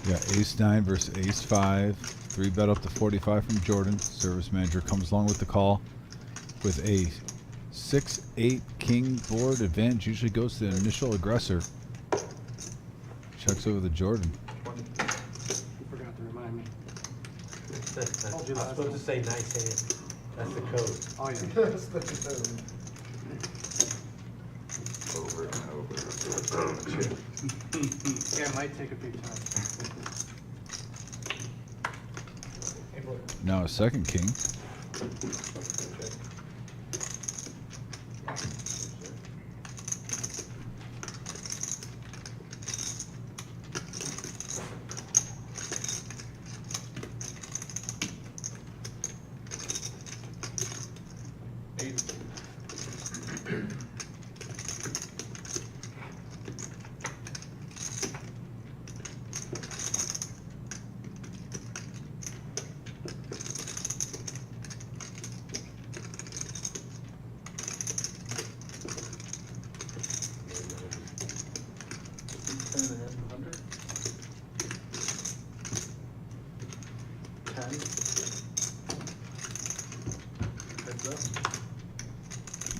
We got ace 9 versus ace 5. 3 bet up to 45 from Jordan. Service manager comes along with the call with a 6-8 king board. Advantage usually goes to the initial aggressor. Checks over the Jordan. 20. You forgot to remind me. I'm supposed to say nice hand. That's the code. Oh, yeah. That's the code. Over and over. Yeah, it might take a big time. Now a second king.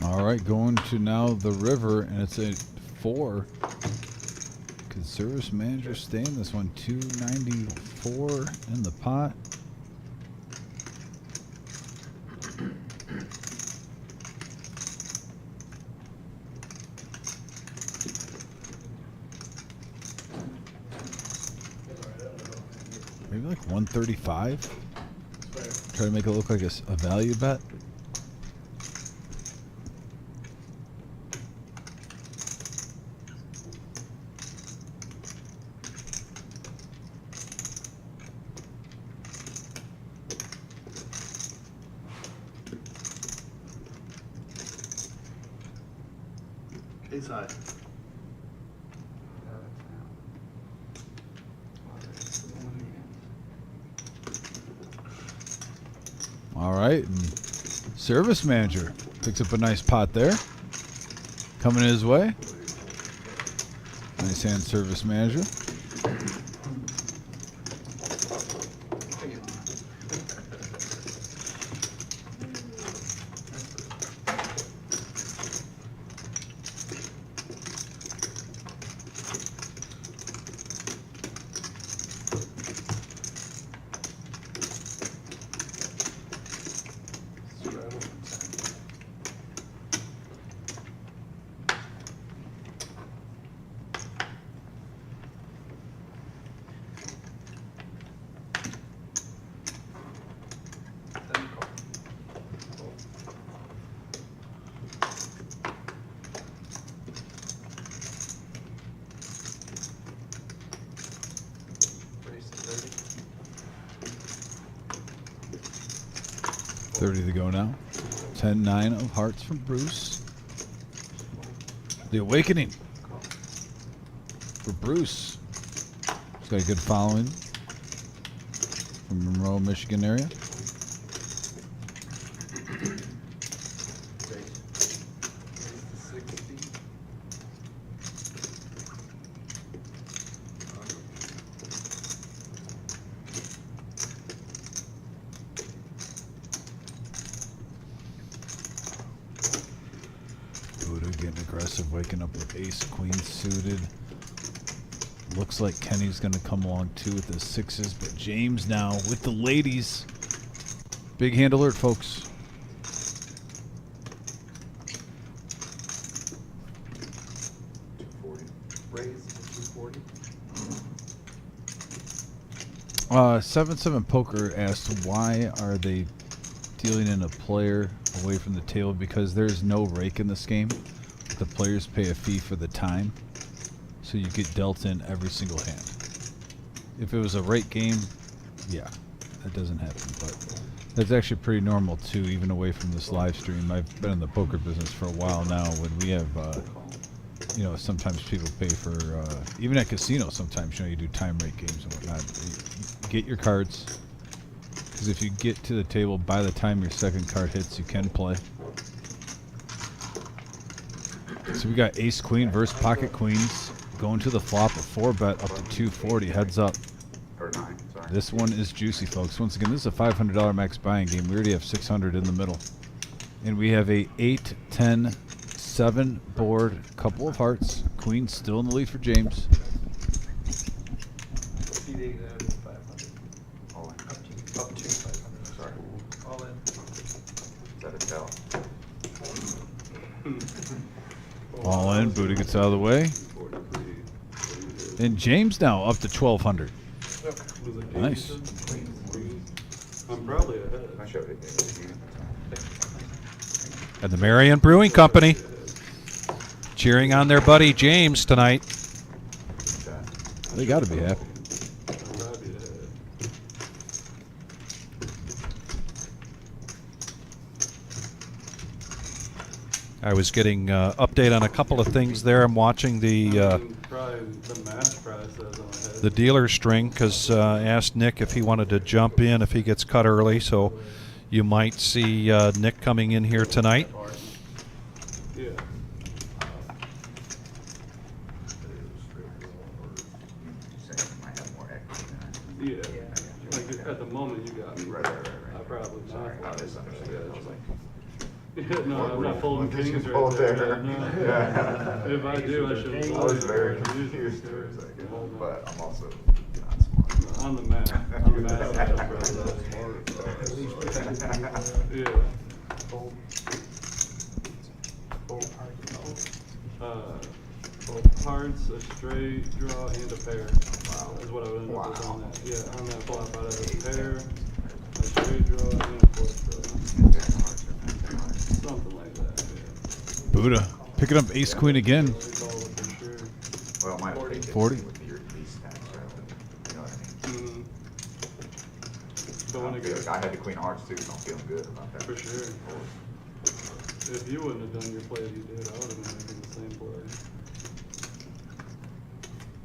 All right, going to now the river, and it's a 4. Could service manager stay in this one? 294 in the pot. Maybe like 135. Try to make it look like a value bet. Ace high. All right. And service manager picks up a nice pot there. Coming his way. Nice hand, service manager. Raise to 30. 30 to go now. 10-9 of hearts from Bruce. The Awakening for Bruce. He's got a good following from Monroe, Michigan area. Buddha getting aggressive, waking up with ace queen suited. Looks like Kenny's going to come along too with the sixes, but James now with the ladies. Big hand alert, folks. Raise to 240. 7-7 Poker asked, why are they dealing in a player away from the table? Because there's no rake in this game. The players pay a fee for the time, so you get dealt in every single hand. If it was a rake game, yeah, that doesn't happen. But that's actually pretty normal too, even away from this live stream. I've been in the poker business for a while now. When we have, you know, sometimes people pay for, even at casinos. Sometimes, you know, you do time rate games and whatnot. You get your cards, because if you get to the table by the time your second card hits, you can play. So we got ace queen versus pocket queens. Going to the flop, a 4-bet up to 240. Heads up. Or 9, sorry. This one is juicy, folks. Once again, this is a $500 max buying game. We already have 600 in the middle. And we have a 8, 10, 7 board, couple of hearts. Queen still in the lead for James. CD that is 500. All in. Up to 500. Sorry. All in. Is that a tell? All in. Buddha gets out of the way. And James now up to 1,200. Nice. I'm probably ahead. I showed it. And the Marion Brewing Company cheering on their buddy James tonight. They got to be happy. I'm probably ahead. I was getting update on a couple of things there. I'm watching the Probably the match price says I'm ahead. the dealer string because asked Nick if he wanted to jump in if he gets cut early. So you might see Nick coming in here tonight. Yeah. Yeah. Like at the moment you got me. Right. I probably Sorry, not. I misunderstood. I was like, Yeah, no, I'm not folding What did you kings fold right there. there? No. Yeah. If I do, I should. I was very confused for a second, but I'm also not smart. On the map. On the map. Yeah. Both hearts, a straight draw, and a pair. Wow. Is what I would end up with on that. Yeah, on that flop, I'd have a pair, a straight draw, and a flush draw. Something like that, yeah. Buddha picking up ace queen again. For sure. Well, my 40. would be your least tax, right? You know what I mean? But when it I gets, had the queen of hearts too, so I'm feeling good about that. for sure. If you wouldn't have done your play that you did, I would have been making the same play.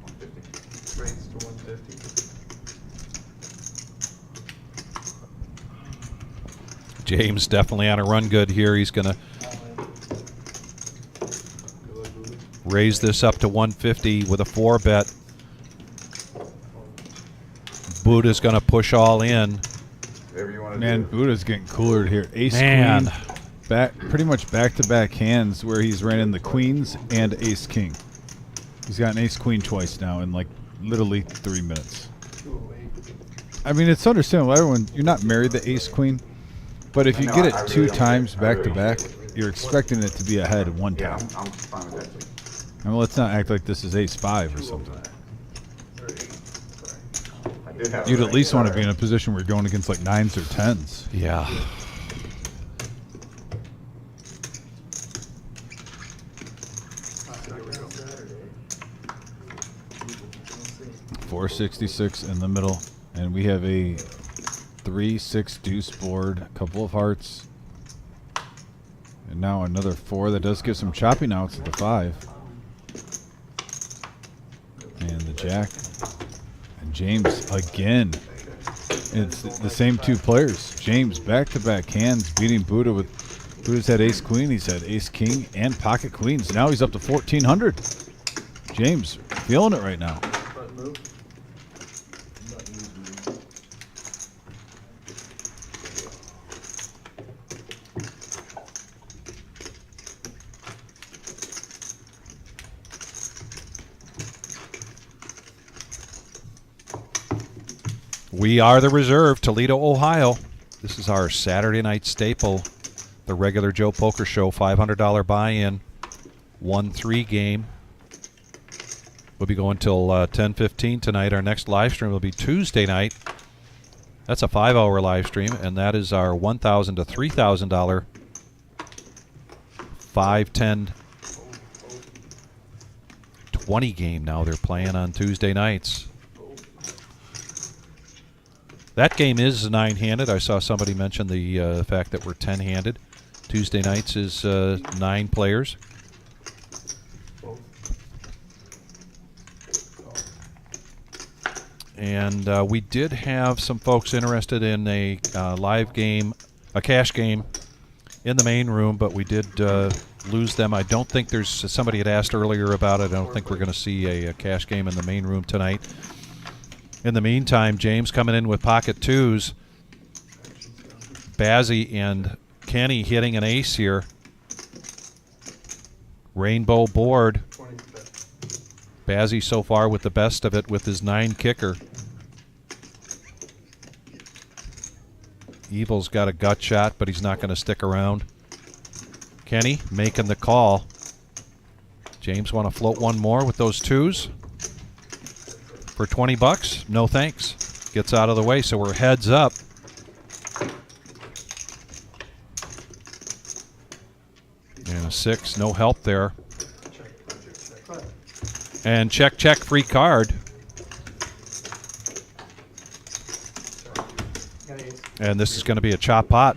150. Rates to 150. James definitely on a run good here. He's going to raise this up to 150 with a 4-bet. Buddha's going to push all in. Whatever you want to Man, do. Buddha's getting cooler here. Ace Man. queen, pretty much back-to-back hands where he's ran in the queens and ace king. He's got an ace queen twice now in like literally 3 minutes. I mean, it's understandable. Everyone, you're not married to ace queen, but if you No, get it I really two don't times care. I really back-to-back, don't care. you're expecting it to be ahead one Yeah, time. I'm fine with that too. I mean, let's not act like this is ace five or something. I did have You'd a at least want to be in range a position where you're going against like 9s or 10s. Yeah. .466 in the middle, and we have a 3-6 deuce board, a couple of hearts, and now another 4 that does give some chopping outs at the 5, and the jack, and James again. It's the same two players. James back-to-back hands beating Buddha with Buddha's had ace queen, he's had ace king and pocket queens. Now he's up to 1,400. James feeling it right now. Button move. We are the reserve, Toledo, Ohio. This is our Saturday night staple, the regular Joe Poker Show, $500 buy-in, 1-3 game. We'll be going till 10:15 tonight. Our next live stream will be Tuesday night. That's a 5-hour live stream, and that is our $1,000 to $3,000 5, 10, 20 game now they're playing on Tuesday nights. That game is 9-handed. I saw somebody mention the fact that we're 10-handed. Tuesday nights is 9 players. And we did have some folks interested in a live game, a cash game in the main room, but we did lose them. I don't think there's, somebody had asked earlier about it, I don't think we're going to see a cash game in the main room tonight. In the meantime, James coming in with pocket 2s. Bazzi and Kenny hitting an ace here. Rainbow board. 20 bet. Bazzi so far with the best of it with his 9 kicker. Evil's got a gut shot, but he's not going to stick around. Kenny making the call. James want to float one more with those 2s. For 20 bucks, no thanks. Gets out of the way, so we're heads up. And a 6, no help there. And check, check, free card. And this is going to be a chop pot.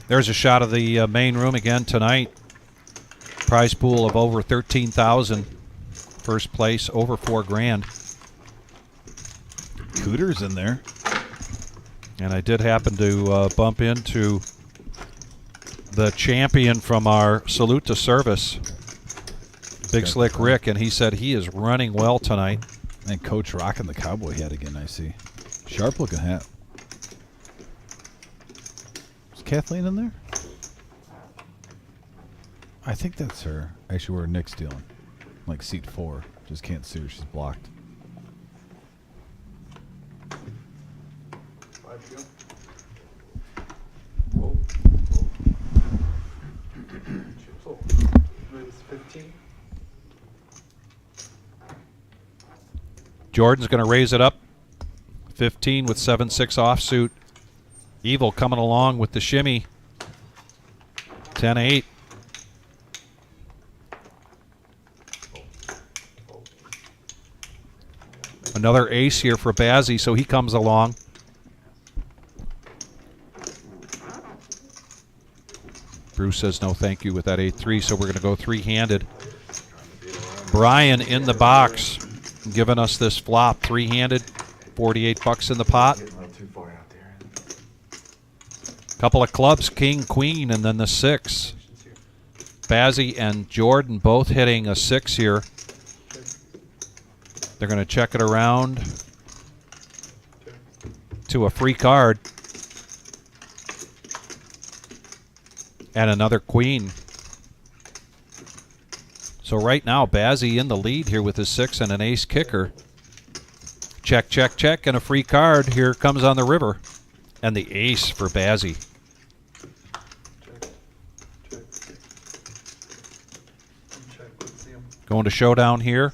There's a shot of the main room again tonight. Prize pool of over 13,000. First place over $4,000. Cooter's in there. And I did happen to bump into the champion from our Salute to Service, Big Slick Rick, and he said he is running well tonight. And Coach rocking the cowboy hat again, I see. Sharp looking hat. Is Kathleen in there? I think that's her. Actually, where Nick's dealing. Like seat 4. Just can't see her. She's blocked. 5 to go. Whoa. Whoa. It's 15. Jordan's going to raise it up. 15 with 7-6 offsuit. Evil coming along with the shimmy. 10-8. Another ace here for Bazzi, so he comes along. Bruce says no thank you with that 8-3, so we're going to go three-handed. Brian in the box, giving us this flop, three-handed, $48 in the pot. Couple of clubs, king, queen, and then the 6. Bazzi and Jordan both hitting a 6 here. They're going to check it around to a free card. And another queen. So right now, Bazzi in the lead here with his 6 and an ace kicker. Check, check, check, and a free card. Here comes on the river. And the ace for Bazzi. Going to showdown here.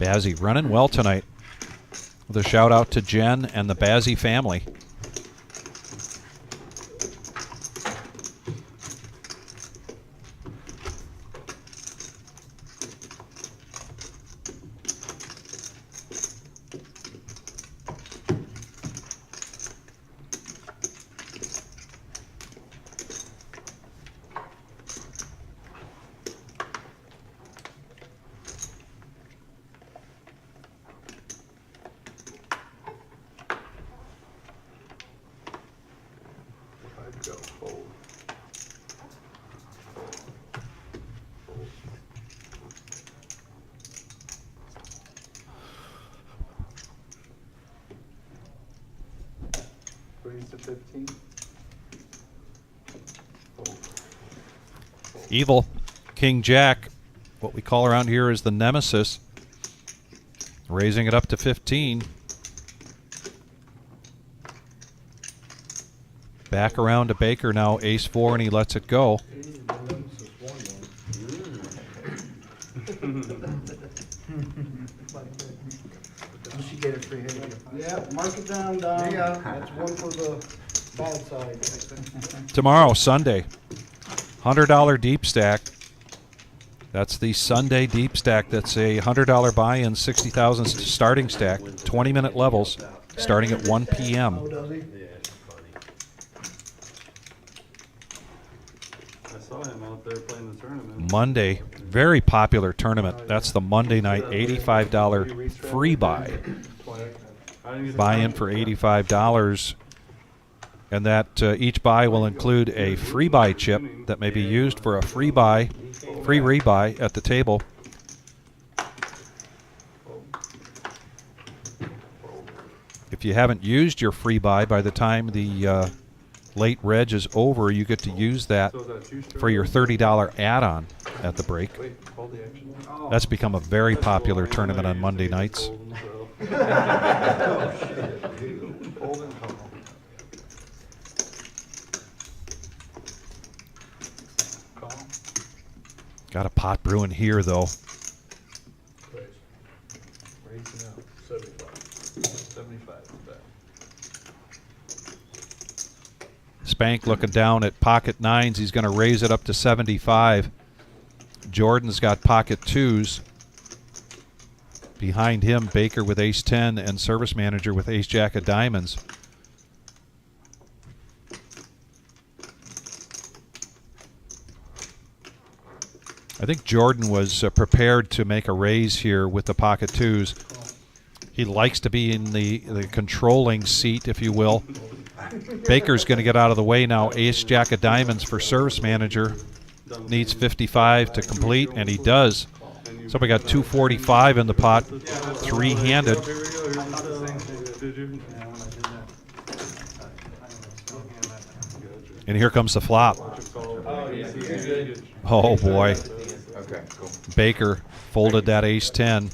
Bazzi running well tonight. With a shout out to Jen and the Bazzi family. Raise to 15. Evil. King Jack. What we call around here is the nemesis. Raising it up to 15. Back around to Baker now. Ace 4 and he lets it go. You should get a free hit. Yeah, mark it down, Don. There you go. That's one for the bad side. Tomorrow, Sunday. $100 deep stack. That's the Sunday deep stack. That's a $100 buy-in, 60,000 starting stack. 20-minute levels starting at 1 p.m. Oh, does he? I saw him out there playing the tournament. Monday, very popular tournament. That's the Monday night $85 free buy. Buy-in for $85. And that each buy will include a free buy chip that may be used for a free buy, free rebuy at the table. If you haven't used your free buy by the time the late reg is over, you get to use that for your $30 add-on at the break. That's become a very popular tournament on Monday nights. Got a pot brewing here, though. Raising up. 75 is back. Spank looking down at pocket 9s. He's going to raise it up to 75. Jordan's got pocket 2s. Behind him, Baker with ace 10 and service manager with ace jack of diamonds. I think Jordan was prepared to make a raise here with the pocket 2s. He likes to be in the controlling seat, if you will. Baker's going to get out of the way now. Ace jack of diamonds for service manager. Needs 55 to complete, and he does. So we got 245 in the pot, three-handed. And here comes the flop. Oh, boy. Okay, cool. Baker folded that ace 10.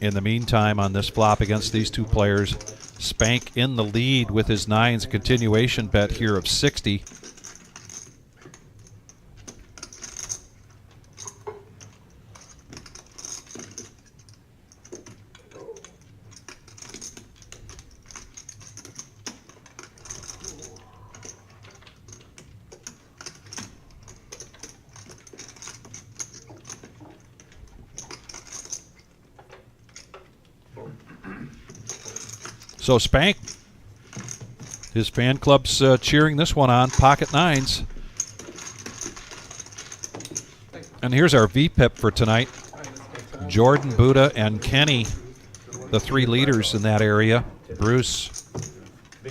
In the meantime, on this flop against these two players, Spank in the lead with his 9s, continuation bet here of 60. So Spank, his fan club's cheering this one on. Pocket nines. And here's our VPIP for tonight. Jordan, Buddha, and Kenny, the three leaders in that area. Bruce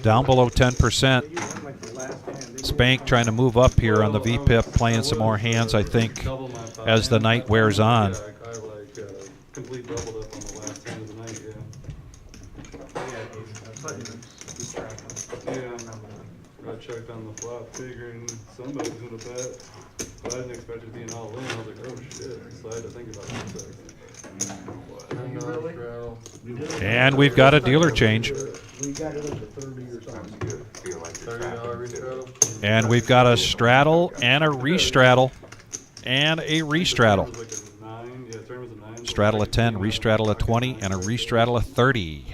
down below 10%. Spank trying to move up here on the VPIP, playing some more hands, I think, as the night wears on. I complete doubled up on the last hand of the night, yeah. I checked on the flop, figuring somebody's gonna bet, but I didn't expect it being all in. I was like, oh shit, so I had to think about it for a second. And we've got a dealer change. We got it up to 30 or something. Feel like you're trapped. And we've got a straddle and a restraddle and a restraddle. Straddle a 10, restraddle a 20, and a restraddle a 30.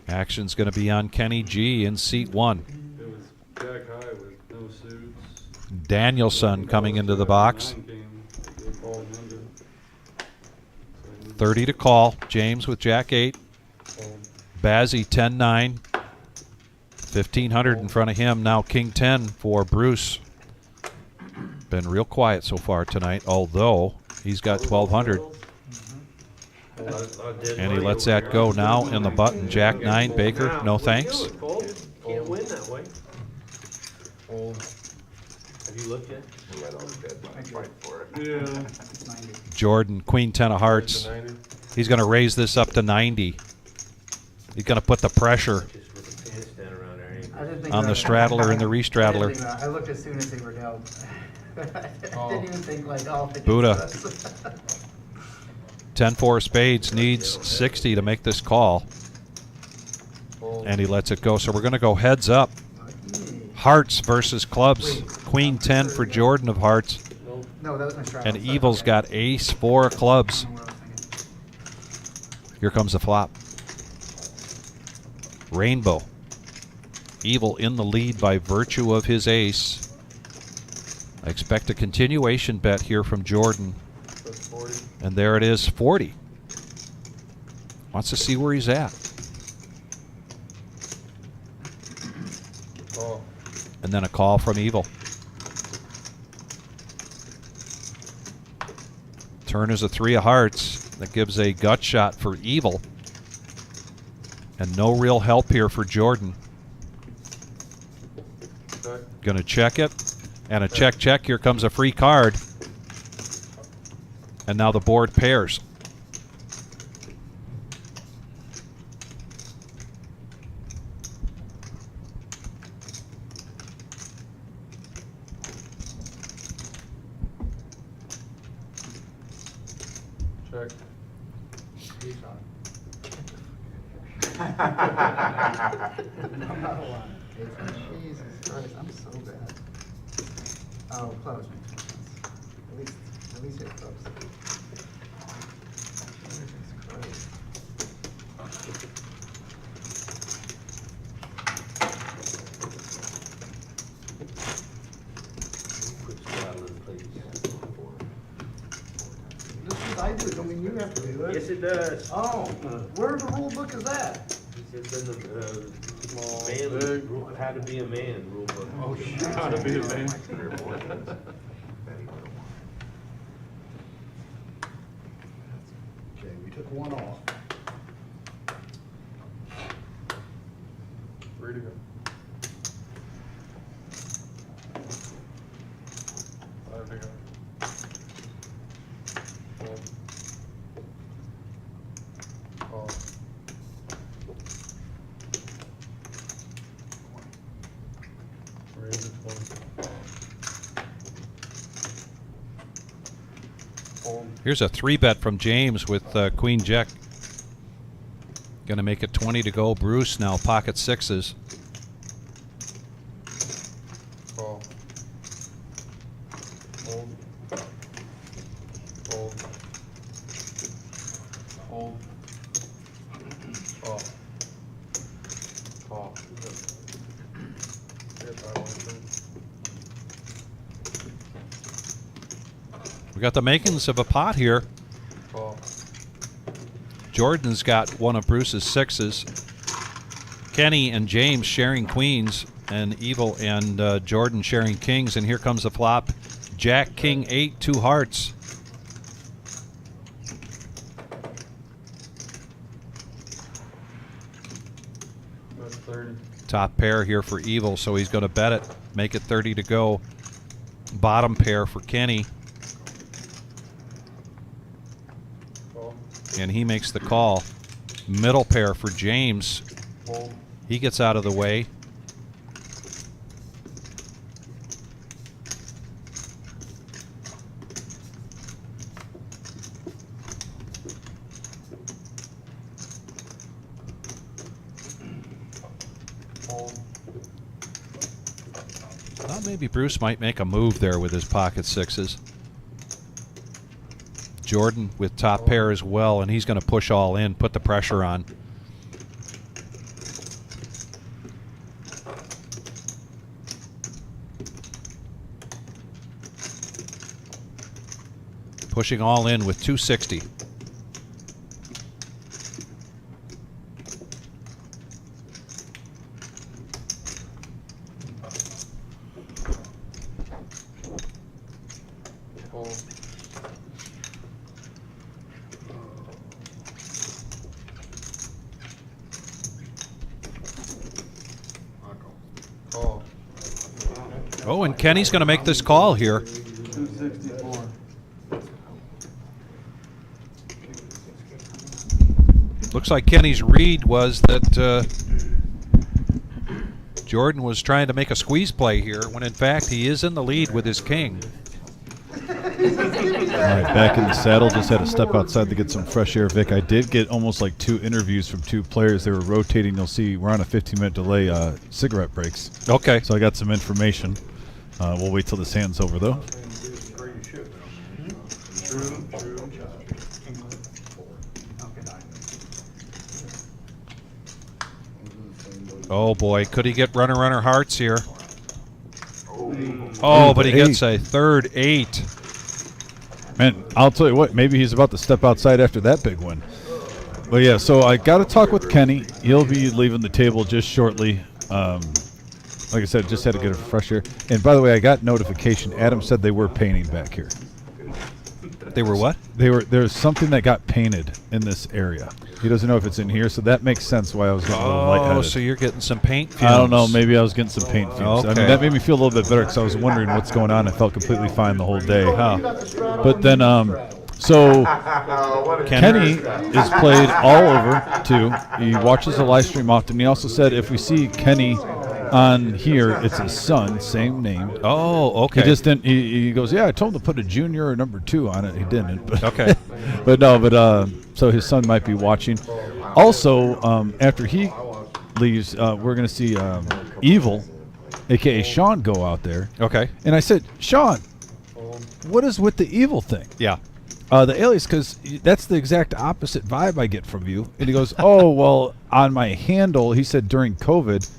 Action's going to be on Kenny G in seat 1. It was jack high with no suits. Danielson coming into the box. 30 to call. James with jack 8. Bazzi 10-9. 1,500 in front of him. Now king 10 for Bruce. Been real quiet so far tonight, although he's got 1,200. And he lets that go now in the button. Jack 9, Baker, no thanks. Can't win that way. Have you looked yet? Fight for it. Yeah. Jordan, Queen 10 of hearts. He's going to raise this up to 90. He's going to put the pressure on the straddler and the restraddler. I looked as soon as they were dealt. I didn't even think like, oh, Buddha. 10-4 spades, needs 60 to make this call. And he lets it go. So we're going to go heads up. Hearts versus clubs. Queen 10 for Jordan of hearts. No, that was my straddle. And Evil's got ace 4 of clubs. Here comes the flop. Rainbow. Evil in the lead by virtue of his ace. I expect a continuation bet here from Jordan. And there it is, 40. Wants to see where he's at. And then a call from Evil. Turn is a 3 of hearts. That gives a gut shot for Evil. And no real help here for Jordan. Gonna check it. And a check, check. Here comes a free card. And now the board pairs. Check. I'm not lying. Jesus Christ, I'm so bad. Oh, close makes more sense. At least hit close. Jesus Christ. This is I do. I mean, you have to do it. Yes, it does. Oh, where in the rule book is that? It's in the man rule, how to be a man rule book. Oh shit. How to be a man. Okay, we took one off. 3 to go. 5 to go. Call. Raise it 20. Fold. Here's a 3-bet from James with Queen Jack. Going to make it 20 to go. Bruce now pocket 6s. Call. Hold. Hold. Hold. Call. Call. We got the makings of a pot here. Call. Jordan's got one of Bruce's sixes. Kenny and James sharing queens, and Evil and Jordan sharing kings. And here comes the flop. Jack, king, 8, 2 hearts. That's 30. Top pair here for Evil, so he's going to bet it. Make it 30 to go. Bottom pair for Kenny. Call. And he makes the call. Middle pair for James. Fold. He gets out of the way. Fold. Thought maybe Bruce might make a move there with his pocket sixes. Jordan with top pair as well, and he's going to push all in, put the pressure on. Pushing all in with 260. Fold. Call. Oh, and Kenny's going to make this call here. 264. Looks like Kenny's read was that Jordan was trying to make a squeeze play here, when in fact he is in the lead with his king. All right, back in the saddle. Just had to step outside to get some fresh air, Vic. I did get almost like 2 interviews from 2 players. They were rotating. You'll see we're on a 15-minute delay, cigarette breaks. Okay. So I got some information. We'll wait till this hand's over, though. Oh boy, could he get runner hearts here? Oh, but he gets a third 8. Man, I'll tell you what, maybe he's about to step outside after that big win. But yeah, so I got to talk with Kenny. He'll be leaving the table just shortly. Like I said, just had to get a fresh air. And by the way, I got notification. Adam said they were painting back here. They were what? There's something that got painted in this area. He doesn't know if it's in here, so that makes sense why I was getting a little lightheaded. Oh, so you're getting some paint fumes. I don't know. Maybe I was getting some paint fumes. I Okay. mean, that made me feel a little bit better because I was wondering what's going on. I felt completely fine the whole day. But then, so Kenny is played all over too. He watches the live stream often. He also said if we see Kenny on here, it's his son, same name. Oh, okay. He just didn't. He goes, yeah. I told him to put a junior or number 2 on it. He didn't. But Okay. so his son might be watching. Also, after he leaves, we're going to see Evil, a.k.a. Sean, go out there. Okay. And I said, Sean, what is with the Evil thing? Yeah. The alias, because that's the exact opposite vibe I get from you. And he goes, oh, well, on my handle, he said during COVID,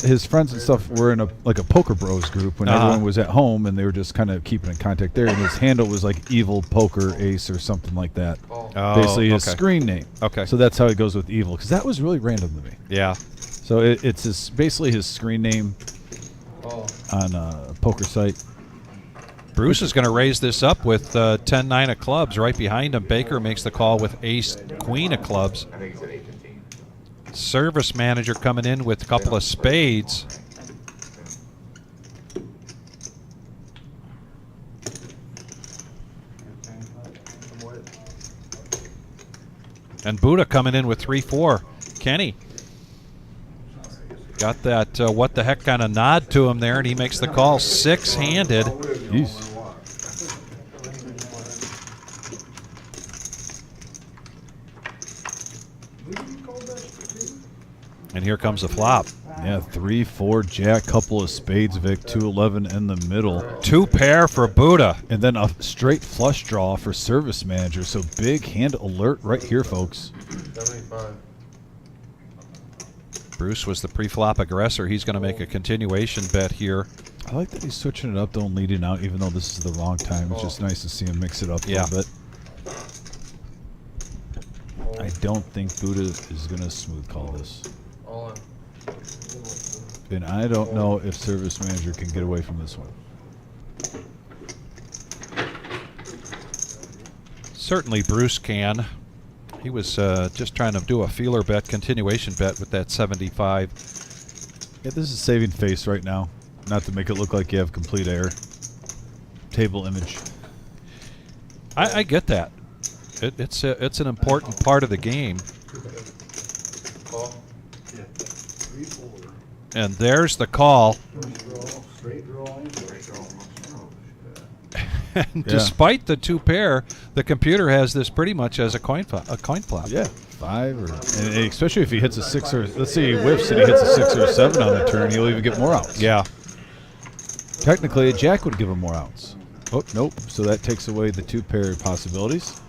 his friends and stuff were in a Poker Bros group when everyone was at home, and they were just kind of keeping in contact there. And his handle was like Evil Poker Ace or something like that. Oh, Basically his okay. screen name. Okay. So that's how he goes with Evil, because that was really random to me. Yeah. So it's basically his screen name on a poker site. Bruce is going to raise this up with 10-9 of clubs. Right behind him, Baker makes the call with ace-queen of clubs. I think it's at 8:15. Service manager coming in with a couple of spades. And Buddha coming in with 3-4. Kenny got that what the heck kind of nod to him there, and he makes the call 6-handed. Jeez. And here comes the flop. Yeah, 3-4 jack, couple of spades, Vic, 2-11 in the middle. 2 pair for Buddha. And then a straight flush draw for service manager. So big hand alert right here, folks. 75. Bruce was the pre-flop aggressor. He's going to make a continuation bet here. I like that he's switching it up, though, and leading out, even though this is the wrong time. It's just nice to see him mix it up a little bit. don't think Buddha is going to smooth call this. All in. And I don't know if Service Manager can get away from this one. Certainly Bruce can. He was just trying to do a feeler bet, continuation bet with that 75. Yeah, this is saving face right now. Not to make it look like you have complete air. Table image. I get that. It's an important part of the game. Call. And there's the call. Straight drawing. And despite the two pair, the computer has this pretty much as a coin flop. Yeah, 5 or and especially if he hits a 6 or let's say he whiffs and he hits a 6 or a 7 on the turn, he'll even get more outs. Yeah. Technically, a jack would give him more outs. Oh, nope. So that takes away the 2 pair possibilities.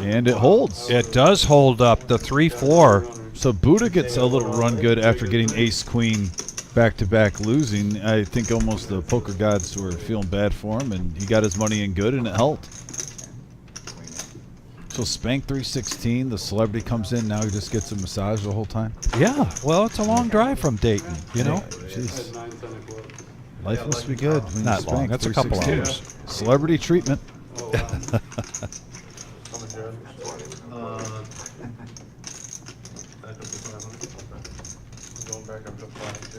And it holds. It does hold up the 3-4. So Buddha gets a little run good after getting ace-queen back-to-back losing. I think almost the poker gods were feeling bad for him, and he got his money in good, and it helped. So Spank 316, the celebrity comes in, now he just gets a massage the whole time. Yeah, well, it's a long drive from Dayton, you know? Jeez. 9, 10 o'clock. Life must be good. when you Not long, spank that's a couple 316. hours. Celebrity treatment. Oh, wow. How much, Jared? Back up to 500. Okay. Going back up to 5,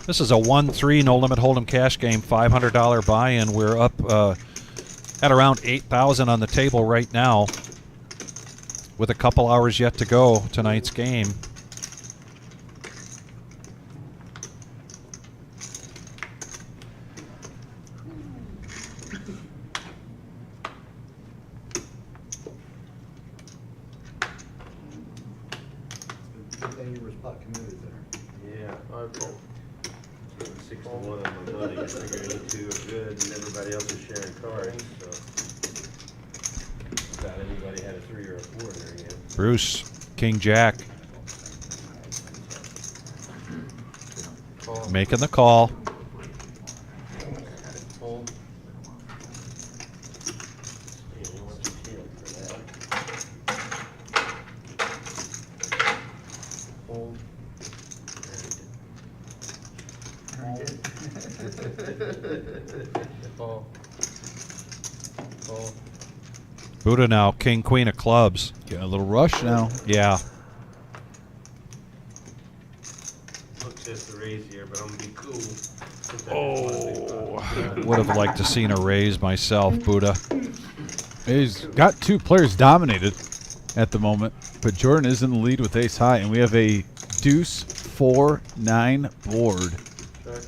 This is a 1-3 no limit hold'em cash game, $500 buy-in. We're up at around 8,000 on the table right now, with a couple hours yet to go tonight's game. Good thing you were spot committed there. Yeah. 61 on my money. I figure you two are good and everybody else is sharing cards, so. Not anybody had a 3 or a 4 in there yet. Bruce, King Jack, making the call. Hold. Yeah, what's the deal for that? Hold. Call. Call. Buddha now, King, Queen of clubs. Getting a little rush now. Yeah. Looks just a raise here, but I'm gonna be cool. Oh, would have liked to seen a raise myself, Buddha. He's got 2 players dominated at the moment, but Jordan is in the lead with ace high, and we have a deuce 4-9 board. Check.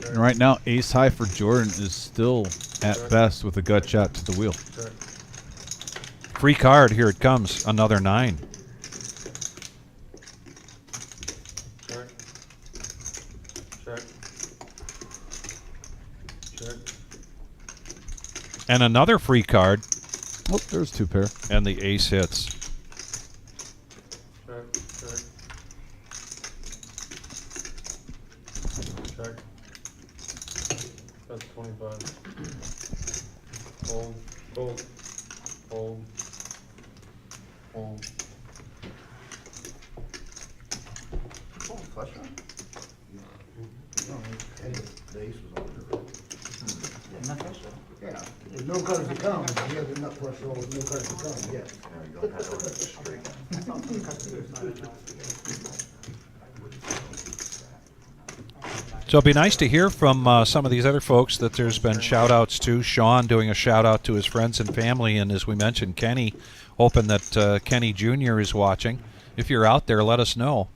And right now, ace high for Jordan is still at best with a gut shot to the wheel. Check. Free card, here it comes, another 9. Check. Check. Check. And another free card, Oh, there's 2 pair. and the ace hits. Check. Check. Check. That's 25. Hold. Hold. Hold. Hold. Oh, flush one? No, Eddie's base was on there. Yeah, with no cards to come, he has a nut flush roll with no cards to come, yes. You don't have to look straight. So it'd be nice to hear from some of these other folks that there's been shout-outs to. Sean doing a shout-out to his friends and family, and as we mentioned, Kenny, hoping that Kenny Jr. is watching. If you're out there, let us know.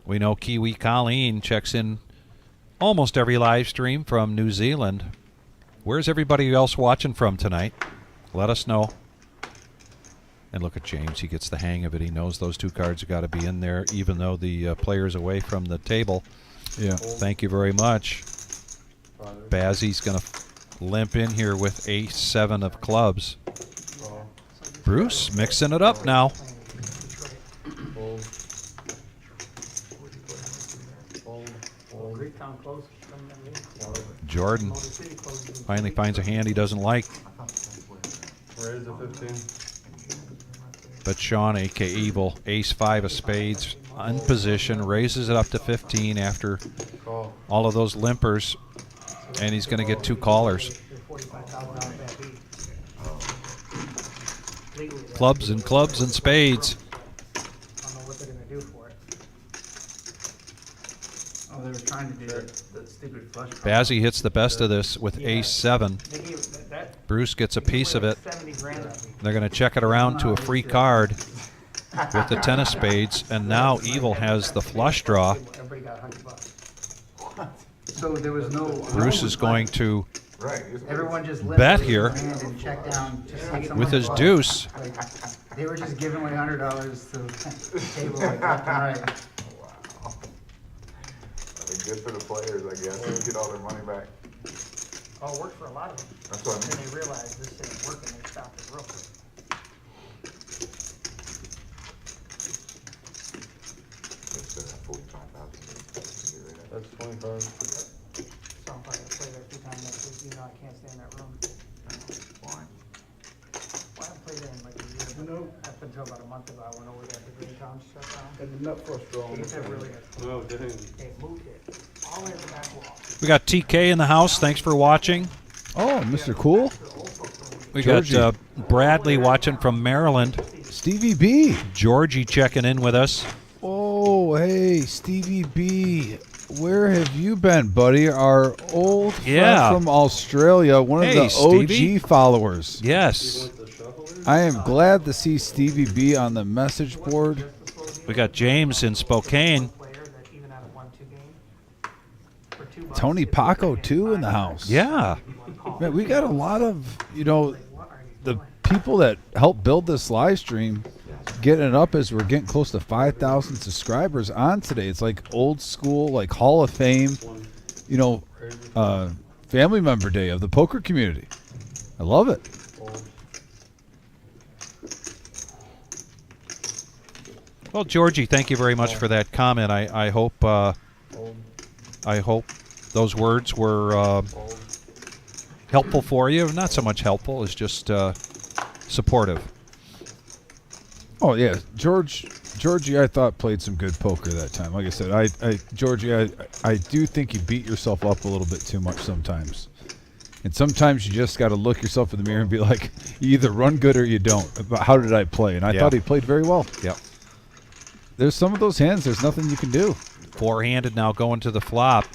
We know Kiwi Colleen checks in almost every live stream from New Zealand. Where's everybody else watching from tonight? Let us know. And look at James. He gets the hang of it. He knows those 2 cards have got to be in there, even though the player's away from the table. Yeah. Thank you very much. Bazzy's going to limp in here with ace 7 of clubs. Call. Bruce mixing it up now. Hold. Hold. Hold. Greektown close, coming in late. Jordan finally finds a hand he doesn't like. Raise the 15. But Sean, aka Evil, ace 5 of spades, in position, raises it up to 15 after Call. all of those limpers, and he's going to get 2 callers. $45,000 bet beat. Legally, that's Clubs and clubs and spades. I don't know what they're gonna do for it. Oh, they were trying to do that stupid flush draw. Bazzi hits the best of this with ace 7. They gave that. Bruce gets a piece of it. 70 grand. I think. They're going to check it around to a free card with the 10 of spades, and now Evil has the flush draw. Everybody got $100. So there was no. Bruce is going to Right. Everyone just bet here and check down to see with his someone- deuce. Like, they were just giving away $100 to the table like left and right. Wow. I mean, good for the players, I guess, to get all their money back. Oh, it worked for a lot of them. That's what I And mean. then they realized this isn't working, they stopped it real quick. It's 45,000. That's 25. So I'm probably gonna play there 2 times next week, even though I can't stay in that room. Why? Well, I played there in like a year. No. Up until about a month ago, I went over there to Green Town shut down. And the nut frost draw. They just have really good. No, dang. They moved it all the way to the back wall. We got TK in the house. Thanks for watching. Oh, Mr. Cool. We Georgie. got Bradley watching from Maryland. Stevie B. Georgie checking in with us. Oh, hey, Stevie B. Where have you been, buddy? Our old Yeah. friend from Australia, one Hey, of the Stevie. OG followers. Yes. I am glad to see Stevie B on the message board. We got James in Spokane. Player that even out of 1-2 game. For $2 Tony Paco, too, in the house. Yeah. Man, we got a lot of, the people that helped build this live stream getting it up as we're getting close to 5,000 subscribers on today. It's like old school, like Hall of Fame, family member day of the poker community. I love it. Well, Georgie, thank you very much for that comment. I hope those words were helpful for you. Not so much helpful as just supportive. Oh yeah, Georgie, I thought played some good poker that time. Like I said, Georgie, I do think you beat yourself up a little bit too much sometimes. And sometimes you just got to look yourself in the mirror and be like, you either run good or you don't. But how did I play? And I thought he played very well. Yep. There's some of those hands, there's nothing you can do. Four-handed now going to the flop.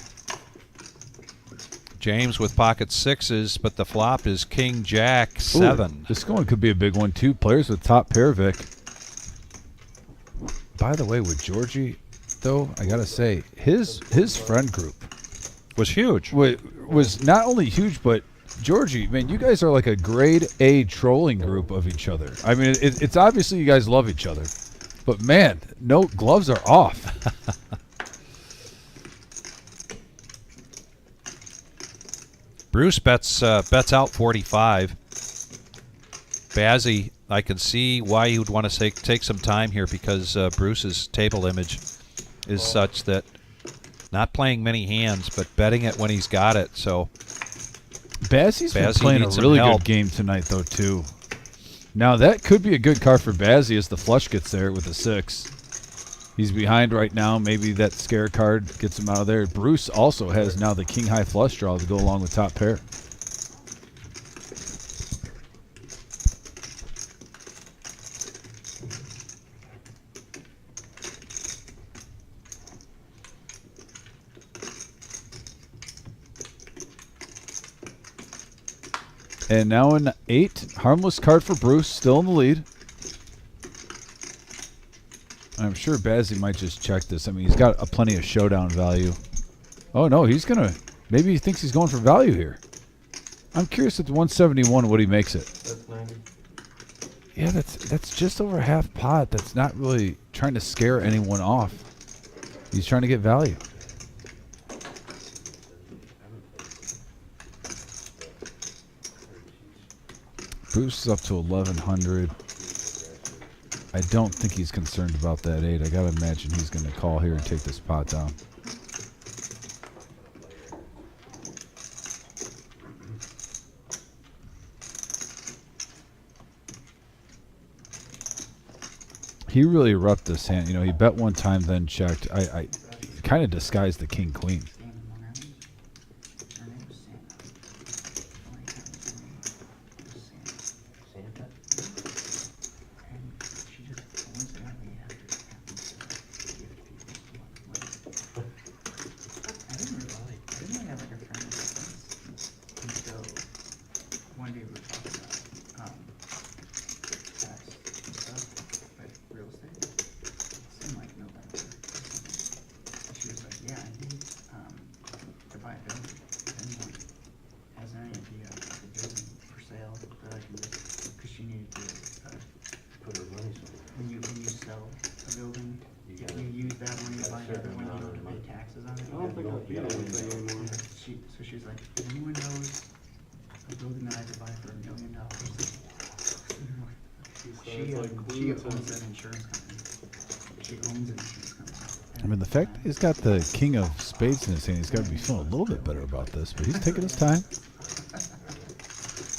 James with pocket sixes, but the flop is King Jack 7. Ooh, this one could be a big one too. Players with top pair, Vic. By the way, with Georgie, though, I gotta say, his friend group was huge. Was not only huge, but Georgie, man, you guys are like a grade A trolling group of each other. I mean, it's obviously you guys love each other, but man, no gloves are off. Bruce bets out 45. Bazzi, I can see why you would want to take some time here because Bruce's table image is such that not playing many hands, but betting it when he's got it. So Bazzi's been playing a needs some really help. good game tonight, though, too. Now, that could be a good card for Bazzi as the flush gets there with a 6. He's behind right now. Maybe that scare card gets him out of there. Bruce also has now the king-high flush draw to go along with top pair. And now an 8. Harmless card for Bruce, still in the lead. I'm sure Bazzi might just check this. I mean, he's got plenty of showdown value. Oh, no, he's going to... Maybe he thinks he's going for value here. I'm curious at the 171 what he makes it. That's 90. Yeah, that's just over half pot. That's not really trying to scare anyone off. He's trying to get value. Bruce is up to 1,100. I don't think he's concerned about that 8. I gotta imagine he's gonna call here and take this pot down. he really repped this hand. You know, he bet one time, then checked. I kind of disguised the king queen. Santa? One day we were talking about tax stuff, like real estate. It seemed like November. She was like, "Yeah, I need to buy a building. If anyone has any idea of a building for sale that I can just," because she needed to Put her money somewhere. when you sell a building, You if gotta- you use that one to buy a certain another one, you amount have to of pay money. taxes on I it. don't think I'll get anything anymore. So she's like, if anyone knows a building that I could buy for $1 million. It's like She glue to- owns an insurance company. She owns an insurance company. I mean, the fact that he's got the king of spades in his hand, he's got to be feeling a little bit better about this. But he's taking his time.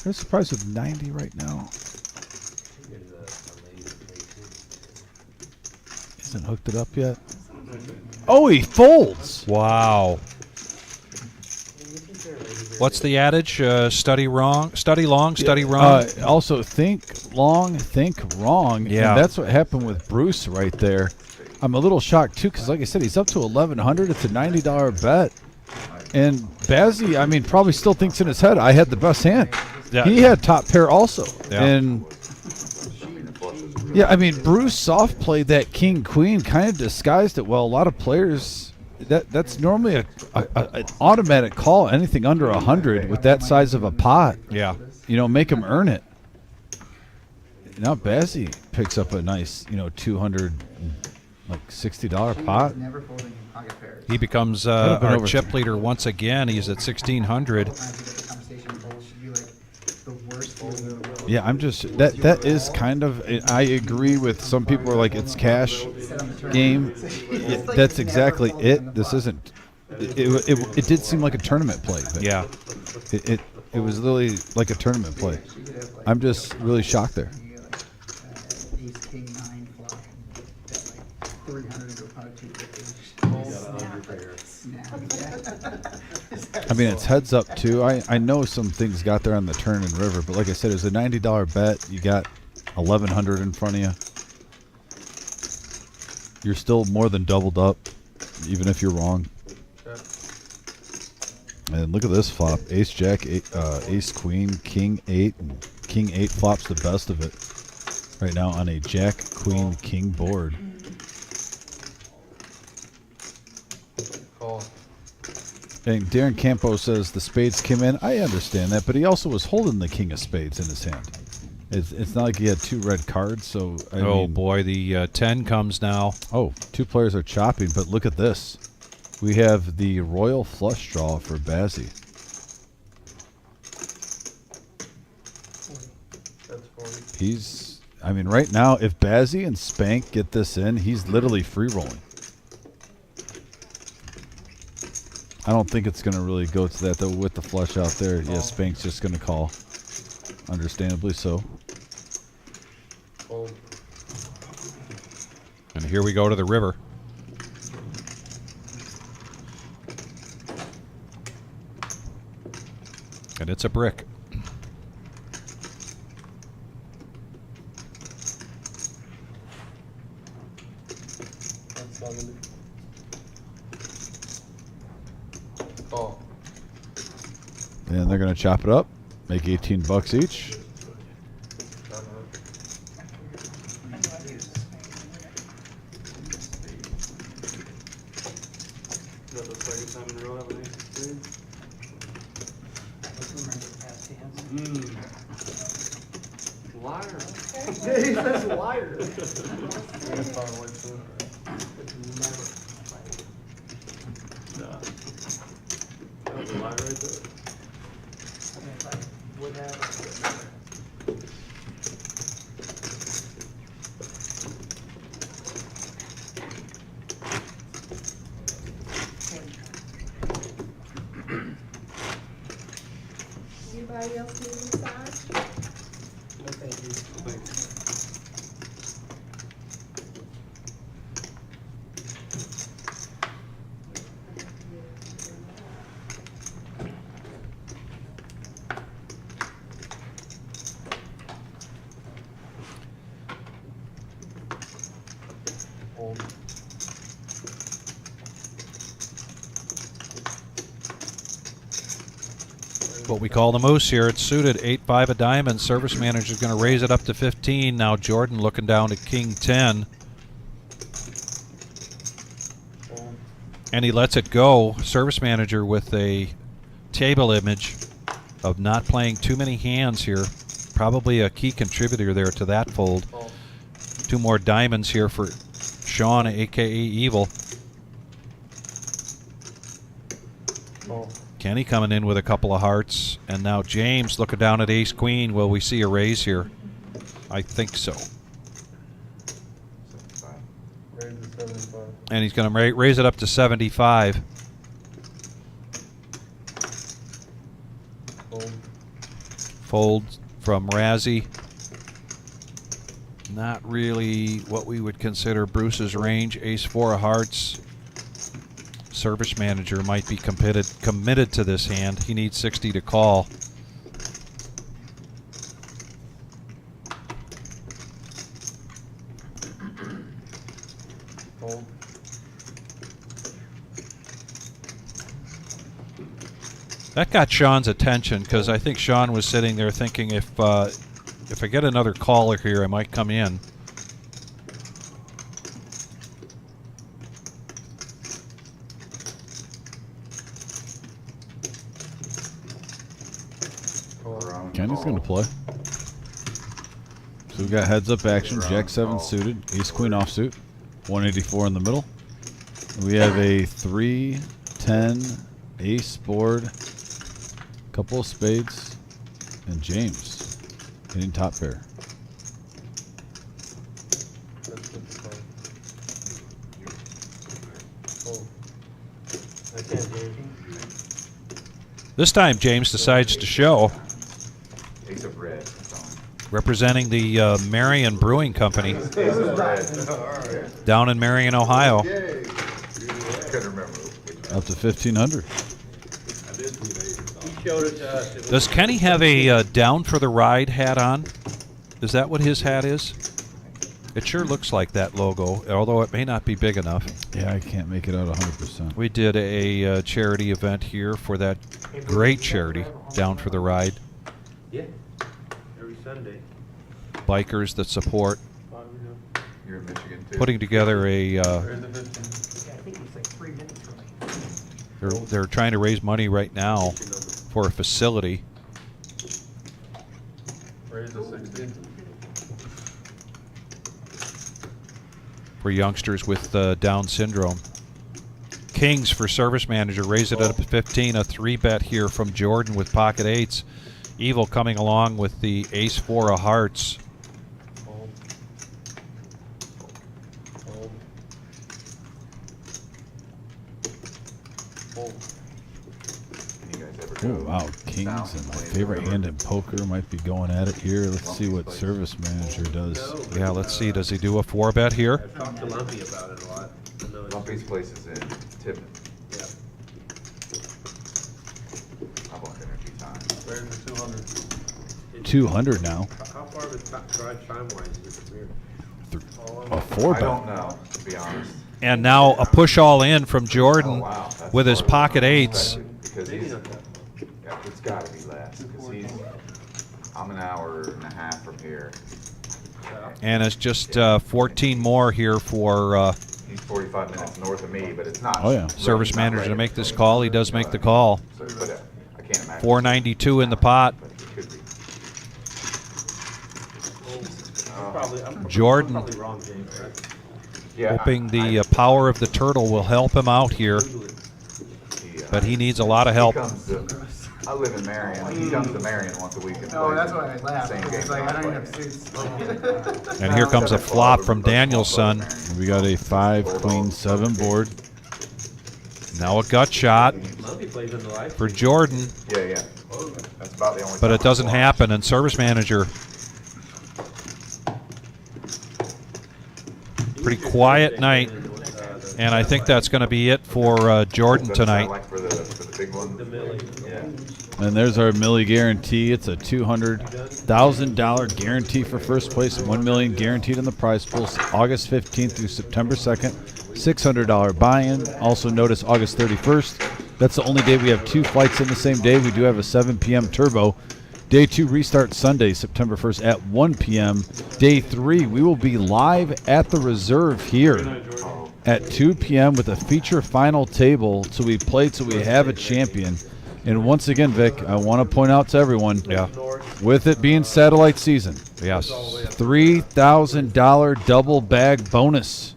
I'm surprised with 90 right now. There's a lady that plays too. Isn't hooked it up yet. Oh, he folds. Wow. What's the adage? Study long, study wrong. Also, think long, think wrong. Yeah. And that's what happened with Bruce right there. I'm a little shocked, too, because like I said, he's up to $1,100. It's a $90 bet. And Bazzi, I mean, probably still thinks in his head, I had the best hand. Yeah. He had top pair also. Yeah. And, yeah, I mean, Bruce soft played that king-queen, kind of disguised it well. A lot of players, that's normally an automatic call. Anything under 100 with that size of a pot. Yeah. You know, make him earn it. Now Bazzi picks up a nice, $260 pot. Never folding in pocket pairs. He becomes have been our over chip leader once again. He's at 1,600. Yeah, I'm just that is kind of. I agree with some people are like it's cash game. Yeah, that's exactly it. This isn't. It did seem like a tournament play. But Yeah. It was literally like a tournament play. I'm just really shocked there. Ace, king, 9 flop, bet like 300 into a pot of 250. I mean, it's heads up too. I know some things got there on the turn and river, but like I said, it was a $90 bet. You got 1,100 in front of you. You're still more than doubled up, even if you're wrong. And look at this flop: Ace Jack, Ace Queen, King 8, and King 8 flops the best of it right now on a Jack Queen King board. Call. And Darren Campo says the spades came in. I understand that, but he also was holding the king of spades in his hand. It's not like he had 2 red cards, so I mean, Boy, the 10 comes now. Oh, 2 players are chopping, but look at this. We have the royal flush draw for Bazzi. That's 40. He's, I mean, right now, if Bazzi and Spank get this in, he's literally free rolling. I don't think it's going to really go to that, though, with the flush out there. Yeah, Spank's just going to call. Understandably so. Fold. And here we go to the river. And it's a brick. That's 70. Call. And they're going to chop it up, make 18 bucks each. Is that the second time in a row I have an ace of spades? Liar. He says liar. That's probably way too. Nah. That was a lie right there. Anybody else need a massage? Thanks. what we call the moose here. It's suited 8-5 of diamonds. Service manager's going to raise it up to 15. Now Jordan looking down at king 10. And he lets it go. Service manager with a table image of not playing too many hands here. Probably a key contributor there to that fold. 2 more diamonds here for Sean, a.k.a. Evil. Kenny coming in with a couple of hearts. And now James looking down at ace-queen. Will we see a raise here? I think so. Raise to 75. And he's going to raise it up to 75. Fold. Fold from Razzie. Not really what we would consider Bruce's range. Ace-4 of hearts. Service manager might be committed to this hand. He needs 60 to call. Fold. That got Sean's attention because I think Sean was sitting there thinking if I get another caller here, I might come in. Kenny's going to play. So we've got heads-up action, Jack-7 suited, Ace-Queen offsuit, 184 in the middle. We have a 3, 10, ace board, couple of spades, and James hitting top pair. That's 55. Fold. I can't, James. This time James decides to show, Ace of red. That's all. representing the Marion Brewing Company Ace of red. down in Marion, Ohio. Yay. Couldn't remember which one. Up to 1,500. He showed it to us. It was- Does Kenny have a down for the ride hat on? Is that what his hat is? It sure looks like that logo, although it may not be big enough. Yeah, I can't make it out 100%. We did a charity event here for that great charity, Down for the Ride. Yeah, every Sunday. Bikers that support, You're in Michigan too. putting together a. Raise to 15. I think it's like 3 minutes from me. They're trying to raise money right now for a facility. Raise to 60. For youngsters with Down syndrome. Kings for service manager, raise it up to 15. A 3-bet here from Jordan with pocket eights. Evil coming along with the ace-4 of hearts. Fold. Fold. Fold. Can you guys ever Oh, go wow. Kings south and my play favorite river? hand in poker might be going at it here. Let's see what service manager does. Yeah, let's see. Does he do a 4-bet here? I've talked to Lumpy about it a lot. I know it's- Lumpy's place is in Tiverton. Yeah. I've went there a few times. Raise to 200. 200 now. How far of a drive time-wise is it from here? A I 4-bet. don't know, to be honest. And now a push all in from Oh, Jordan wow. That's with his farther than I pocket eights. expected, Because Maybe he's, not that. yeah, it's gotta be less, because I'm an hour and a half from here. And it's just 14 more here for He's 45 minutes north of me, but it's not. Oh, yeah. service it's not manager right to in make this between. call. He does make the call. So, but I can't imagine. 492 in the pot. But it could be. I'm Jordan. probably wrong, James, right? Yeah, Hoping the power of the turtle will help him out here, but he needs a lot of help. I live in Marion. He comes to Marion once a week and plays. Oh, that's why I laughed. Same It's game like, I that don't even play. have suits. And here comes a flop from Danielson. We got a 5, queen, 7 board. Now a gut shot Lumpy plays in the live. for Jordan, Yeah, yeah. That's about the only. but time it doesn't I've watched. happen. And service manager, pretty quiet night. And I think that's going to be it for Jordan Doesn't sound tonight. like for the big one. The Millie. Yeah. And there's our Millie guarantee. It's a $200,000 guarantee for first place and $1 million guaranteed in the prize pool. August 15th through September 2nd. $600 buy-in. Also notice August 31st. That's the only day we have 2 flights in the same day. We do have a 7 p.m. turbo. Day 2 restart Sunday, September 1st at 1 p.m. Day 3, we will be live at the reserve here at 2 p.m. with a feature final table till we play till we have a champion. And once again, Vic, I want to point out to everyone, with it being satellite season, Yes. $3,000 double bag bonus.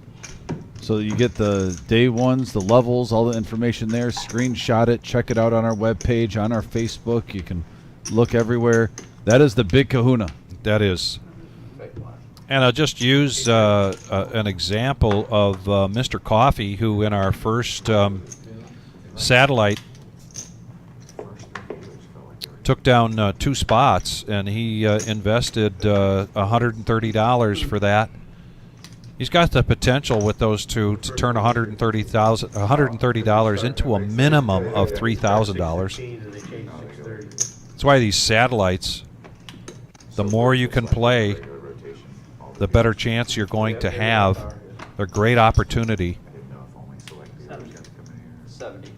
So you get the day ones, the levels, all the information there. Screenshot it, check it out on our webpage, on our Facebook. You can look everywhere. That is the big kahuna. That is. And I'll just use an example of Mr. Coffee, who in our first satellite took down 2 spots, and he invested $130 for that. He's got the potential with those two to turn $130 into a minimum of $3,000. That's why these satellites, the more you can play, the better chance you're going to have. They're a great opportunity. 70.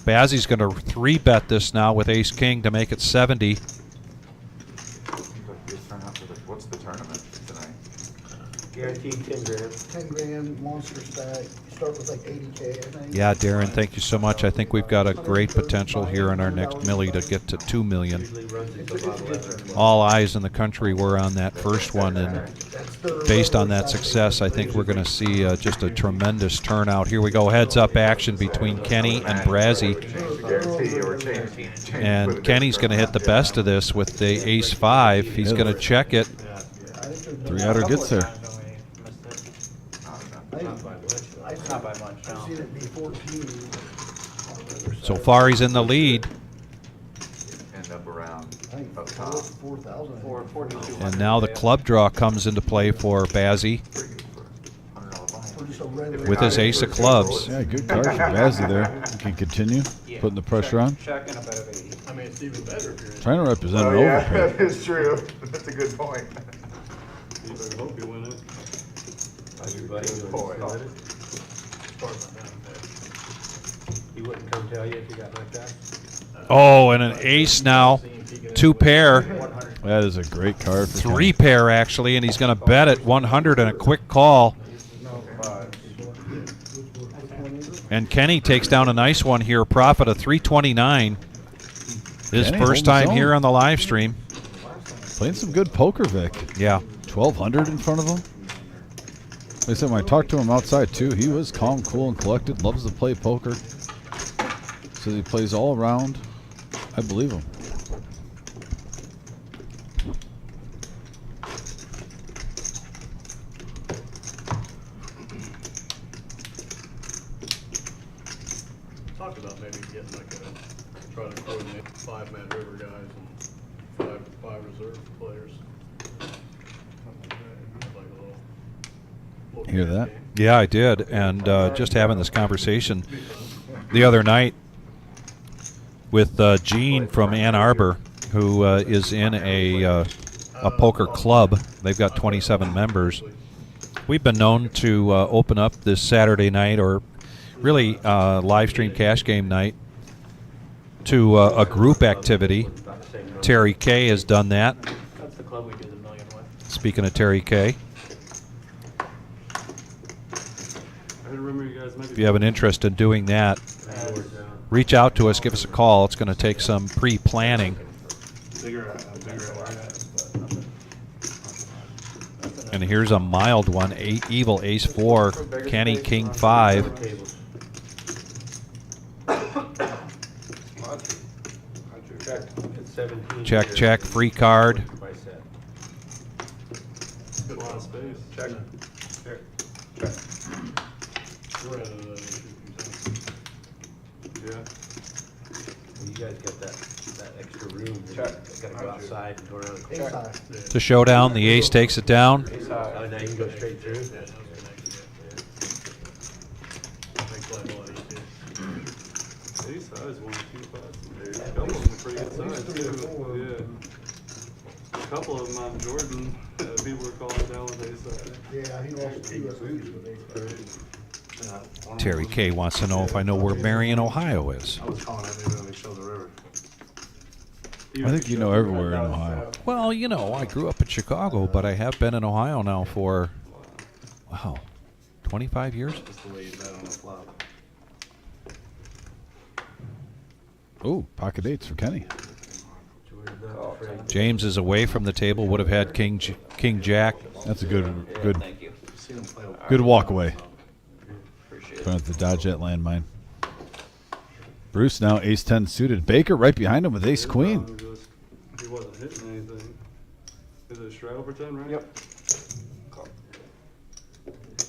Bazzy's going to 3-bet this now with Ace King to make it 70. What's the tournament tonight? Guaranteed 10 grand. 10 grand, monster stack, start with like 80K, I think. Yeah, Darren, thank you so much. I think we've got a great potential here in our next millie to get to 2 million. Usually runs it to about 11. All eyes in the country were on that first one, and based on that success, I think we're going to see just a tremendous turnout. Here we go, heads-up action between Kenny and Brazzy. And Kenny's going to hit the best of this with the ace-5. He's going to check it. 3-outer gets there. Not by much, no. I've seen it be 14. So far, he's in the lead. End up around I think up top. 4,000. 42. And now the club draw comes into play for Bazzy For just a regular. with his ace of clubs. Yeah, good card for Bazzy there. You can continue putting the pressure on. Check and a bet of 80. I mean, it's even better if you're in. Trying to represent Oh an yeah, overpair. that is true. That's a good point. You better hope you win it. Everybody Good point. He wouldn't come tell you if you got knocked out. Oh, and an ace now. 2 pair. That is a great card for 3 pair, actually, and he's going to bet at 100 and a quick call. And Kenny takes down a nice one here, profit of 329. His Kenny first holding time his own. here on the live stream. Playing some good poker, Vic. Yeah. 1,200 in front of him. Like I said, when I talked to him outside, too, he was calm, cool, and collected. Loves to play poker. Says he plays all around. I believe him. Talked about maybe getting like a, try to coordinate 5-man river guys and five reserve players. Like a little Hear that? game. Yeah, I did. And just having this conversation the other night with Gene from Ann Arbor, who is in a poker club. They've got 27 members. We've been known to open up this Saturday night, or really live stream cash game night, to a group activity. Terry K has done that. That's the club we do the million with. Speaking of Terry K, I remember you guys maybe. if you have an interest in doing that, reach out to us, give us a call. It's going to take some pre-planning. And here's a mild one, evil ace-4, Kenny king-5. It's 17. Check, check, free card. By set. Got a lot of space. Check. We're at yeah. You guys got that extra room. You gotta go outside and go around the Ace corner. high. To showdown, the ace takes it down. Oh, now you can go straight through. Yeah, that was the next Makes life a lot easier. Ace size 1, 2, 5. A couple of them are pretty good size too. Yeah. A couple of them on Jordan, people were calling down with ace size. Yeah, he lost 2 SOs with ace high. Terry K wants to know if I know where Marion, Ohio is. I was calling that maybe when they showed the river. I think you know everywhere in Ohio. Well, you know, I grew up in Chicago, but I have been in Ohio now for, wow, 25 years? Just the way you bet on the flop. Ooh, pocket eights for Kenny. James is away from the table, would have had King Jack. That's a good walk away. Trying to dodge that landmine. Bruce now ace 10 suited. Baker right behind him with ace queen. He wasn't hitting anything. Is it a straddle for 10, right? Yep.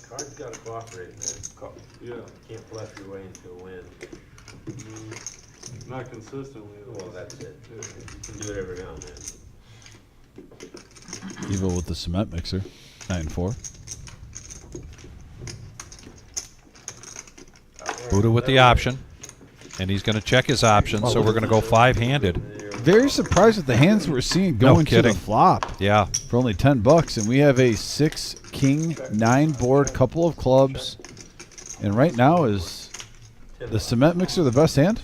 Card's gotta cooperate, man. Yeah. Can't bluff your way into a win. Not consistently. Well, that's it. You can do it every now and then. Evil with the cement mixer. 9-4. Buddha with the option. And he's going to check his options, so we're going to go five-handed. Very surprised with the hands we're seeing going to the flop. Yeah. For only $10, and we have a 6 king 9 board, couple of clubs, and right now is the cement mixer the best hand?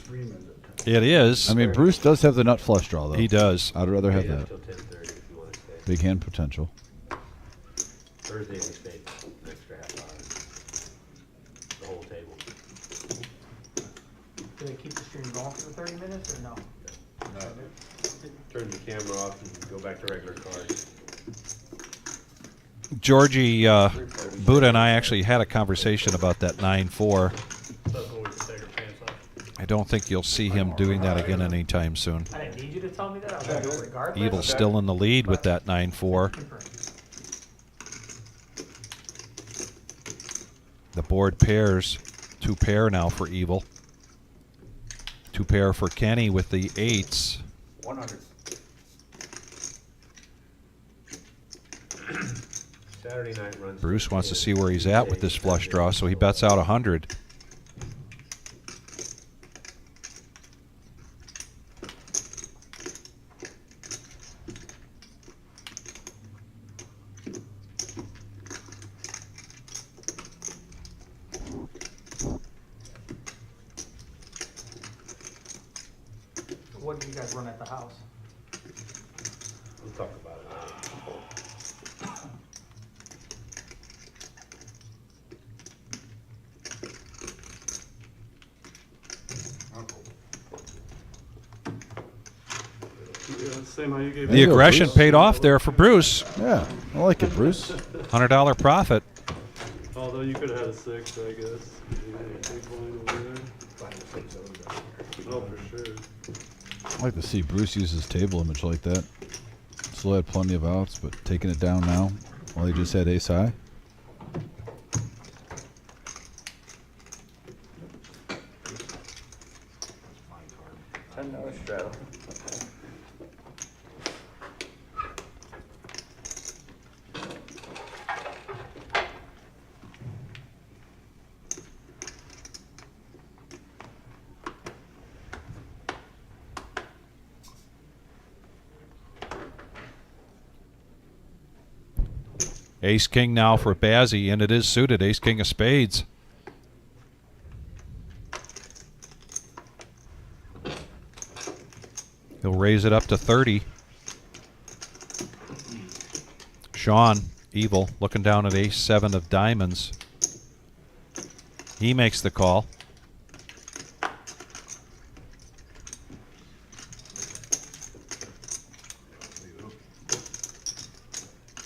It is. I mean, Bruce does have the nut flush draw though. He does. I'd rather have that. Until 10:30 if you want to stay. Big hand potential. Thursday we stayed an extra half hour. The whole table. Do they keep the stream going for the 30 minutes or no? Turn the camera off and go back to regular cards. Georgie, Buddha and I actually had a conversation about that 9-4. I don't think you'll see him doing that again anytime soon. I didn't need you to tell me that. I was going to go regardless. Evil's still in the lead with that 9-4. The board pairs. 2 pair now for Evil. 2 pair for Kenny with the 8s. 100. Saturday night runs. Bruce wants to see where he's at with this flush draw, so he bets out 100. What do you guys run at the house? We'll talk about it later. Yeah, same how you gave The aggression paid off there for Bruce. Yeah, I like it, Bruce. $100 profit. Although you could have had a 6, I guess. Big blind over there. Oh, for sure. I like to see Bruce use his table image like that. Still had plenty of outs, but taking it down now while he just had ace high. $10 straddle. Ace King now for Bazzi, and it is suited. Ace King of spades. He'll raise it up to 30. Sean, Evil, looking down at ace 7 of diamonds. He makes the call.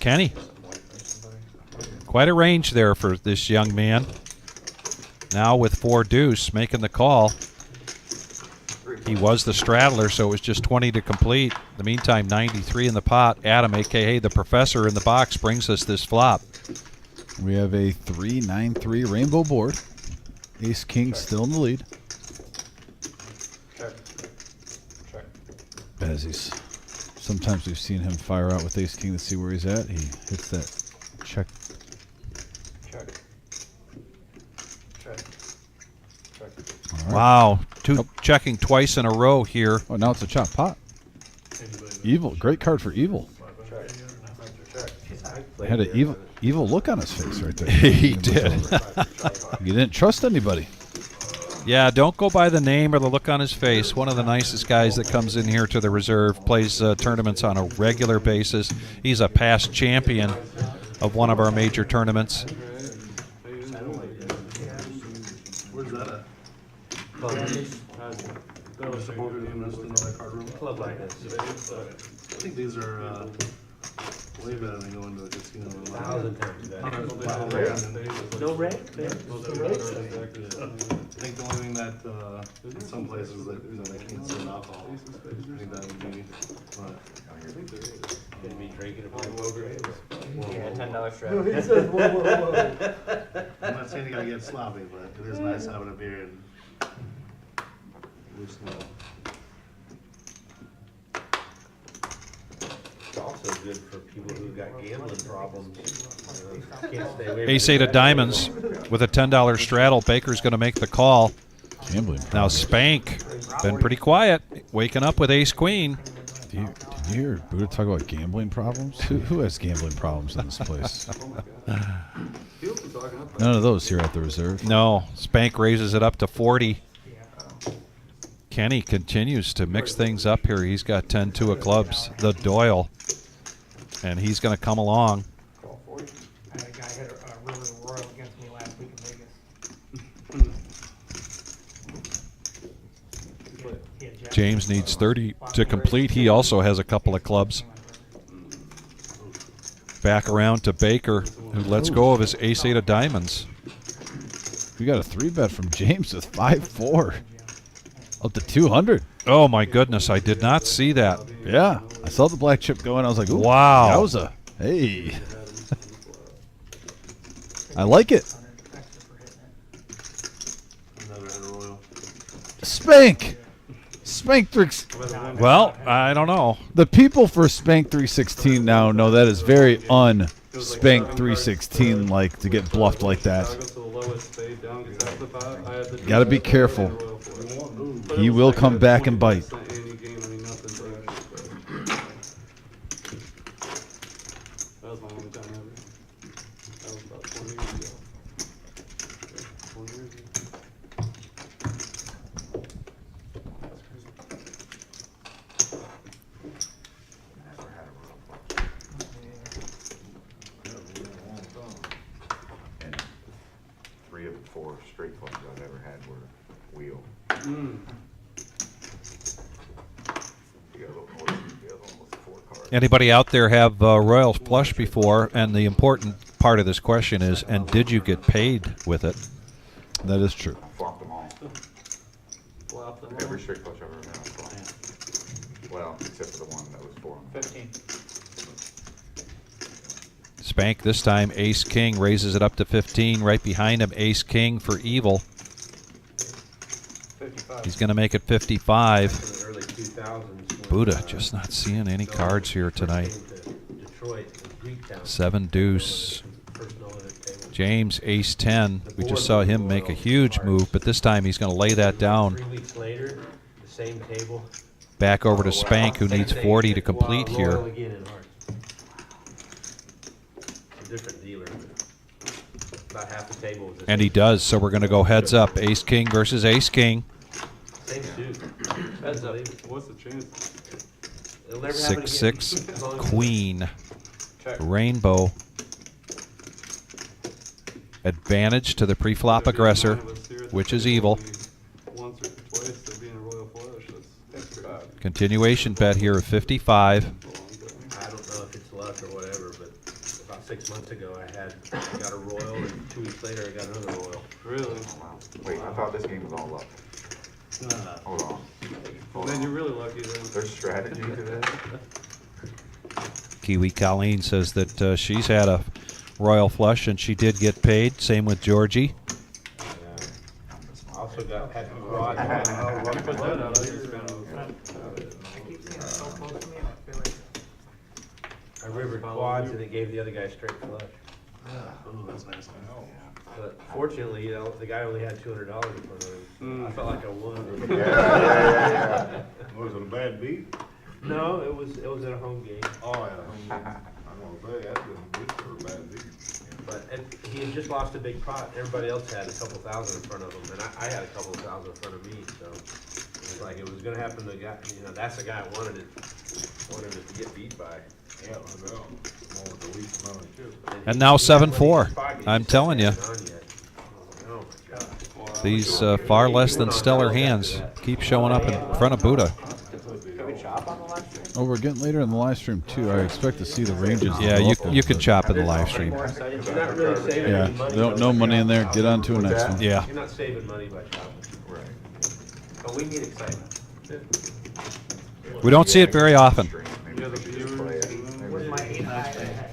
Kenny. Quite a range there for this young man. Now with 4 deuce, making the call. He was the straddler, so it was just 20 to complete. In the meantime, 93 in the pot. Adam, a.k.a. the professor in the box, brings us this flop. We have a 3-9-3 rainbow board. Ace King still in the lead. Check. Check. Bazzi's. Sometimes we've seen him fire out with Ace King to see where he's at. He hits that check. Check. Check. Check. All right. Wow, checking twice in a row here. Oh, now it's a chop pot. Evil, great card for Evil. Check. Check. Had an evil. evil look on his face right there. He did. He didn't trust anybody. Yeah, don't go by the name or the look on his face. One of the nicest guys that comes in here to the reserve, plays tournaments on a regular basis. He's a past champion of one of our major tournaments. Where's that at? Club like this. I think these are way better than going to a casino. 1,000 times better. No No rake, man. I think the only thing that, in some places that, they can't sell alcohol. I think that would be, but. Gonna be drinking a poker. Yeah, $10 strap. I'm not saying you gotta get sloppy, but it is nice having a beer and loosen up. It's also good for people who've got gambling problems. Can't stay away from Ace-8 of diamonds with a $10 straddle. Baker's going to make the call. Gambling. Now Spank, been pretty quiet, waking up with ace-queen. Did you hear Buddha talk about gambling problems? Who has gambling problems in this place? None of those here at the reserve. No, Spank raises it up to 40. Kenny continues to mix things up here. He's got 10-2 of clubs, the Doyle, and he's going to come along. I had a guy hit a river royal against me last week in Vegas. James needs 30 to complete. He also has a couple of clubs. Back around to Baker, who lets go of his ace-8 of diamonds. We got a 3-bet from James with 5-4. Up to 200. Oh, my goodness. I did not see that. Yeah. I saw the black chip going. I was like, ooh, wow. Yowza. Hey. I like it. Never had a royal. Spank. Spank 3. Well, I don't know. The people for Spank 316 now know that is very un-Spank 316 like to get bluffed like that. Got to be careful. He will come back and bite. That was my only time ever. That was about 20 years ago. 20 years ago. That's crazy. Never had a real flush. And 3 of the 4 straight flushes I've ever had were wheel. Anybody out there have Royal Flush before? And the important part of this question is, and did you get paid with it? That is true. Flopped them all. Every straight flush I've ever had, I flopped. Well, except for the one that was 4 on 15. Spank this time, ace-king, raises it up to 15. Right behind him, ace-king for evil. 55. He's going to make it 55. In the early 2000s. Buddha just not seeing any cards here tonight. Detroit, Greektown. 7 deuce. James ace-10. We just saw him make a huge move, but this time he's going to lay that down. 3 weeks later, the same table. Back over to Spank, who needs 40 to complete here. Royal again in hearts. It's a different dealer. About half the table was the And he same. does, so we're going to go heads up. Ace-king versus ace-king. Same suit. Heads up. What's the chance? It'll never happen again. 6-6, As long as- queen, Check. rainbow. Advantage to the pre-flop aggressor, which is evil. Once or twice to be in a royal flush. That's bad. Continuation bet here of 55. I don't know if it's luck or whatever, but about 6 months ago I got a royal, and 2 weeks later I got another royal. Really? Wow. Wait, I thought this game was all luck. Hold on. Then you're really lucky then. There's strategy to this. Kiwi Colleen says that she's had a royal flush and she did get paid. Same with Georgie. I also had quad. You put that out, I just found I keep seeing it so close to me, and I feel like I rivered quads and it gave the other guy straight flush. Oh, that's nice. But fortunately, the guy only had $200 in front of him. I felt like I won. Yeah. Was it a bad beat? No, it was at a home game. Oh, yeah. I'm gonna say, that's been good for a bad beat. he just lost a big pot. Everybody else had a couple thousand in front of him, and I had a couple of thousand in front of me, so it was like it was gonna happen to a guy, you know, that's the guy I wanted it to get beat by. Yeah, I know. More with the least amount of chips. And now he had one in 7-4. his pocket, he I'm just telling you. hadn't on yet. Oh my God. These far less than stellar hands keep showing up in front of Buddha. Can we chop on the live stream? Oh, we're getting later in the live stream too. I expect to see the ranges. Yeah, go you up a you little could bit. chop in the live stream. You're not really saving Yeah, any money. no money in there. Get on to the next one. Yeah. You're not saving money by chopping. Right. But we need excitement. We don't see it very often. Maybe we should just play it. Where's my 8 high?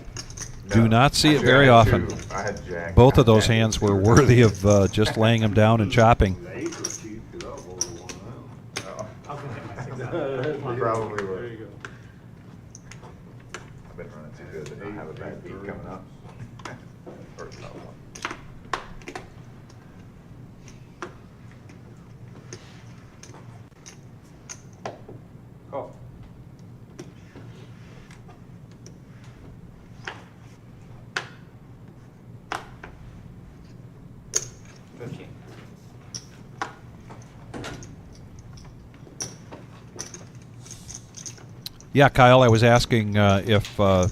Do not see it very often. I had Jack. Both of those hands were worthy of just laying them down and chopping. The 8 was cheap, because I was over one out. I'll go get my 6 Probably There would. you go. I've been running too good to not have a bad beat coming up. First out one. Cool. Yeah, Kyle, I was asking if our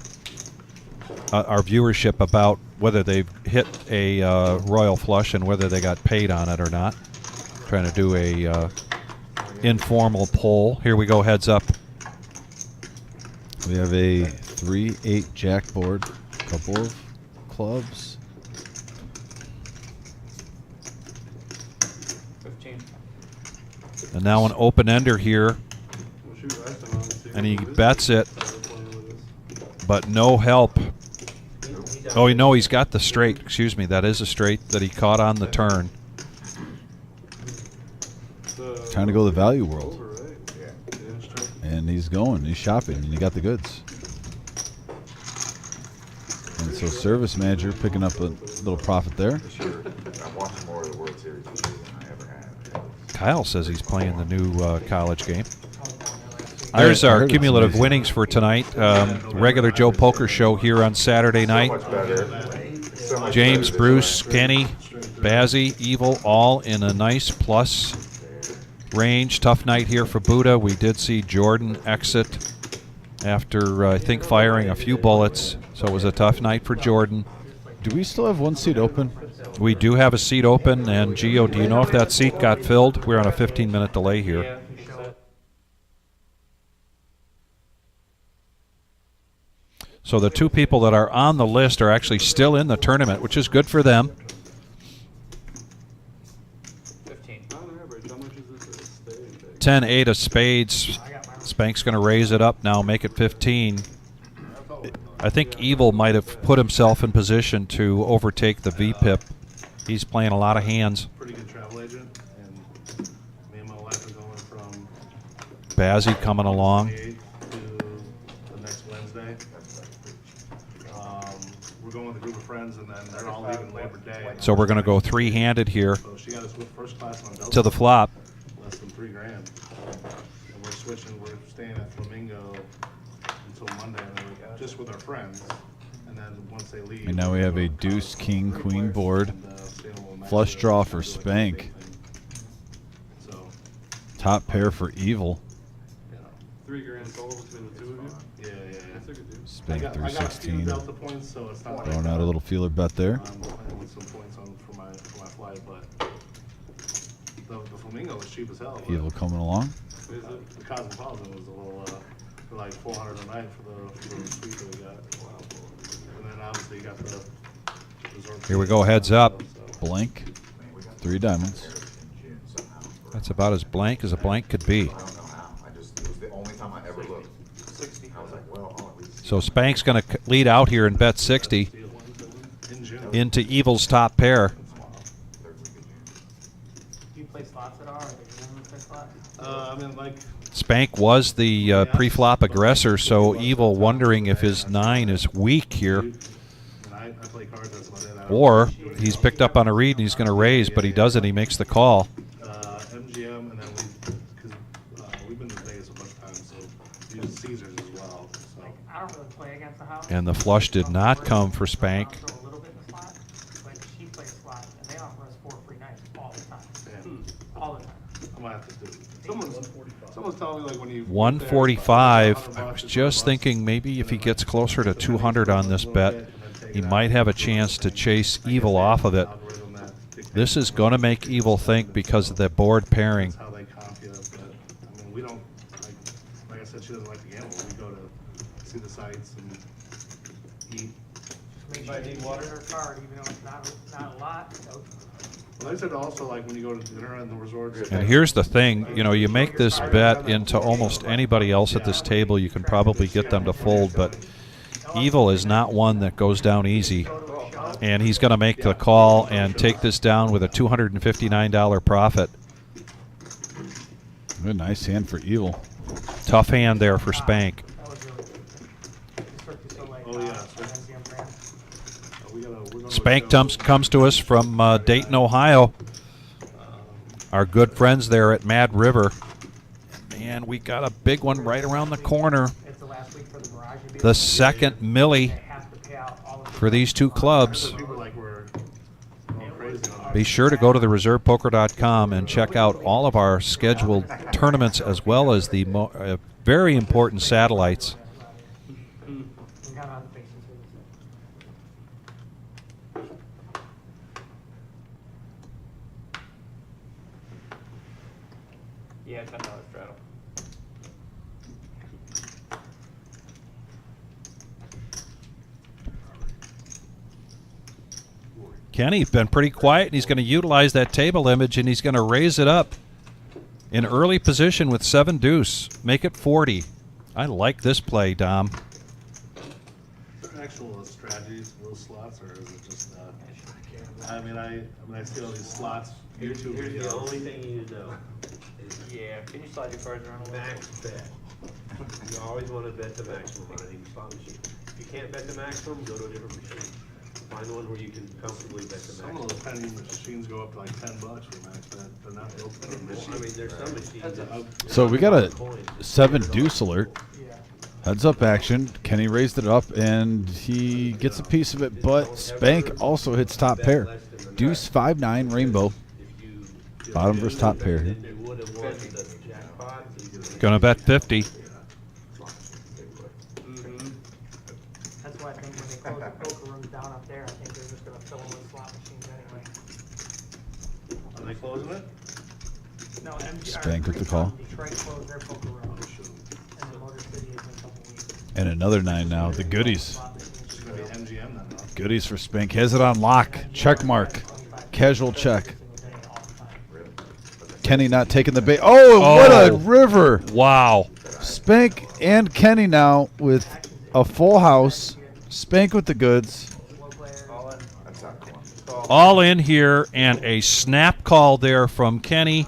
viewership about whether they've hit a royal flush and whether they got paid on it or not. Trying to do a informal poll. Here we go, heads up. We have a 3-8 jack board, couple of clubs. 15. And now an open-ender here, Well, shoot, last time I was and he seeing bets it, started playing with us. but no help. Oh, you know, he's got the straight. Excuse me, that is a straight that he caught on the turn. Trying to go the value world. Over, right? Yeah. Yeah, it's true. And he's going. He's shopping, and he got the goods. And so service manager picking up a little profit there. This year, I'm watching more of the World Series this year than I ever have. Kyle says he's playing the new college game. I There's our heard it's cumulative amazing. winnings for tonight. Regular Joe Poker Show here on Saturday So night. much better. So much James, better Bruce, this way. Kenny, Bazzy, Evil, all in a nice plus range. Tough night here for Buddha. We did see Jordan exit after, I think, firing a few bullets. So it was a tough night for Jordan. Do we still have one seat open? We do have a seat open. And, Gio, do you know if that seat got filled? We're on a 15-minute delay here. Yeah, you show it. So the two people that are on the list are actually still in the tournament, which is good for them. 15. On average, how much is this at stake? 10-8 of spades. Spank's going to raise it up now, make it 15. I think Evil might have put himself in position to overtake the VPIP. He's playing a lot of hands. Pretty good travel agent, and me and my wife are going from Bazzy coming along. 28th to the next Wednesday. We're going with a group of friends, and then they're all leaving Labor Day. So we're going to go three-handed here So she got us with first class on Delta. to the flop. Less than $3,000. And we're switching. We're staying at Flamingo until Monday, and then we're just with our friends. And then once they leave, And now we have a deuce, king, queen board. Flush draw for Spank. So, Top pair for Evil. $3,000 total between the two of you. Yeah. That's a good deal. Spank I got a few 316. Delta points, so it's not Throwing out a little feeler bet there. I'm playing with some points on for my flight, but the Flamingo was cheap as hell. but Evil coming along. The Cosmopolitan was a little for like $400 a night for the suite that we got. And then obviously you got the resort. Here we go, heads up. So, Blank. 3 diamonds. In June somehow. That's about as blank as a blank could be. I don't know how. It was the only time I ever looked. 60. I was like, well, I'll at least. So Spank's going to lead out here and bet 60 in June. into Evil's top pair. Third week of June. Do you play slots at all, or do you normally play slots? I mean, like, Spank was the pre-flop aggressor, so Evil wondering if his 9 is weak here. and I play cards, that's about it. I don't Or do anything he's else. picked up on a read and he's going to raise, but he doesn't. He makes the call. MGM, and then we've been to Vegas a bunch of times, so we use Caesars as well. So. I don't really play against the house. And the flush did not come for Spank. I'll throw a little bit in the slot, but I'm gonna have to do. Someone's telling me like when you. 145. I was just thinking maybe if he gets closer to 200 on this bet, he might have a chance to chase Evil off of it. This is going to make Evil think because of the board pairing. That's how they comp you, but, I mean, we don't, like I said, she doesn't like to gamble. We go to see the sights and eat. Make sure you water her card, even though it's not a lot, so. Well, I said also, like, when you go to dinner in the resorts. And here's the thing, you know, you make this bet into almost anybody else at this table, you can probably get them to fold, but Evil is not one that goes down easy. And he's going to make the call and take this down with a $259 profit. A nice hand for Evil. Tough hand there for Spank. Oh, yeah. Spank comes to us from Dayton, Ohio. Our good friends there at Mad River. And we got a big one right around the corner. The second Millie for these two clubs. Be sure to go to the reservepoker.com and check out all of our scheduled tournaments as well as the very important satellites. Yeah, $10 straddle. Kenny's been pretty quiet, and he's going to utilize that table image, and he's going to raise it up in early position with 7 deuce. Make it 40. I like this play, Dom. Actual strategies, those slots, or is it just? I mean, I see all these slots. YouTube Here's the videos. only thing you need to know. Is Yeah, can you slide your cards around a little bit? max bet. You always want to bet the maximum on any slot machine. If you can't bet the maximum, go to a different machine. Find one where you can comfortably bet the Some maximum. of those penny machines go up to like $10 for max bet. They're not built for a I machine. mean, there's some machines that. So we got a 7 deuce alert. Heads up action. Kenny raised it up and he gets a piece of it, but Spank also hits top pair. Deuce 5-9 rainbow. Bottom versus top pair here. Going to bet 50. That's why I think when they close the poker rooms down up there, I think they're just gonna fill them with slot machines anyway. Are they closing it? No, MG. Spank with the call. Detroit closed their poker room, and the Motor City is in a couple weeks. And another 9 now. The goodies. It's gonna be MGM then, huh? Goodies for Spank. Has it on lock. Check mark. Casual check. Kenny not taking the bait. Oh, what a river. Wow. Spank and Kenny now with a full house. Spank with the goods. All in here, and a snap call there from Kenny.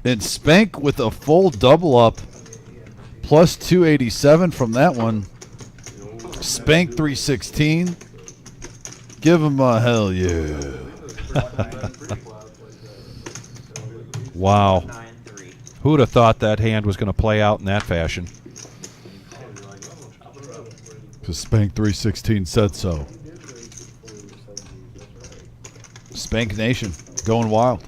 And Spank with a full double up. Plus 287 from that one. Spank 316. Give him a hell yeah. Wow. Who would have thought that hand was going to play out in that fashion? Because Spank 316 said so. Spank Nation going wild.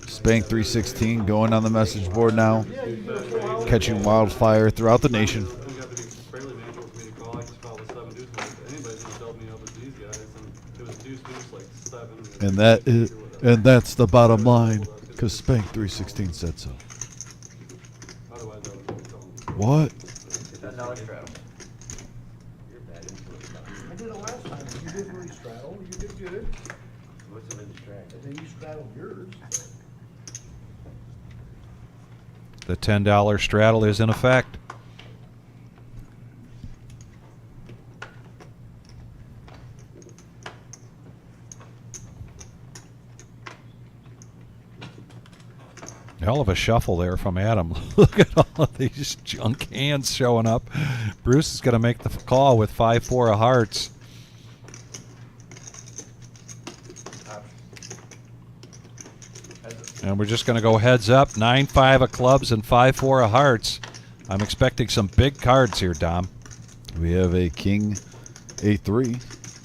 Spank 316 going on the message board now. Catching wildfire throughout the nation. Doesn't have to be fairly manual for me to call. I just call the 7 deuce. Anybody's gonna tell me up with these guys, and it was deuce like 7. And that's the bottom line. Because Spank 316 said so. Otherwise, I would tell them. What? $10 straddle. I did it last time. You did really straddle. You did good. Must have been distracted. And then you straddled yours. The $10 straddle is in effect. Hell of a shuffle there from Adam. Look at all of these junk hands showing up. Bruce is going to make the call with 5-4 of hearts. And we're just going to go heads up. 9-5 of clubs and 5-4 of hearts. I'm expecting some big cards here, Dom. We have a King A3.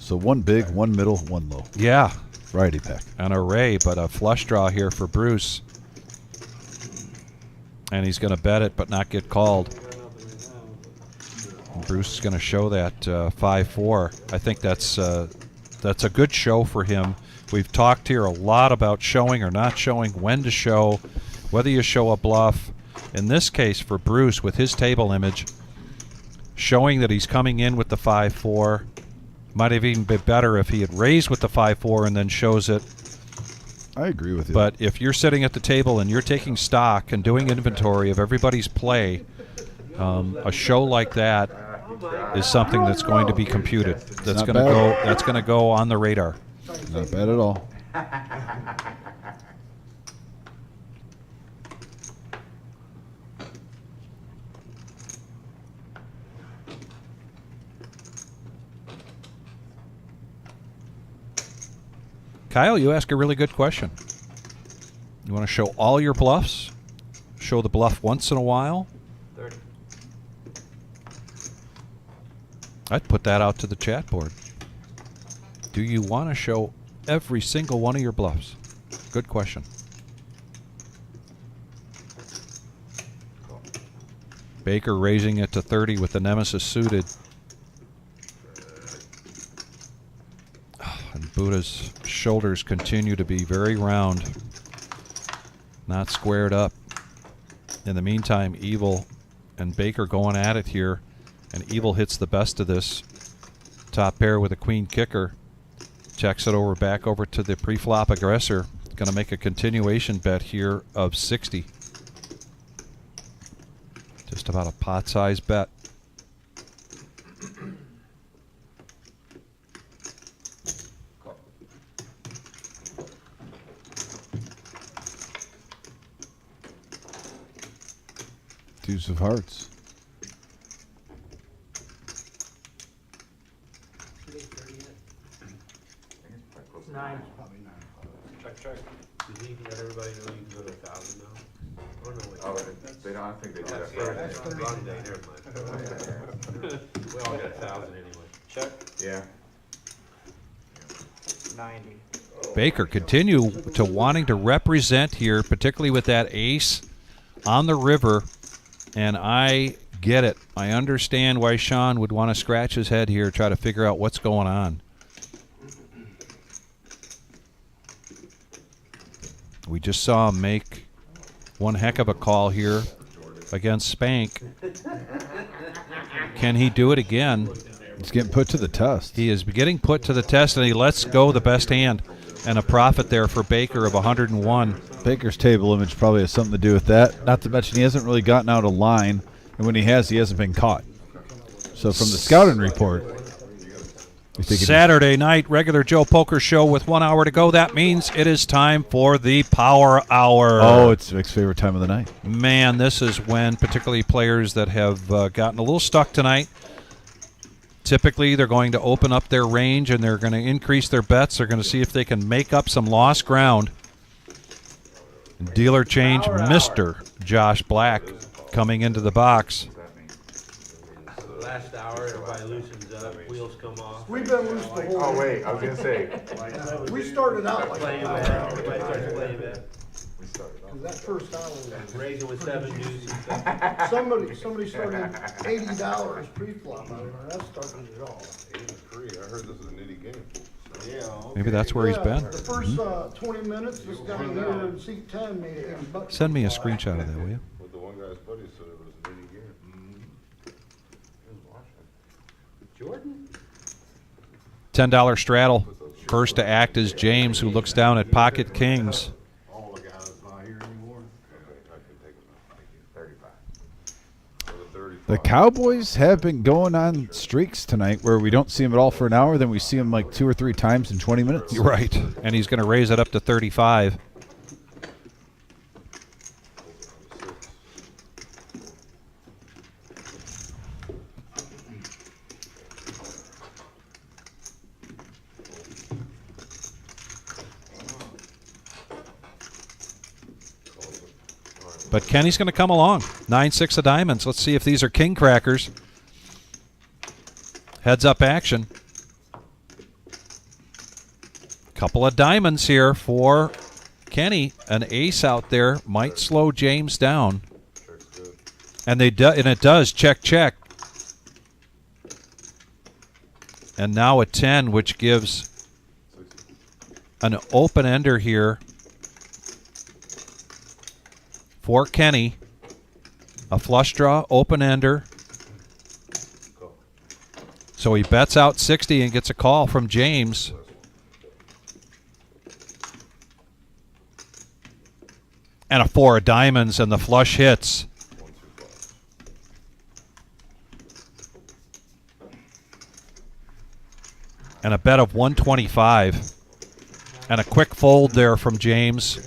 So one big, one middle, one low. Yeah, Variety pack. an array, but a flush draw here for Bruce. And he's going to bet it but not get called. And Bruce is going to show that 5-4. I think that's a good show for him. We've talked here a lot about showing or not showing, when to show, whether you show a bluff. In this case, for Bruce, with his table image, showing that he's coming in with the 5-4 might have even been better if he had raised with the 5-4 and then shows it. I agree with you. But if you're sitting at the table and you're taking stock and doing inventory of everybody's play, a show like that is something that's going to be computed. That's not going to go. bad. That's going to go on the radar. Not bad at all. Kyle, you ask a really good question. You want to show all your bluffs? Show the bluff once in a while? 30. I'd put that out to the chat board. Do you want to show every single one of your bluffs? Good question. Baker raising it to 30 with the Nemesis suited. And Buddha's shoulders continue to be very round, not squared up. In the meantime, Evil and Baker going at it here, and Evil hits the best of this. Top pair with a queen kicker. Checks it over back over to the pre-flop aggressor. Going to make a continuation bet here of 60. Just about a pot-sized bet. Deuce of hearts. Nine. Check. Does he let everybody know you can go to 1,000 now? Or no, wait. Oh, they don't, I think they do that Yeah, for that's wrong day, never mind. We all got 1,000 anyway. Check. Yeah. 90. Baker continue to wanting to represent here, particularly with that ace on the river, and I get it. I understand why Sean would want to scratch his head here, try to figure out what's going on. We just saw him make one heck of a call here against Spank. Can he do it again? He's getting put to the test. He is getting put to the test, and he lets go the best hand. And a profit there for Baker of 101. Baker's table image probably has something to do with that. Not to mention he hasn't really gotten out of line, and when he has, he hasn't been caught. So from the scouting report, you think Saturday night regular Joe Poker Show with 1 hour to go. That means it is time for the Power Hour. oh, it's Vic's favorite time of the night. Man, this is when particularly players that have gotten a little stuck tonight, typically they're going to open up their range and they're going to increase their bets. They're going to see if they can make up some lost ground. Dealer change, Mr. Josh Black coming into the box. So the last hour, everybody loosens up, wheels come off. We've been loose the whole. Oh, wait, I was gonna say. We started out like Playing that. bet, everybody starts playing bet. We started off. Cause that first hour was. Raising with 7 deuces and stuff. Somebody started $80 pre-flop out of it, that started it all. 83, I heard this is a nitty game. Yeah. Maybe that's where he's Yeah, been. The first 20 minutes, this guy here in seat 10 made $80. Send me a screenshot of that, will you? What the one guy's buddy said it was a nitty game. He was watching. Jordan? $10 straddle. First to act is James, who looks down at pocket kings. All the guys not here anymore. I can take him now. Thank you. 35. For the 35. The Cowboys have been going on streaks tonight where we don't see them at all for an hour, then we see them like 2 or 3 times in 20 minutes. You're right. And he's going to raise it up to 35. But Kenny's going to come along. 9-6 of diamonds. Let's see if these are king crackers. Heads up action. Couple of diamonds here for Kenny. An ace out there might slow James down. Check's good. And it does. Check, check. And now a 10, which gives an open ender here for Kenny. A flush draw, open ender. Go. So he bets out 60 and gets a call from James. And a 4 of diamonds, and the flush hits. 1, 2, 5. And a bet of 125. And a quick fold there from James.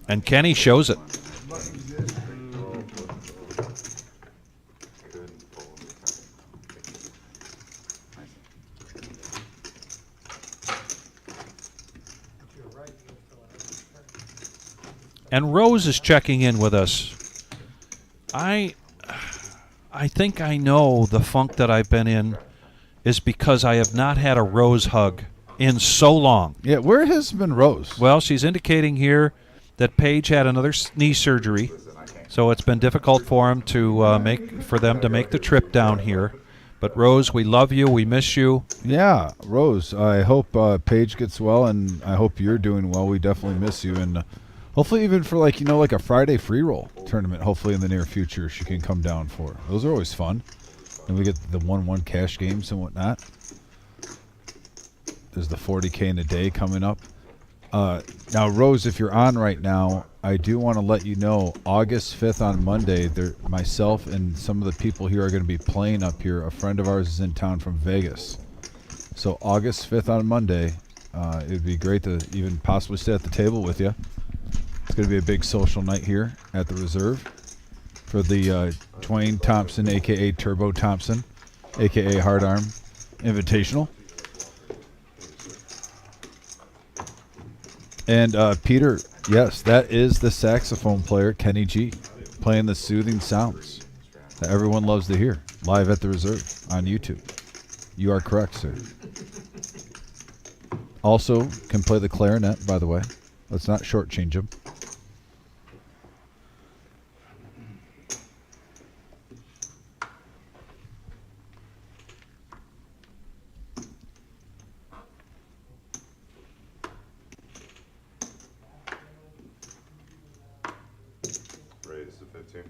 And Kenny shows it. Couldn't fold the And Rose is checking in with us. I think I know the funk that I've been in is because I have not had a Rose hug in so long. Yeah, where has been Rose? Well, she's indicating here that Paige had another knee surgery, so it's been difficult for them to make the trip down here. But Rose, we love you. We miss you. Yeah, Rose. I hope Paige gets well, and I hope you're doing well. We definitely miss you, and hopefully even for like a Friday free roll tournament. Hopefully in the near future she can come down for. Those are always fun, and we get the 1-1 cash games and whatnot. There's the 40K in a day coming up. Now, Rose, if you're on right now, I do want to let you know August 5th on Monday, myself and some of the people here are going to be playing up here. A friend of ours is in town from Vegas. So August 5th on Monday, it would be great to even possibly sit at the table with you. It's going to be a big social night here at the Reserve for the Dwayne Thompson, a.k.a. Turbo Thompson, a.k.a. Hard Arm Invitational. And Peter, yes, that is the saxophone player, Kenny G, playing the soothing sounds that everyone loves to hear, live at the Reserve on YouTube. You are correct, sir. Also, can play the clarinet, by the way. Let's not shortchange him. Raise to 15.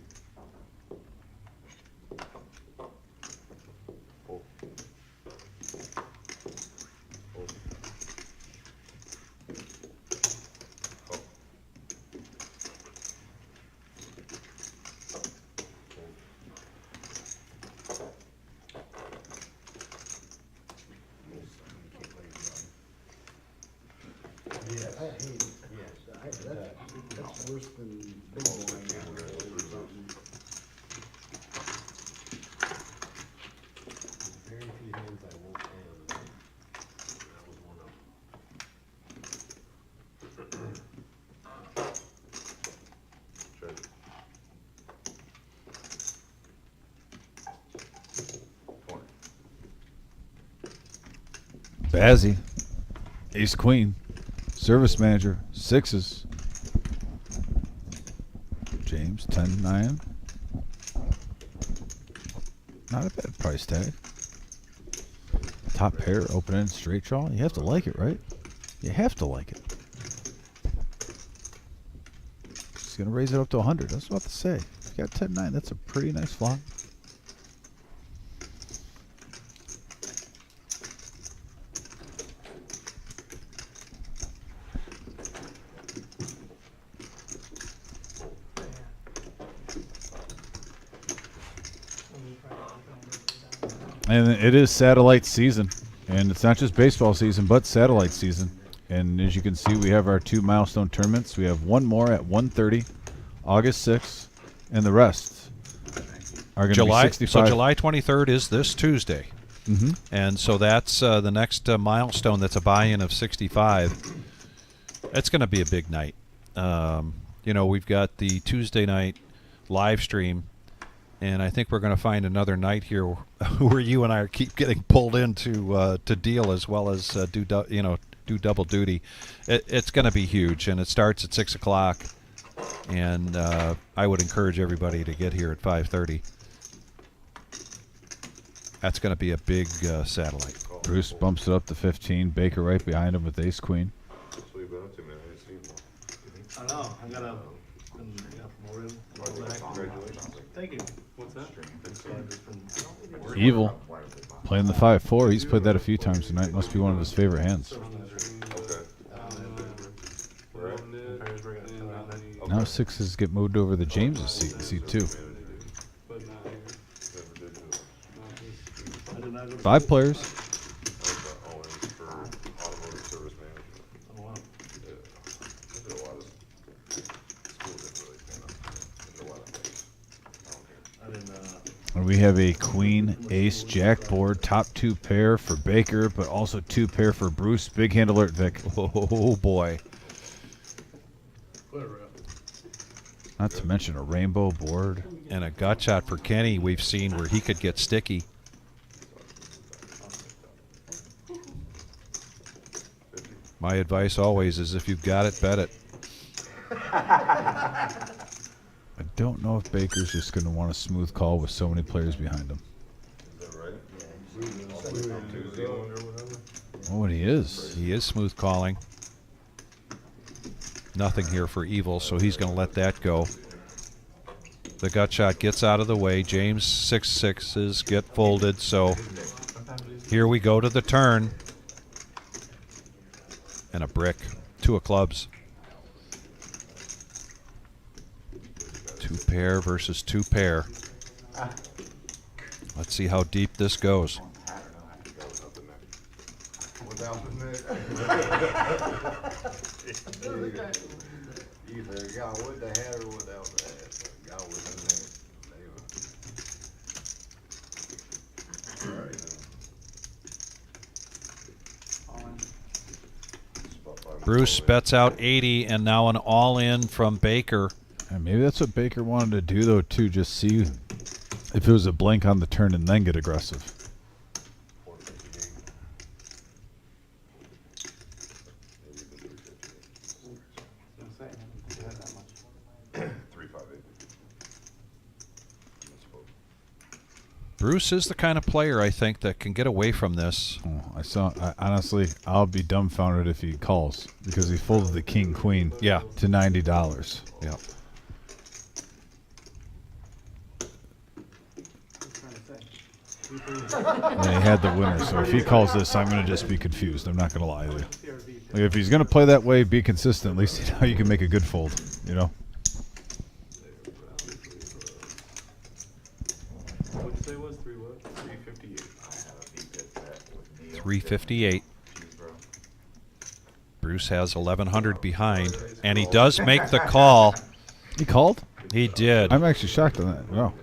Fold. Fold. Call. Yeah, I hate it. That's worse than big blind or something. Very few hands I won't hand. That was one of them. Check. Corner. Bazzi, Ace Queen, Service Manager, 6s. James, 10-9. Not a bad price tag. Top pair, open end, straight draw. You have to like it, right? You have to like it. He's going to raise it up to 100. That's what I was about to say. If you got 10-9, that's a pretty nice flop. And it is satellite season, and it's not just baseball season, but satellite season. And as you can see, we have our 2 milestone tournaments. We have one more at 1:30, August 6th, and the rest are going to be 65. So July 23rd is this Tuesday. Mm-hmm. And so that's the next milestone. That's a buy-in of 65. It's going to be a big night. We've got the Tuesday night live stream, And I think we're going to find another night here where you and I keep getting pulled into to deal as well as do double duty. It's going to be huge, and it starts at 6 o'clock. And I would encourage everybody to get here at 5:30. That's going to be a big satellite. Bruce bumps it up to 15. Baker right behind him with ace queen. That's what you've been up to, man. I ain't seen one. I know, I got promoted. Congratulations. Thank you. What's that? Evil playing the 5-4. He's played that a few times tonight. Must be one of his favorite hands. Okay. Now sixes get moved over to James's seat too. 5 players. Oh, and it's for automotive service management. Oh, wow. Yeah. I did a lot of school didn't really stand up in a lot of things. I don't care. And we have a queen, ace, jack board, top 2 pair for Baker, but also 2 pair for Bruce. Big hand alert, Vic. Oh boy. Not to mention a rainbow board. And a gut shot for Kenny we've seen where he could get sticky. My advice always is if you've got it, bet it. I don't know if Baker's just going to want a smooth call with so many players behind him. Is that right? Tuesday or whatever. Oh, and he is. He is smooth calling. Nothing here for Evil, so he's going to let that go. The gut shot gets out of the way. James' 6-6s get folded, so here we go to the turn. And a brick. 2 of clubs. 2 pair versus 2 pair. Let's see how deep this goes. Without the net. Either a guy with the hat or without the hat. A guy with the net. All right. Bruce bets out 80, and now an all-in from Baker. And maybe that's what Baker wanted to do, though, too. Just see if it was a blank on the turn and then get aggressive. Bruce is the kind of player, I think, that can get away from this. Honestly, I'll be dumbfounded if he calls because he folded the king queen to $90. Yeah. And he had the winner, so if he calls this, I'm going to just be confused. I'm not going to lie to you. Like, if he's going to play that way, be consistent. At least you know you can make a good fold, you know? What'd you say it was? 3 what? 358. 358. Bruce has 1,100 behind, and he does make the call. He called? He did. I'm actually shocked on that. Wow.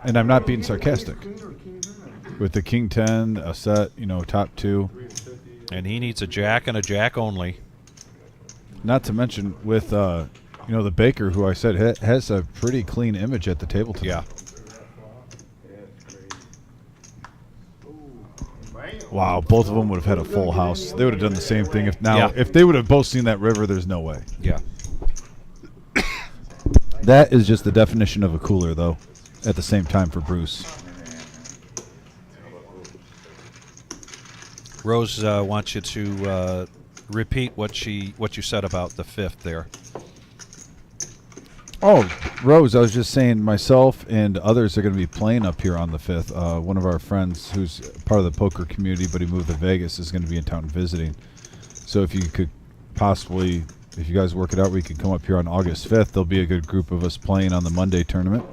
And I'm not being sarcastic. With the king 10, a set, you know, top 2. And he needs a jack and a jack only. Not to mention with, you know, the Baker, who I said has a pretty clean image at the table tonight. Yeah. Wow, both of them would have had a full house. They would have done the same thing. If they would have both seen that river, there's no way. Yeah. That is just the definition of a cooler, though, at the same time for Bruce. Rose wants you to repeat what you said about the 5th there. Oh, Rose, I was just saying myself and others are going to be playing up here on the 5th. One of our friends who's part of the poker community, but he moved to Vegas, is going to be in town visiting. So if you could possibly, if you guys work it out, we could come up here on August 5th. There'll be a good group of us playing on the Monday tournament.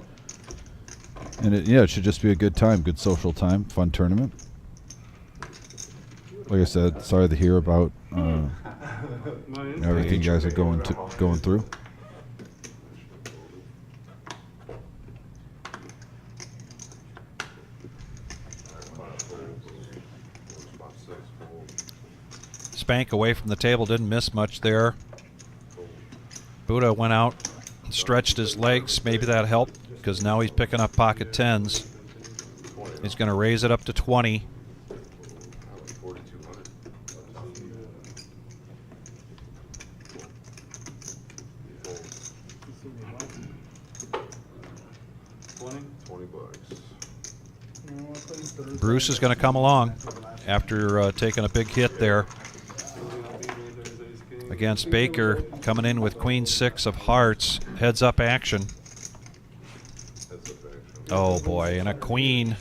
And it should just be a good time, good social time, fun tournament. Like I said, sorry to hear about everything you guys are going through. Spank away from the table, didn't miss much there. Buddha went out, stretched his legs. Maybe that helped. because now he's picking up pocket tens. He's going to raise it up to 20. 4,200. 20 bucks. Bruce is going to come along after taking a big hit there against Baker, coming in with queen 6 of hearts. Heads up action. Oh boy, and a queen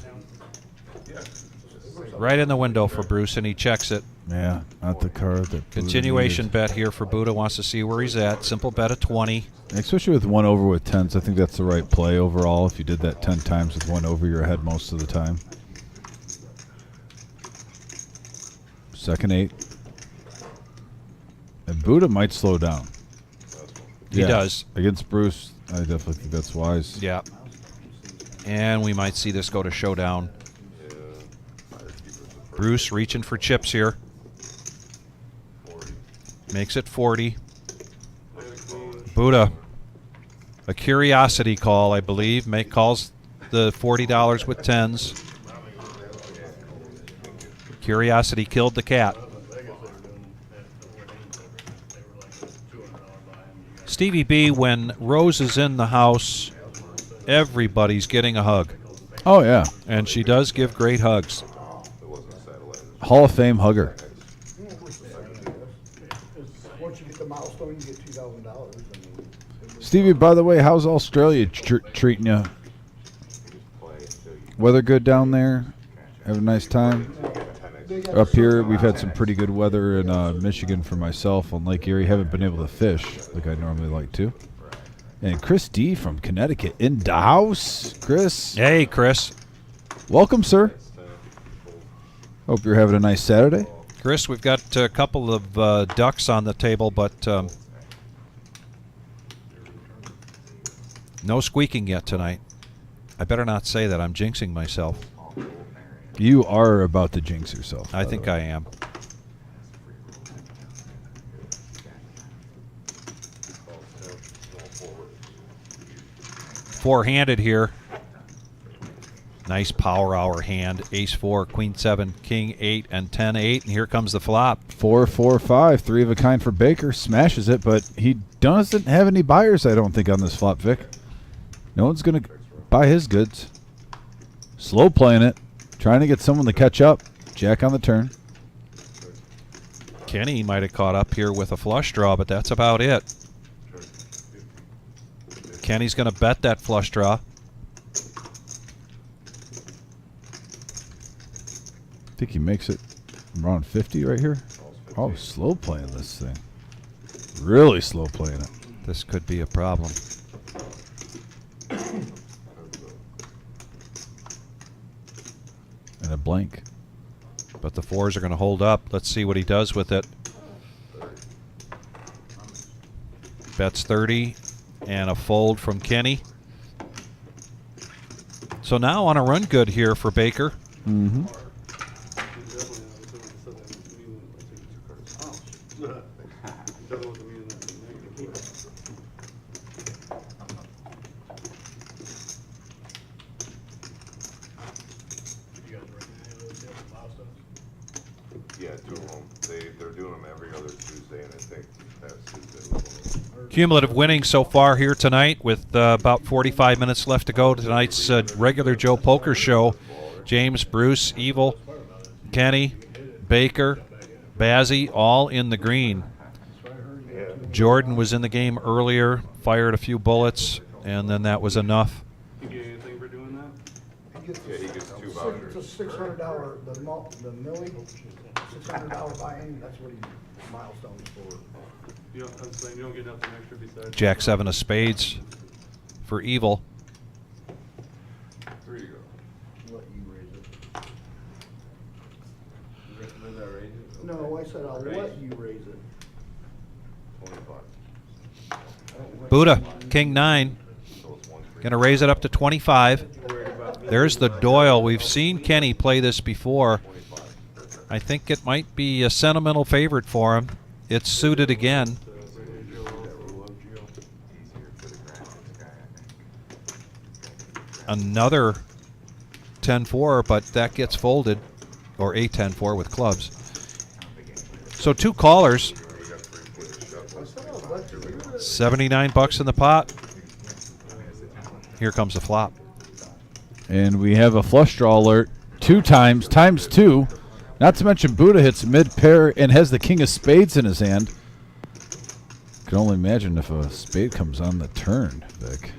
right in the window for Bruce, and he checks it. Yeah, not the card that Buddha Continuation needed. bet here for Buddha. Wants to see where he's at. Simple bet of 20. Especially with 1 over with 10s, I think that's the right play overall. If you did that 10 times with 1 over, you're ahead most of the time. Second 8. And Buddha might slow down. He does. Against Bruce, I definitely think that's wise. Yeah. And we might see this go to showdown. Bruce reaching for chips here. Makes it 40. Buddha, a curiosity call, I believe. Calls the $40 with 10s. Curiosity killed the cat. Stevie B, when Rose is in the house, everybody's getting a hug. Oh, yeah. And she does give great hugs. Hall of Fame hugger. Once you get the milestone, you get $2,000. Stevie, by the way, how's Australia treating you? Weather good down there? Have a nice time? Up here, we've had some pretty good weather in Michigan for myself on Lake Erie. Haven't been able to fish like I normally like to. And Chris D from Connecticut in the house. Chris. Hey, Chris. Welcome, sir. Hope you're having a nice Saturday. Chris, we've got a couple of ducks on the table, but no squeaking yet tonight. I better not say that. I'm jinxing myself. You are about to jinx yourself. I think I am. Four-handed here. Nice power hour hand. Ace 4, Queen 7, King 8, and 10-8. And here comes the flop. 4, 4, 5. 3 of a kind for Baker. Smashes it, but he doesn't have any buyers, I don't think, on this flop, Vic. No one's going to buy his goods. Slow playing it. Trying to get someone to catch up. Jack on the turn. Kenny might have caught up here with a flush draw, but that's about it. Kenny's going to bet that flush draw. I think he makes it around 50 right here. Oh, slow playing this thing. Really slow playing it. This could be a problem. And a blank. But the 4s are going to hold up. Let's see what he does with it. Bets 30 and a fold from Kenny. So now on a run good here for Baker. Mm-hmm. Yeah, 2 of them. They're doing them every other Tuesday, and I think that's Tuesday was one of them. Cumulative winnings so far here tonight with about 45 minutes left to go to tonight's regular Joe Poker Show. James, Bruce, Evil, Kenny, Baker, Bazzy, all in the green. Jordan was in the game earlier, fired a few bullets, and then that was enough. You get anything for doing that? Yeah, he gets 2 It's vouchers. a $600, the millie, $600 buy-in, that's what he milestones for. You don't, I'm saying you don't get nothing extra besides. Jack 7 of spades for Evil. There you go. Let you raise it. Was that raising? No, I said I'll let you raise it. 25. Buddha, King 9. Going to raise it up to 25. There's the Doyle. We've seen Kenny play this before. I think it might be a sentimental favorite for him. It's suited again. another 10-4, but that gets folded, or a 10-4 with clubs. So 2 callers, $79 in the pot. Here comes the flop. And we have a flush draw alert 2 times, times 2. Not to mention Buddha hits mid-pair and has the king of spades in his hand. Can only imagine if a spade comes on the turn, Vic.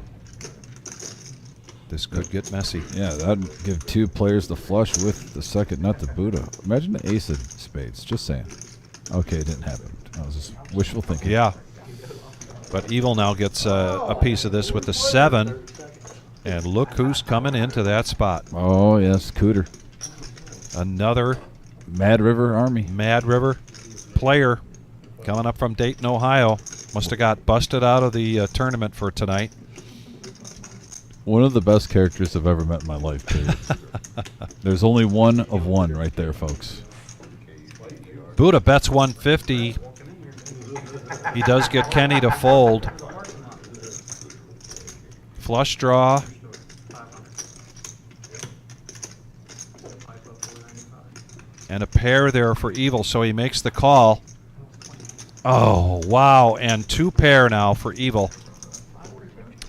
This could get messy. Yeah, that'd give 2 players the flush with the second nut to Buddha. Imagine the ace of spades, just saying. Okay, it didn't happen. I was just wishful thinking. Yeah. But Evil now gets a piece of this with the 7. And look who's coming into that spot. Oh, yes, Cooter. Another Mad River Army. Mad River player coming up from Dayton, Ohio. Must have got busted out of the tournament for tonight. One of the best characters I've ever met in my life, period. There's only one of one right there, folks. Buddha bets 150. He does get Kenny to fold. Flush draw. And a pair there for Evil, so he makes the call. Oh, wow, and 2 pair now for Evil.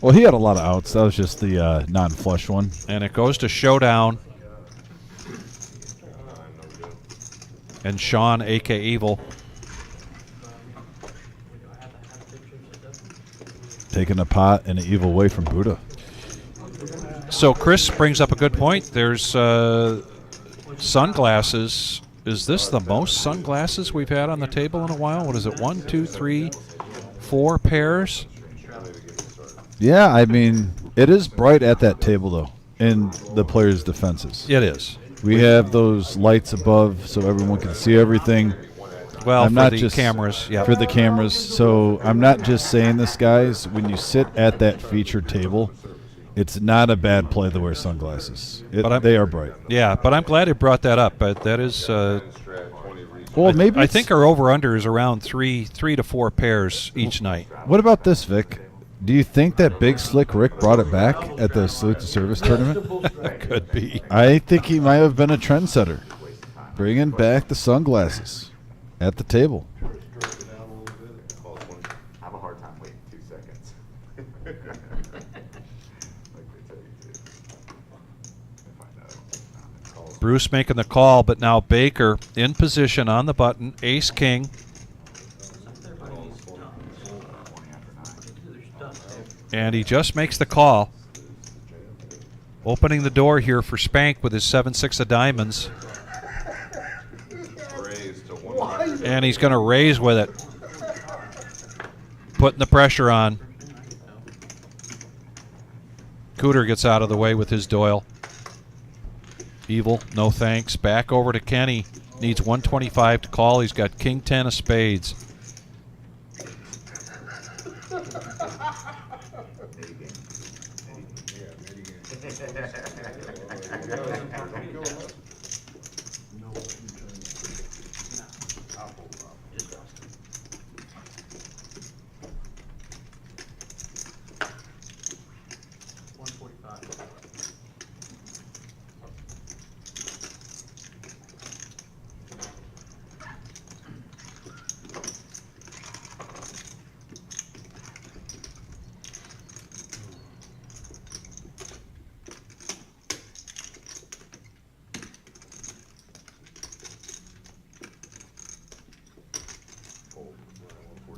Well, he had a lot of outs. That was just the non-flush one. And it goes to showdown. And Sean, a.k.a. Evil, taking a pot and an Evil away from Buddha. So Chris brings up a good point. There's sunglasses. Is this the most sunglasses we've had on the table in a while? What is it? 1, 2, 3, 4 pairs? Yeah, I mean, it is bright at that table, though, in the players' defenses. It is. We have those lights above so everyone can see everything. Well, I'm for not the just cameras, yeah. For the cameras. So I'm not just saying this, guys. When you sit at that featured table, it's not a bad play to wear sunglasses. They are bright. Yeah, but I'm glad it brought that up. But that is, well, maybe I think our over/under is around 3 to 4 pairs each night. What about this, Vic? Do you think that Big Slick Rick brought it back at the Salute to Service tournament? Could be. I think he might have been a trendsetter, bringing back the sunglasses at the table. I have a hard time waiting 2 seconds. Like they tell you to. If I know. Bruce making the call, but now Baker in position on the button. Ace King. And he just makes the call. Opening the door here for Spank with his 7-6 of diamonds. And he's going to raise with it. Putting the pressure on. Cooter gets out of the way with his Doyle. Evil, no thanks. Back over to Kenny. Needs 125 to call. He's got King 10 of spades.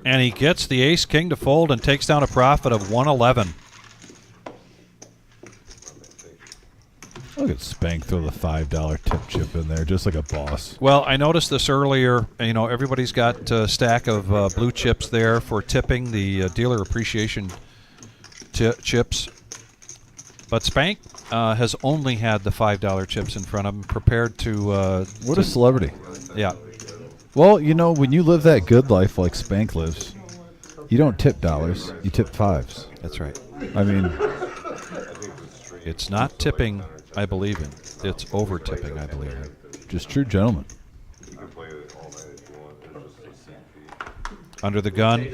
And he gets the ace king to fold and takes down a profit of 111. Look at Spank throw the $5 tip chip in there, just like a boss. Well, I noticed this earlier. You know, everybody's got a stack of blue chips there for tipping, the dealer appreciation chips. But Spank has only had the $5 chips in front of him, prepared to... what a celebrity. Yeah. Well, you know, when you live that good life like Spank lives, you don't tip dollars, you tip fives. That's right. I mean... It's not tipping, I believe in. It's over-tipping, I believe in. Just true gentlemen. Under the gun,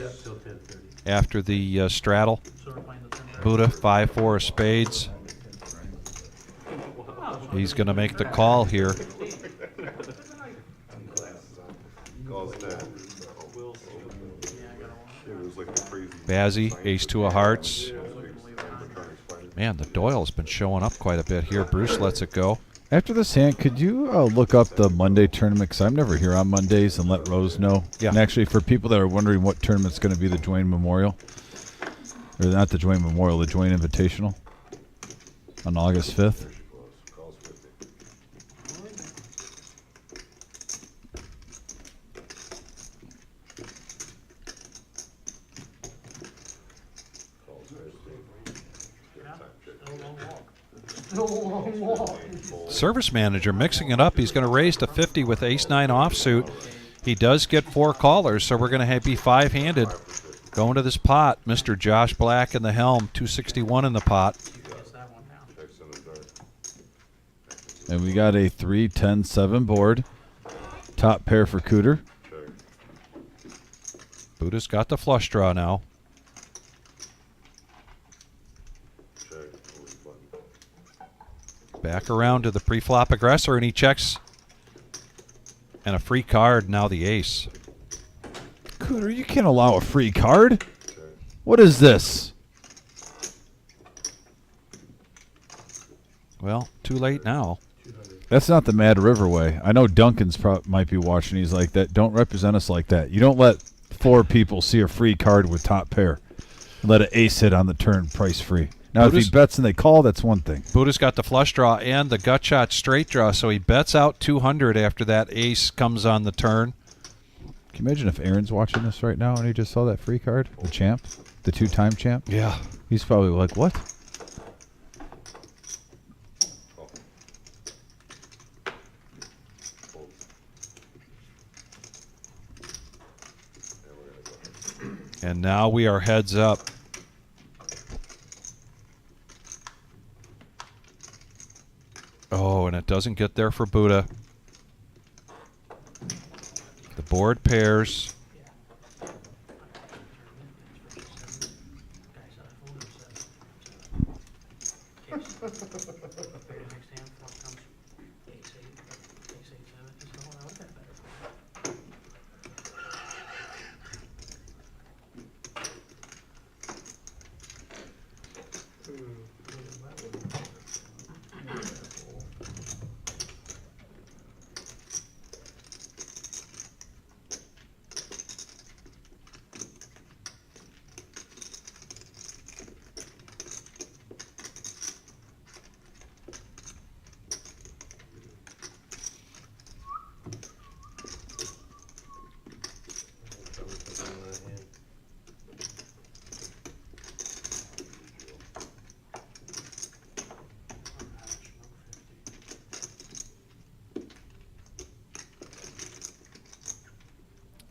after the straddle, Buddha, 5-4 of spades. He's going to make the call here. Calls dead. It was like a crazy. Bazzi, ace-2 of hearts. Man, the Doyle's been showing up quite a bit here. Bruce lets it go. After this hand, could you look up the Monday tournament? Because I'm never here on Mondays, and let Rose know. Yeah. And actually, for people that are wondering what tournament's going to be the Dwayne Memorial, or not the Dwayne Memorial, the Dwayne Invitational on August 5th. Calls 50. Calls 50. Service manager mixing it up. He's going to raise to 50 with ace-9 offsuit. He does get 4 callers, so we're going to be 5-handed going to this pot. Mr. Josh Black in the helm, 261 in the pot. And we got a 3-10-7 board. Top pair for Cooter. Buddha's got the flush draw now. Back around to the pre-flop aggressor, and he checks. And a free card, now the ace. Cooter, you can't allow a free card. What is this? Well, too late now. That's not the Mad River way. I know Duncan's might be watching. He's like, that. Don't represent us like that. You don't let 4 people see a free card with top pair. Let an ace hit on the turn, price free. Now, if he bets and they call, that's one thing. Buddha's got the flush draw and the gut shot straight draw, so he bets out 200 after that ace comes on the turn. Can you imagine if Aaron's watching this right now and he just saw that free card? The champ? The 2-time champ? Yeah. He's probably like, what? And now we are heads up. Oh, and it doesn't get there for Buddha. The board pairs.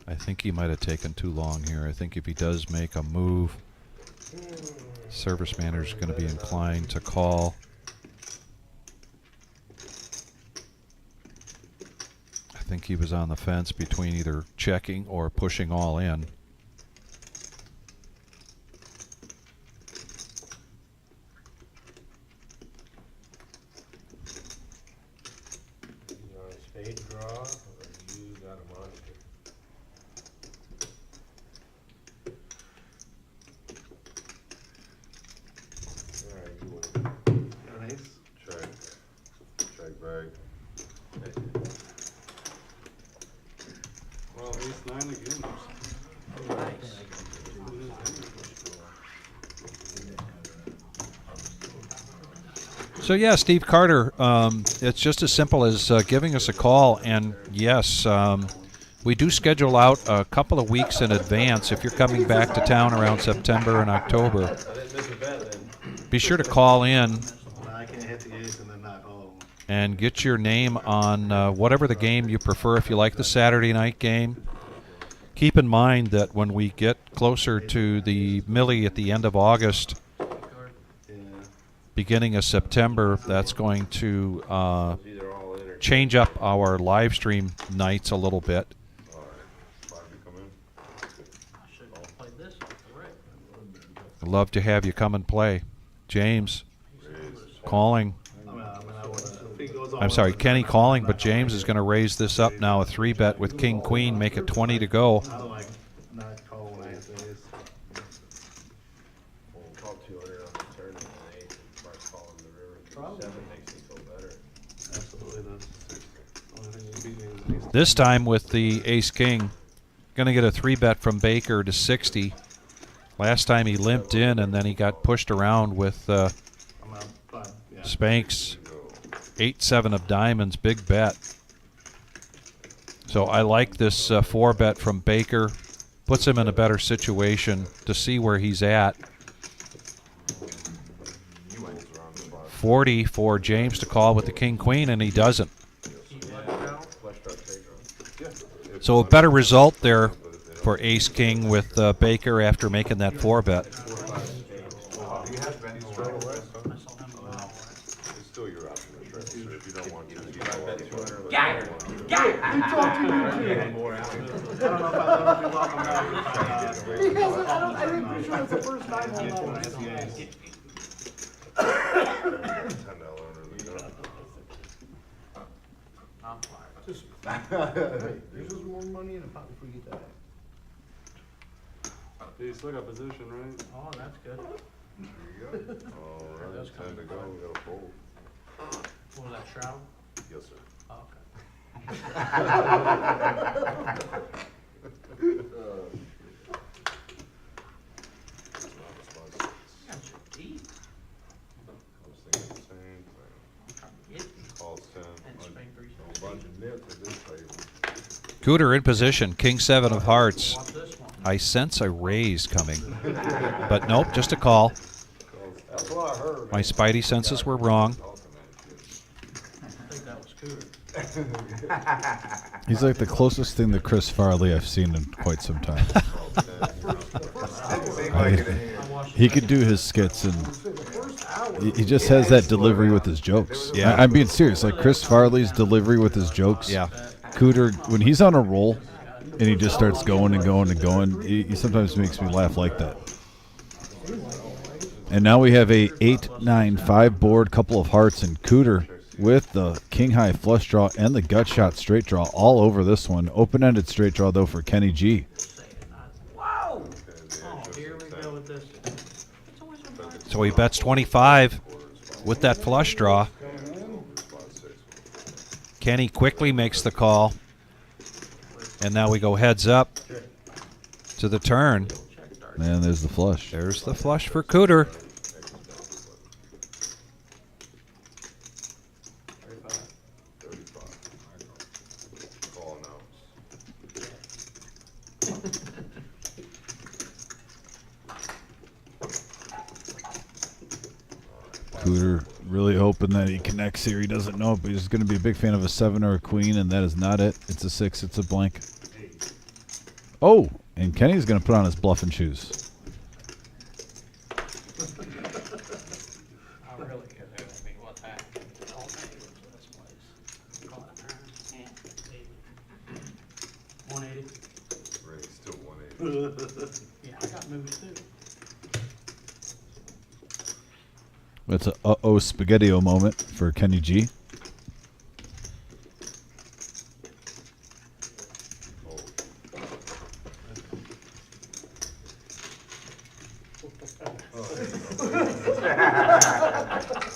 I think he might have taken too long here. I think if he does make a move, service manager's going to be inclined to call. I think he was on the fence between either checking or pushing all in. Spade draw, or you got a monster? Alright, you win. Got an ace? Check. Check bag. Well, ace-9 again. So yeah, Steve Carter, it's just as simple as giving us a call, and yes, we do schedule out a couple of weeks in advance if you're coming back to town around September and October. I didn't miss a bet then. Be sure to call in I can't hit the ace and then knock all of them. and get your name on whatever the game you prefer. If you like the Saturday night game, keep in mind that when we get closer to the Millie at the end of August, beginning of September, that's going to Either all in or change up our live stream nights a little bit. I'd love to have you come and play. James, calling. I would I'm sorry, Kenny calling, but James is going to raise this up now, a 3-bet with King Queen, make it 20 to go. I don't like not calling ace ace. Well, call 200 on the turn and then ace and try calling the river. Probably. 7 makes me feel better. Absolutely does. Only thing you beat me is ace. This time with the ace king, going to get a 3-bet from Baker to 60. Last time he limped in and then he got pushed around with I'm out, but, yeah. Spanks. 8-7 of diamonds, big bet. So I like this 4-bet from Baker. Puts him in a better situation to see where he's at. 40 for James to call with the king queen, and he doesn't. So a better result there for ace king with Baker after making that 4-bet. Do you have Benny straight away? It's still your option to shred, so if you don't want to, you can bet 200. I don't know if I'll ever be welcome back. I'm pretty sure it's the first time on that one. $10 under the gun. Just, hey, there's just more money in the pot before you get that. You still got position, right? Oh, that's good. There you go. All right, 10 to go, we got a fold. What was that, shroud? Yes, sir. Oh, okay. That's your deep. I was thinking the same thing. Get Calls 10. and spank 3. A bunch of nits at this table. Cooter in position, king 7 of hearts. Watch this one. I sense a raise coming. But nope, just a call. That's what I heard. My spidey senses were wrong. I think that was Cooter. He's like the closest thing to Chris Farley I've seen in quite some time. He could do his skits, and he just has that delivery with his jokes. Yeah. I'm being serious. Like Chris Farley's delivery with his jokes. Yeah. Cooter, when he's on a roll and he just starts going and going and going, he sometimes makes me laugh like that. And now we have a 8-9-5 board, couple of hearts, and Cooter with the king high flush draw and the gut shot straight draw all over this one. Open-ended straight draw though for Kenny G. Whoa! Oh, here we go with this. So he bets 25 with that flush draw. Kenny quickly makes the call. And now we go heads up to the turn. And there's the flush. There's the flush for Cooter. Call now. Cooter really hoping that he connects here. He doesn't know it, but he's going to be a big fan of a 7 or a queen, and that is not it. It's a 6. It's a blank. Oh, and Kenny's going to put on his bluffing shoes. I really get that. I mean, what's happening? All day to this place. Call it turn. And 180. Ray, still 180. Yeah, I got moves too. That's a uh-oh spaghetti-o moment for Kenny G.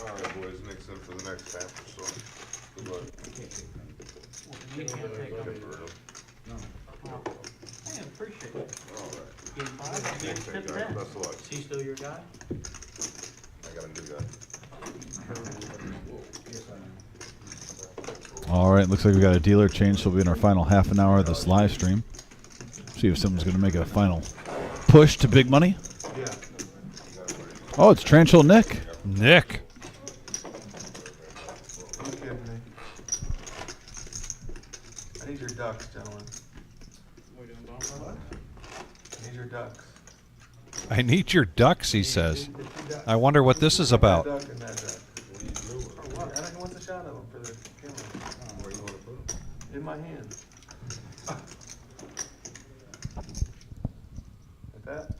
Alright, boys, next in for the next half or so. Good luck. You can't take them. For real. Hey, I appreciate it. Alright. Game 5, Take tip care. 10. Best of luck. Is he still your guy? I got a new guy. All right, looks like we got a dealer change, so we'll be in our final half an hour of this live stream. See if someone's going to make a final push to big money. Oh, it's Tranchil Nick. Nick. I need your ducks, gentlemen. We're doing bumper? I need your ducks. I need your ducks, he says. I wonder what this is about. That duck and that duck. For what? I want the shot of them for the camera. Where you want to put him? In my hand. Like that?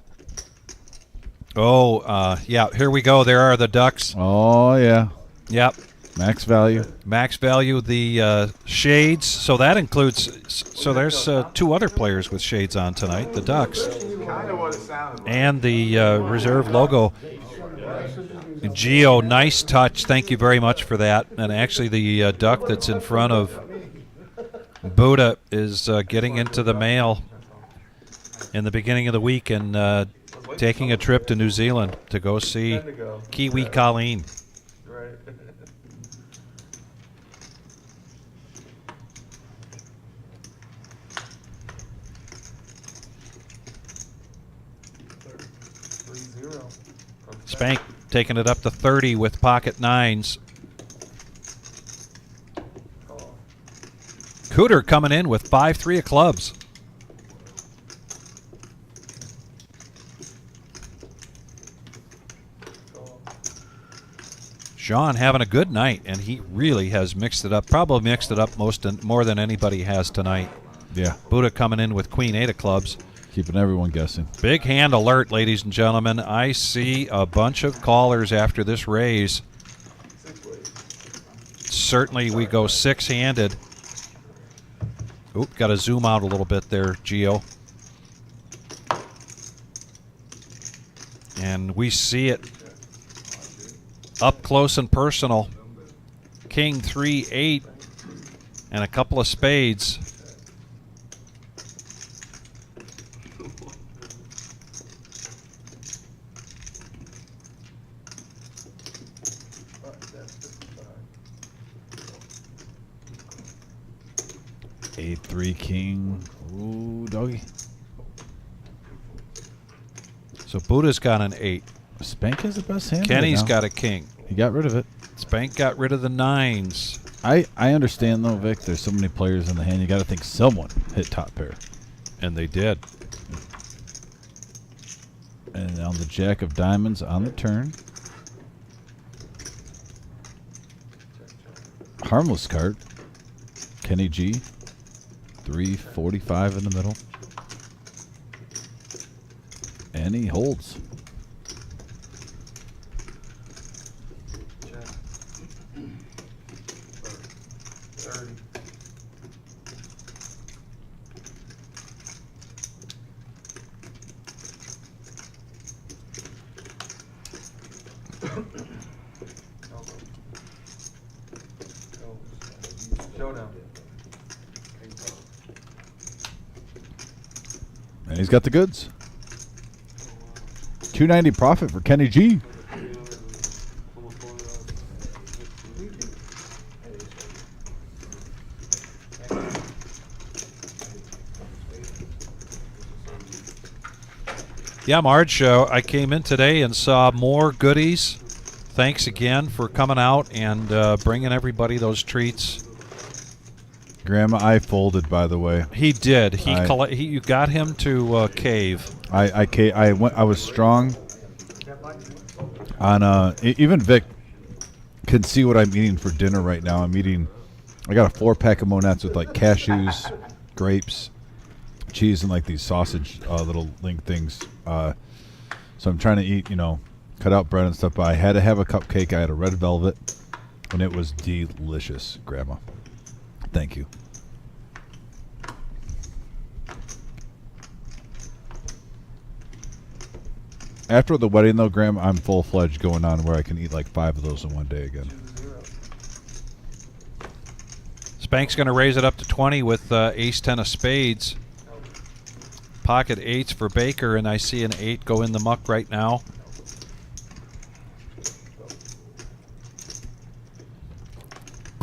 Oh, yeah, here we go. There are the ducks. Oh, yeah. Yep. Max value. Max value, the shades. So that includes. So there's 2 other players with shades on tonight. The Ducks Kind of what it sounded like. and the reserve logo. Gio, nice touch. Thank you very much for that. And actually, the duck that's in front of Buddha is getting into the mail in the beginning of the week and taking a trip to New Zealand to go see Kiwi Colleen. Right. Spank taking it up to 30 with pocket 9s. Cooter coming in with 5-3 of clubs. Sean having a good night, and he really has mixed it up. Probably mixed it up more than anybody has tonight. Yeah. Buddha coming in with Queen 8 of clubs. Keeping everyone guessing. Big hand alert, ladies and gentlemen. I see a bunch of callers after this raise. Certainly we go 6-handed. Oop, got to zoom out a little bit there, Gio. And we see it up close and personal. King 3-8 and a couple of spades. Eight, 3 king. Ooh, doggy. So Buddha's got an 8. Spank has the best hand. Kenny's right now. got a king. He got rid of it. Spank got rid of the 9s. I understand though, Vic. There's so many players in the hand. You got to think someone hit top pair. And they did. And on the jack of diamonds on the turn. Harmless card. Kenny G. 345 in the middle. And he holds. Showdown. And he's got the goods. 290 profit for Kenny G. Yeah, Marge, I came in today and saw more goodies. Thanks again for coming out and bringing everybody those treats. Grandma, I folded, by the way. He did. You got him to cave. I was strong on even Vic can see what I'm eating for dinner right now. I got a 4-pack of Monettes with like cashews, grapes, cheese, and like these sausage little link things. So I'm trying to eat, cut out bread and stuff, but I had to have a cupcake. I had a red velvet, and it was delicious, Grandma. Thank you. After the wedding, though, Graham, I'm full-fledged going on where I can eat like 5 of those in one day again. Spank's going to raise it up to 20 with ace-10 of spades. Pocket 8s for Baker, and I see an 8 go in the muck right now.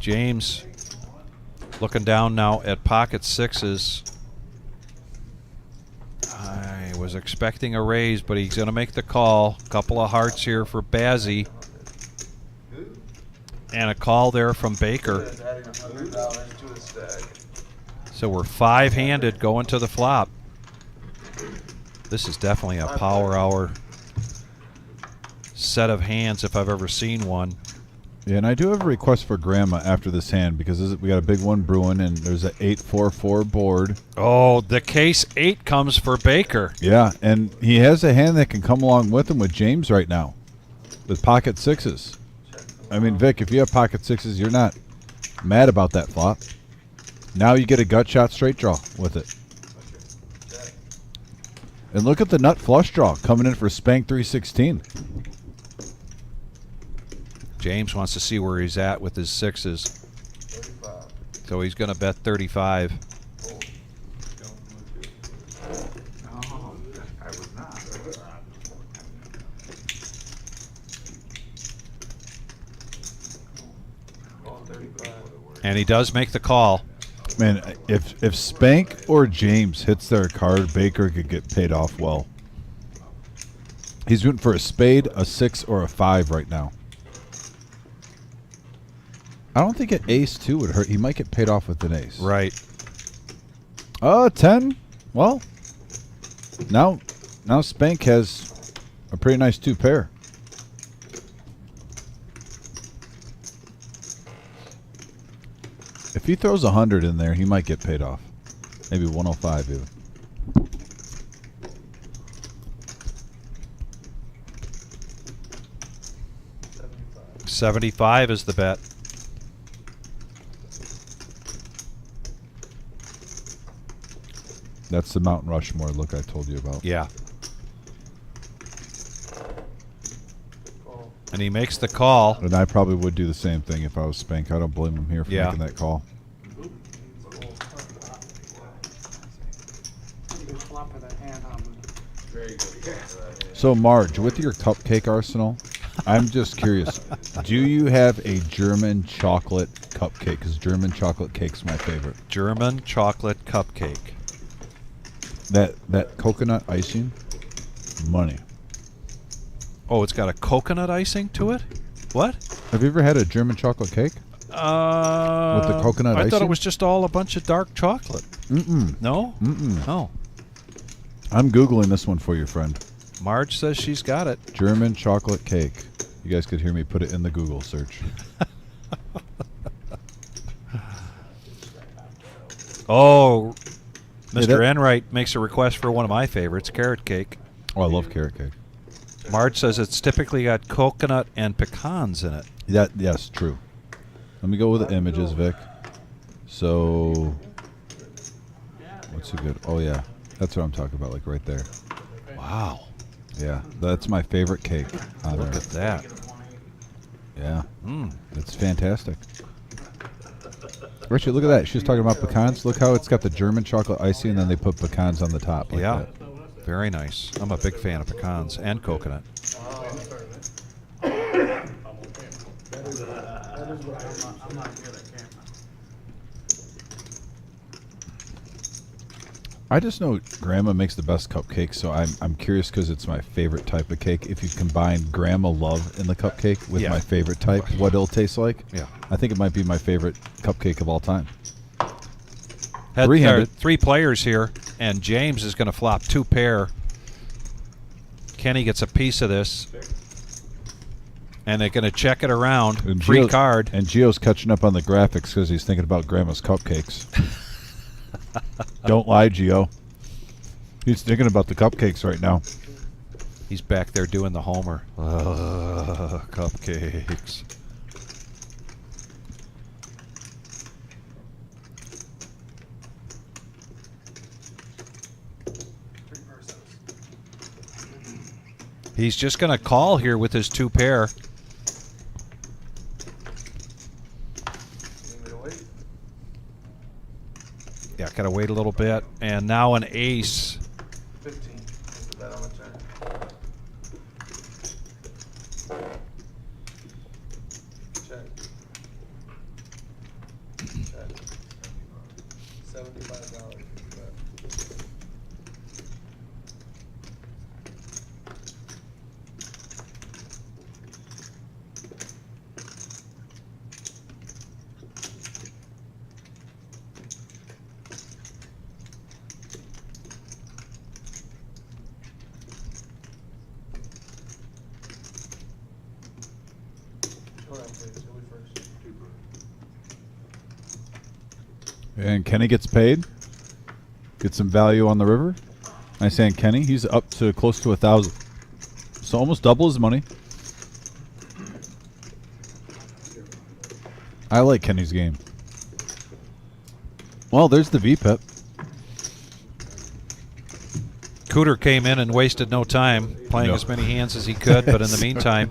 James looking down now at pocket 6s. I was expecting a raise, but he's going to make the call. Couple of hearts here for Bazzi. And a call there from Baker. So we're 5-handed going to the flop. This is definitely a power hour set of hands if I've ever seen one. Yeah, and I do have a request for Grandma after this hand because we got a big one brewing, and there's an 8-4-4 board. Oh, the case 8 comes for Baker. Yeah, and he has a hand that can come along with him with James right now, with pocket 6s. I mean, Vic, if you have pocket sixes, you're not mad about that flop. Now you get a gut shot straight draw with it. And look at the nut flush draw coming in for Spank 316. James wants to see where he's at with his sixes. 35. So he's going to bet 35. Oh, I was not. Call 35. And he does make the call. Man, if Spank or James hits their card, Baker could get paid off well. He's rooting for a spade, a 6, or a 5 right now. I don't think an ace, too, would hurt. He might get paid off with an ace. Right. 10. Well, now Spank has a pretty nice 2 pair. If he throws 100 in there, he might get paid off. Maybe 105 even. $75 is the bet. That's the Mount Rushmore look I told you about. Yeah. Call. And he makes the call. And I probably would do the same thing if I was Spank. I don't blame him here for Yeah. making that call. good flop of that hand, huh? Very good. So, Marge, with your cupcake arsenal, I'm just curious. Do you have a German chocolate cupcake? Because German chocolate cake's my favorite. German chocolate cupcake. That coconut icing, money. Oh, it's got a coconut icing to it? What? Have you ever had a German chocolate cake? With the coconut I thought icing? it was just all a bunch of dark chocolate. Mm-mm. No? Mm-mm. Oh. I'm Googling this one for you, friend. Marge says she's got it. German chocolate cake. You guys could hear me put it in the Google search. Oh, Yeah, Mr. that- Enright makes a request for one of my favorites, carrot cake. Oh, I love carrot cake. Marge says it's typically got coconut and pecans in it. Yes, true. Let me go with the images, Vic. So, what's a good? Oh yeah, that's what I'm talking about. Like right there. Wow. Yeah, that's my favorite cake on Look there. at that. Yeah, Mm. it's fantastic. Richard, look at that. She was talking about pecans. Look how it's got the German chocolate icing, and then they put pecans on the top. Like Yeah. that. Very nice. I'm a big fan of pecans and coconut. I'm not good at camera. I just know Grandma makes the best cupcakes, so I'm curious because it's my favorite type of cake. If you combine Grandma love in the cupcake with Yeah. my favorite type, what it'll taste like. Yeah. I think it might be my favorite cupcake of all time. Had Three-handed. 3 players here, and James is going to flop 2 pair. Kenny gets a piece of this, and they're going to check it around. And Free Gio's- card. And Gio's catching up on the graphics because he's thinking about Grandma's cupcakes. Don't lie, Gio. He's thinking about the cupcakes right now. He's back there doing the homer. Cupcakes. He's just going to call here with his 2 pair. Need me to wait? Yeah, got to wait a little bit. And now an ace. 15. That's the bet on the turn. Check. Check. $75. Bet. Go ahead, please. You'll be first. And Kenny gets paid. Get some value on the river. Nice hand, Kenny. He's up to close to 1,000. So almost double his money. I like Kenny's game. Well, there's the VPIP. Cooter came in and wasted no time playing No. as many hands as he could, but in the meantime,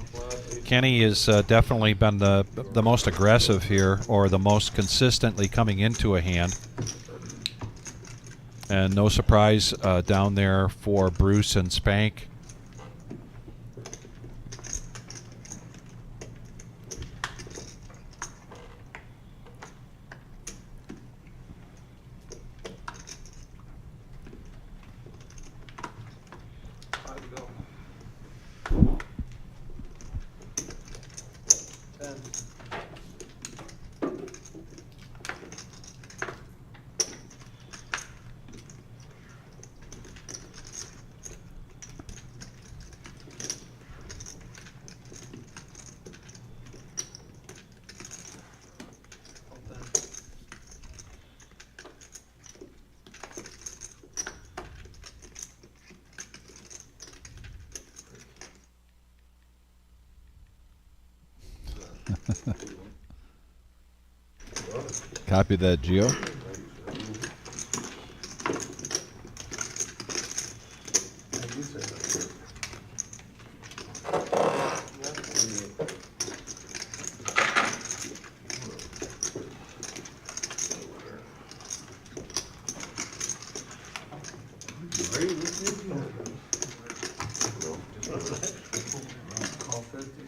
Kenny has definitely been the most aggressive here, or the most consistently coming into a hand. And no surprise down there for Bruce and Spank. Copy that, Gio. Call 50.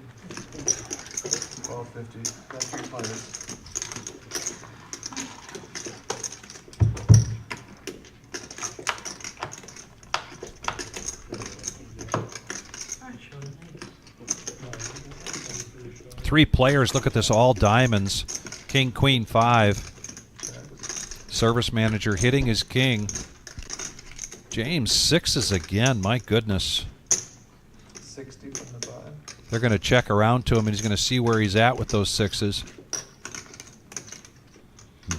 Call 50. Got 3 players. Three players. Look at this, all diamonds. King, queen, 5. Service manager hitting his king. James, 6s again. My goodness. 60 from the 5. They're going to check around to him, and he's going to see where he's at with those 6s.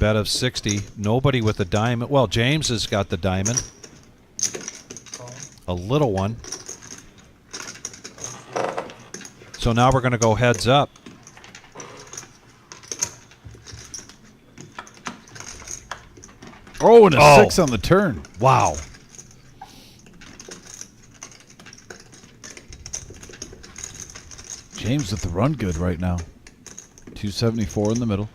Bet of 60. Nobody with a diamond. Well, James has got the diamond. A little one. So now we're going to go heads up. Oh, and a Oh. 6 on the turn. Wow. James with the run good right now. 274 in the middle.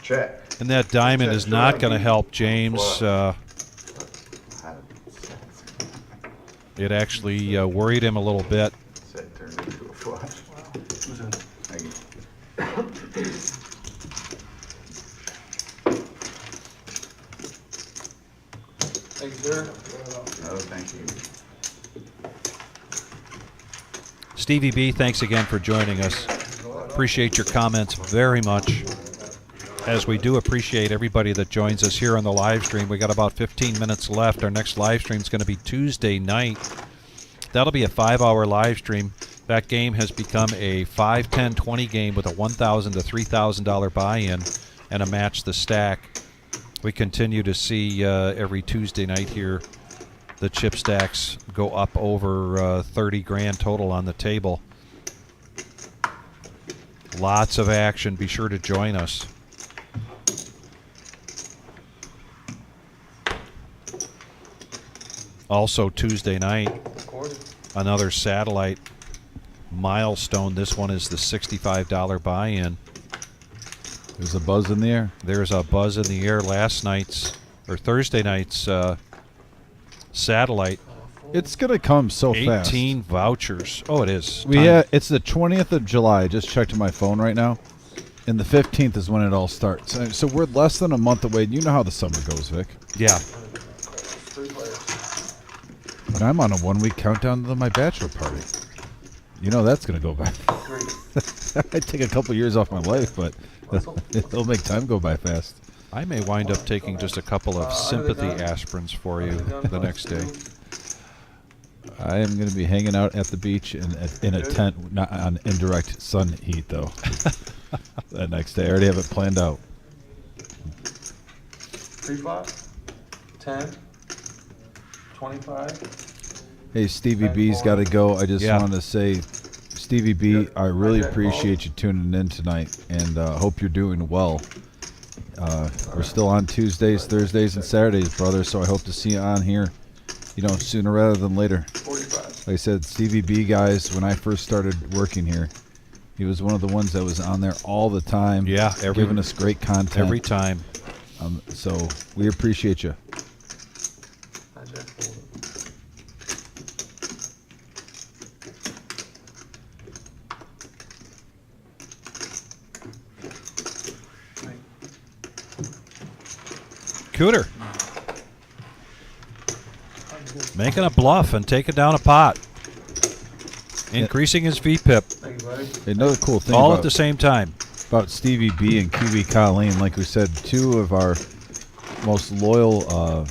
Check. And that diamond is not going to help James. It actually worried him a little bit. Set turned into a flush. Who's in? Thank you. Thank you, sir. No, thank you. Stevie B, thanks again for joining us. Appreciate your comments very much. As we do appreciate everybody that joins us here on the live stream. We got about 15 minutes left. Our next live stream is going to be Tuesday night. That'll be a 5-hour live stream. That game has become a 5, 10, 20 game with a $1,000 to $3,000 buy-in and a match the stack. We continue to see every Tuesday night here the chip stacks go up over 30 grand total on the table. Lots of action. Be sure to join us. Also Tuesday night, another satellite milestone. This one is the $65 buy-in. There's a buzz in the air. There's a buzz in the air. Last night's, or Thursday night's satellite It's gonna come so fast. 18 vouchers. Oh, it is. It's the 20th of July. I just checked my phone right now, and the 15th is when it all starts. So we're less than a month away. You know how the summer goes, Vic. Yeah. 3 players. And I'm on a 1-week countdown to my bachelor party. You know that's gonna go by. 3. I take a couple years off my life, but it'll make time go by fast. I may wind up taking just a couple of sympathy aspirins for you the next day. I am going to be hanging out at the beach in a tent, not on indirect sun heat, though. That next day. I already have it planned out. 3 flop. 10. 25. Hey, Stevie B's got to go. I just wanted to say, Stevie B, I really appreciate you tuning in tonight, and hope you're doing well. We're still on Tuesdays, Thursdays, and Saturdays, brother, so I hope to see you on here, sooner rather than later. 45. Like I said, Stevie B, guys, when I first started working here, he was one of the ones that was on there all the time. Yeah, giving us great content. Every time. So we appreciate you. Cooter. Making a bluff and taking down a pot. Increasing his VPIP. Thank you, buddy. Another cool thing All at the same time. about Stevie B and QB Colleen, like we said, 2 of our most loyal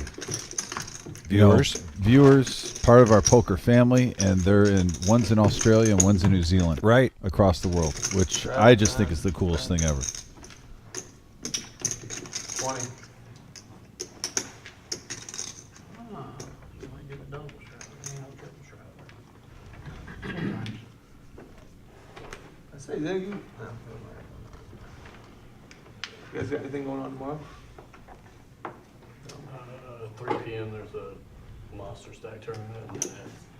viewers, part of our poker family, and one's in Australia and one's in New Zealand. Right. Across the world, which I just think is the coolest thing ever. 20. I say, there you. No, you guys got anything going on tomorrow? 3 p.m. there's a monster stack tournament, and then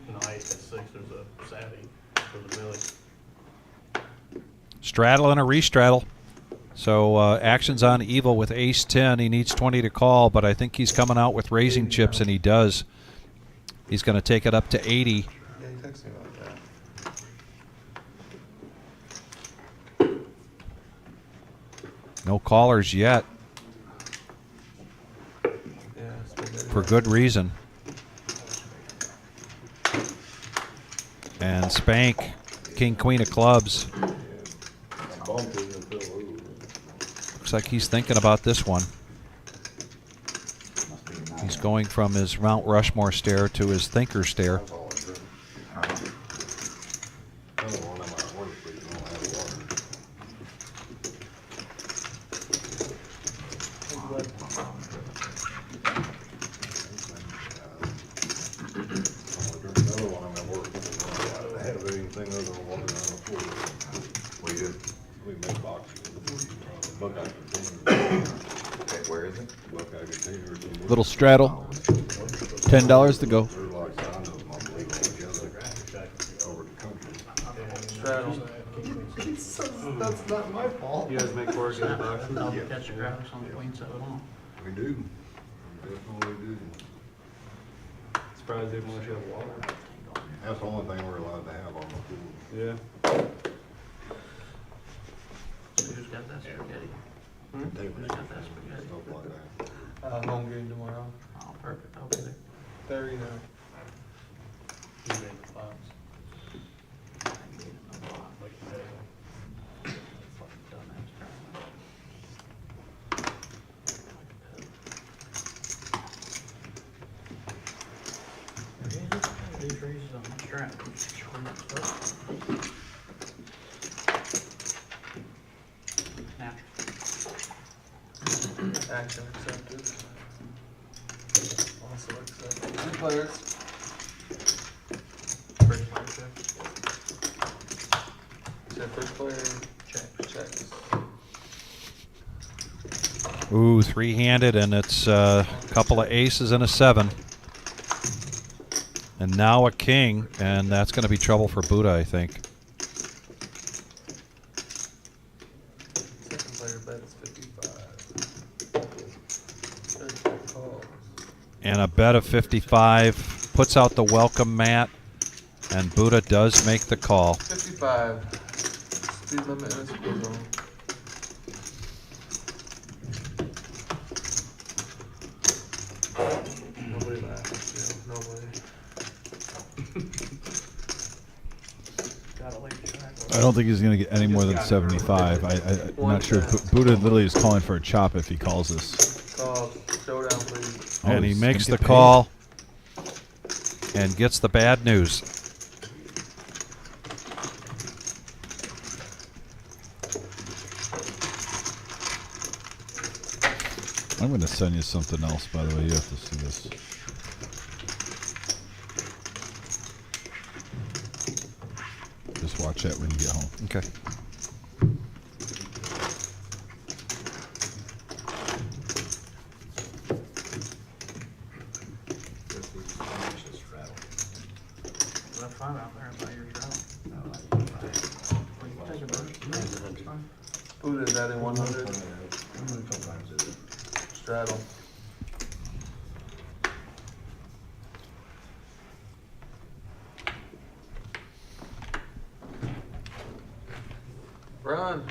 at night at 6 there's a Saturday for the Millie. Straddle and a restraddle. So action's on Evil with ace-10. He needs 20 to call, but I think he's coming out with raising chips, and he does. He's going to take it up to 80. Yeah, you texted me about that. No callers yet, Yeah, it's been good. for good reason. And Spank, King, Queen of clubs. Looks like he's thinking about this one. He's going from his Mount Rushmore stare to his thinker stare. Where is it? Little straddle. $10 to go. Straddle. That's not my fault. You guys make 4 good bucks. I'll catch the grabbers on the queen side alone. We do. Definitely do. Surprised they didn't let you have water. That's the only thing we're allowed to have on the pool. Yeah. Who's got that spaghetti? Who's got that spaghetti? Stuff like that. Home game tomorrow. Oh, perfect, I'll be there. 30 now. You made the pots. I can get it, no problem. Like you had. Fucking dumbass tournament. These raises on the strap. Natural. Action accepted. Also accepted. 3 players. First player check. So first player checks. Ooh, 3-handed, and it's a couple of aces and a 7. And now a king, and that's going to be trouble for Buddha, I think. Second player bets 55. Third player calls. And a bet of 55. puts out the welcome mat, and Buddha does make the call. 55. Speed limit in a school zone. Nobody laughs. Yeah, nobody. I don't think he's going to get any more than 75. I'm not sure. Buddha literally is calling for a chop if he calls this. Call showdown, please. And he he's makes gonna the get call and gets the bad news. I'm going to send you something else, by the way. You have to see this. Just watch that when you get home. Okay. Have fun out there by your travel. Buddha is adding 100. Straddle. Run.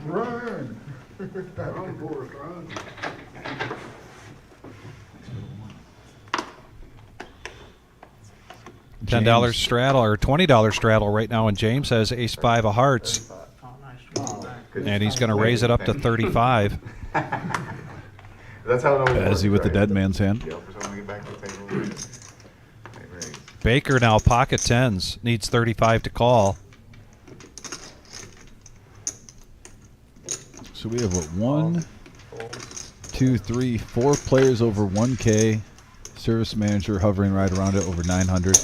Run! Run, Forrest, run. $10 straddle or $20 straddle right now, and James has ace 5 of hearts, 35. Oh, nice. and he's going to raise it up to 35. That's how it always works. Is he with the right? dead man's hand? Yell for someone to get back to the table. They raise. Baker now pocket tens, needs 35 to call. So we have what, 1, 2, 3, 4 players over 1K. Service manager hovering right around it over 900.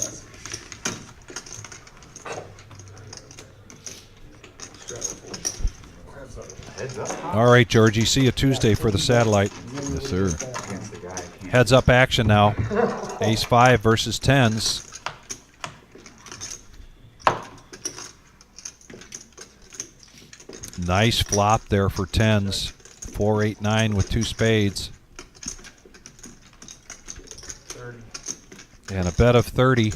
Heads up. All right, Georgie, see you Tuesday for the satellite. Yes, sir. Against the guy. Can't Heads up action now. Ace 5 versus tens. Nice flop there for tens. 4, 8, 9 with 2 spades. 30. And a bet of 30.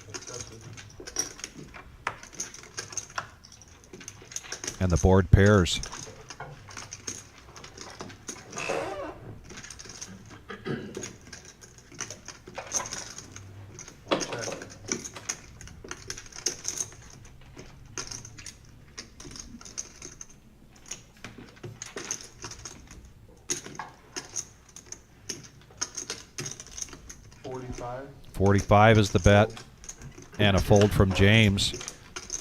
Accepted. And the board pairs. Check. $45. 45 is the bet. And a fold from James.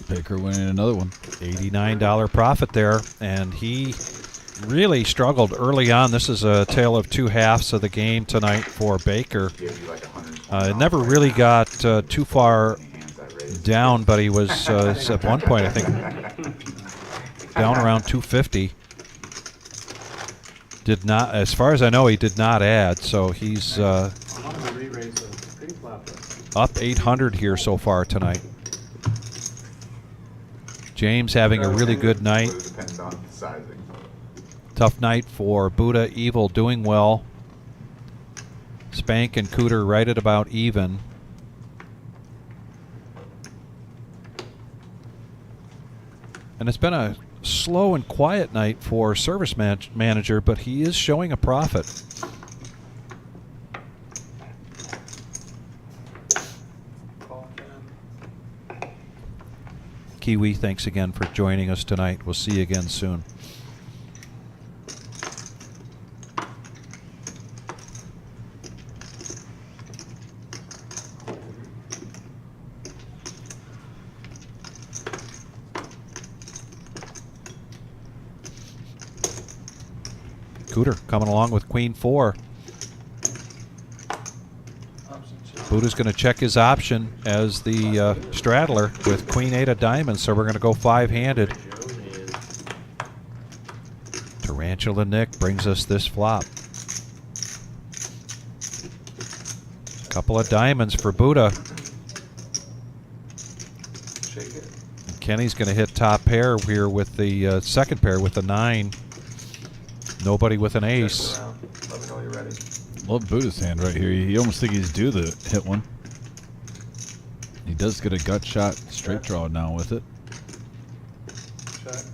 Baker winning another one. $89 profit there. And he really struggled early on. This is a tale of two halves of the game tonight for Baker. give you like 100. It never really got too far down, but he was at one point, I think, down around 250. Did not, as far as I know, he did not add. So he's up 800 here so far tonight. James having a really good night. Depends on sizing. Tough night for Buddha. Evil doing well. Spank and Cooter right at about even. And it's been a slow and quiet night for Service Manager, but he is showing a profit. Call 10. Kiwi, thanks again for joining us tonight. We'll see you again soon. Cooter coming along with Queen 4. Option check. Buddha's going to check his option as the straddler with Queen 8 of diamonds, so we're going to go 5-handed. Tarantula Nick brings us this flop. Couple of diamonds for Buddha. Shake it. Kenny's going to hit top pair here with the second pair with the 9. Nobody with an ace. Check around. Let me know when you're ready. Love Buddha's hand right here. You almost think he's due to hit one. He does get a gut shot straight draw now with it. Check.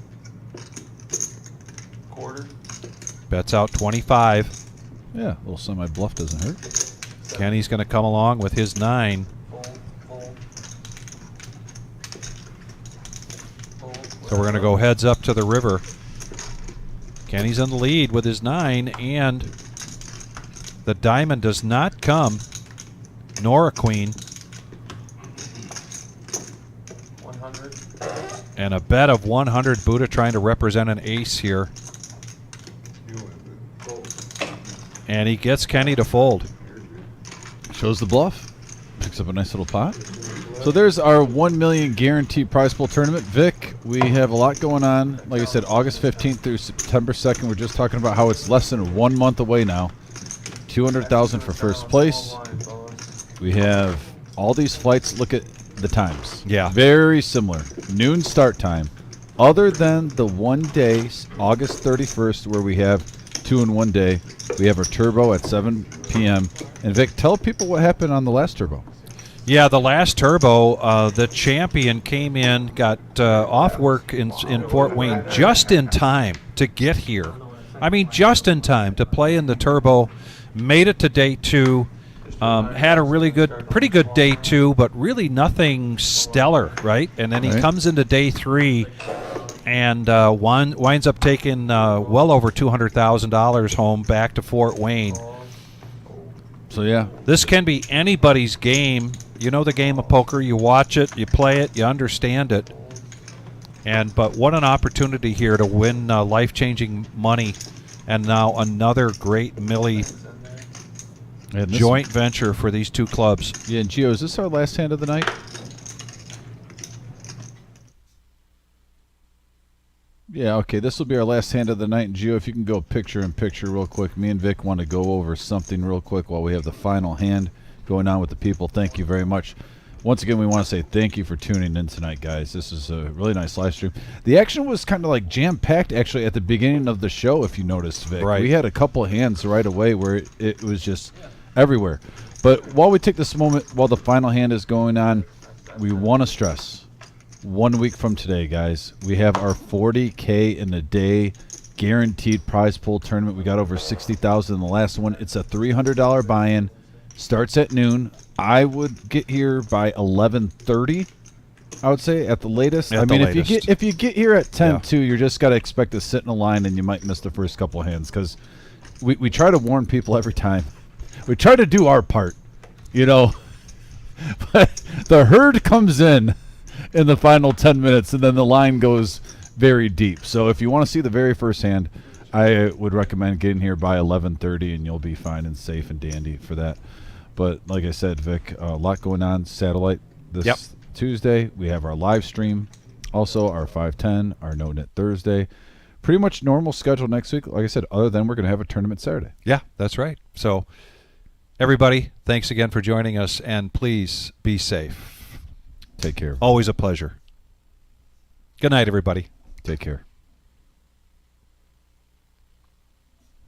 Quarter. Bets out 25. Yeah, a little semi-bluff doesn't hurt. Kenny's going to come along with his 9. Fold, fold. Fold. So we're going to go heads up to the river. Kenny's in the lead with his 9, and the diamond does not come, nor a queen. 100. And a bet of 100. Buddha trying to represent an ace here. And he gets Kenny to fold. Shows the bluff. Picks up a nice little pot. So there's our 1 million guaranteed prize pool tournament. Vic, we have a lot going on. Like I said, August 15th through September 2nd. We're just talking about how it's less than 1 month away now. 200,000 for first place. We have all these flights. Look at the times. Yeah. Very similar. Noon start time. Other than the one day, August 31st, where we have 2 in 1 day. We have our turbo at 7 p.m. And Vic, tell people what happened on the last turbo. Yeah, the last turbo, the champion came in, got off work in Fort Wayne just in time to get here. I mean, just in time to play in the turbo. Made it to day 2. Had a pretty good day 2, but really nothing stellar, right? And then he comes into day 3 and winds up taking well over $200,000 home back to Fort Wayne. So, yeah. This can be anybody's game. You know the game of poker. You watch it, you play it, you understand it. But what an opportunity here to win life-changing money. And now another great Millie joint venture for these two clubs. Yeah, and Gio, is this our last hand of the night? Yeah, okay, this will be our last hand of the night. And Gio, if you can go picture-in-picture real quick. Me and Vic want to go over something real quick while we have the final hand going on with the people. Thank you very much. Once again, we want to say thank you for tuning in tonight, guys. This is a really nice live stream. The action was kind of like jam-packed, actually, at the beginning of the show, if you noticed, Vic. Right. We had a couple of hands right away where it was just everywhere. But while we take this moment, while the final hand is going on, we want to stress, 1 week from today, guys, we have our 40K in a day guaranteed prize pool tournament. We got over 60,000 in the last one. It's a $300 buy-in. Starts at noon. I would get here by 11:30. I would say at the latest. At the latest. if you get here at 10:02, you're just got to expect to sit in a line and you might miss the first couple hands because we try to warn people every time. We try to do our part, you know. But the herd comes in the final 10 minutes and then the line goes very deep. So if you want to see the very first hand, I would recommend getting here by 11:30 and you'll be fine and safe and dandy for that. But like I said, Vic, a lot going on. Satellite this Tuesday. We have our live stream. Also, our 510, our No Net Thursday. Pretty much normal schedule next week. Like I said, other than we're going to have a tournament Saturday. Yeah, that's right. So, everybody, thanks again for joining us, and please be safe. Take care. Always a pleasure. Good night, everybody. Take care.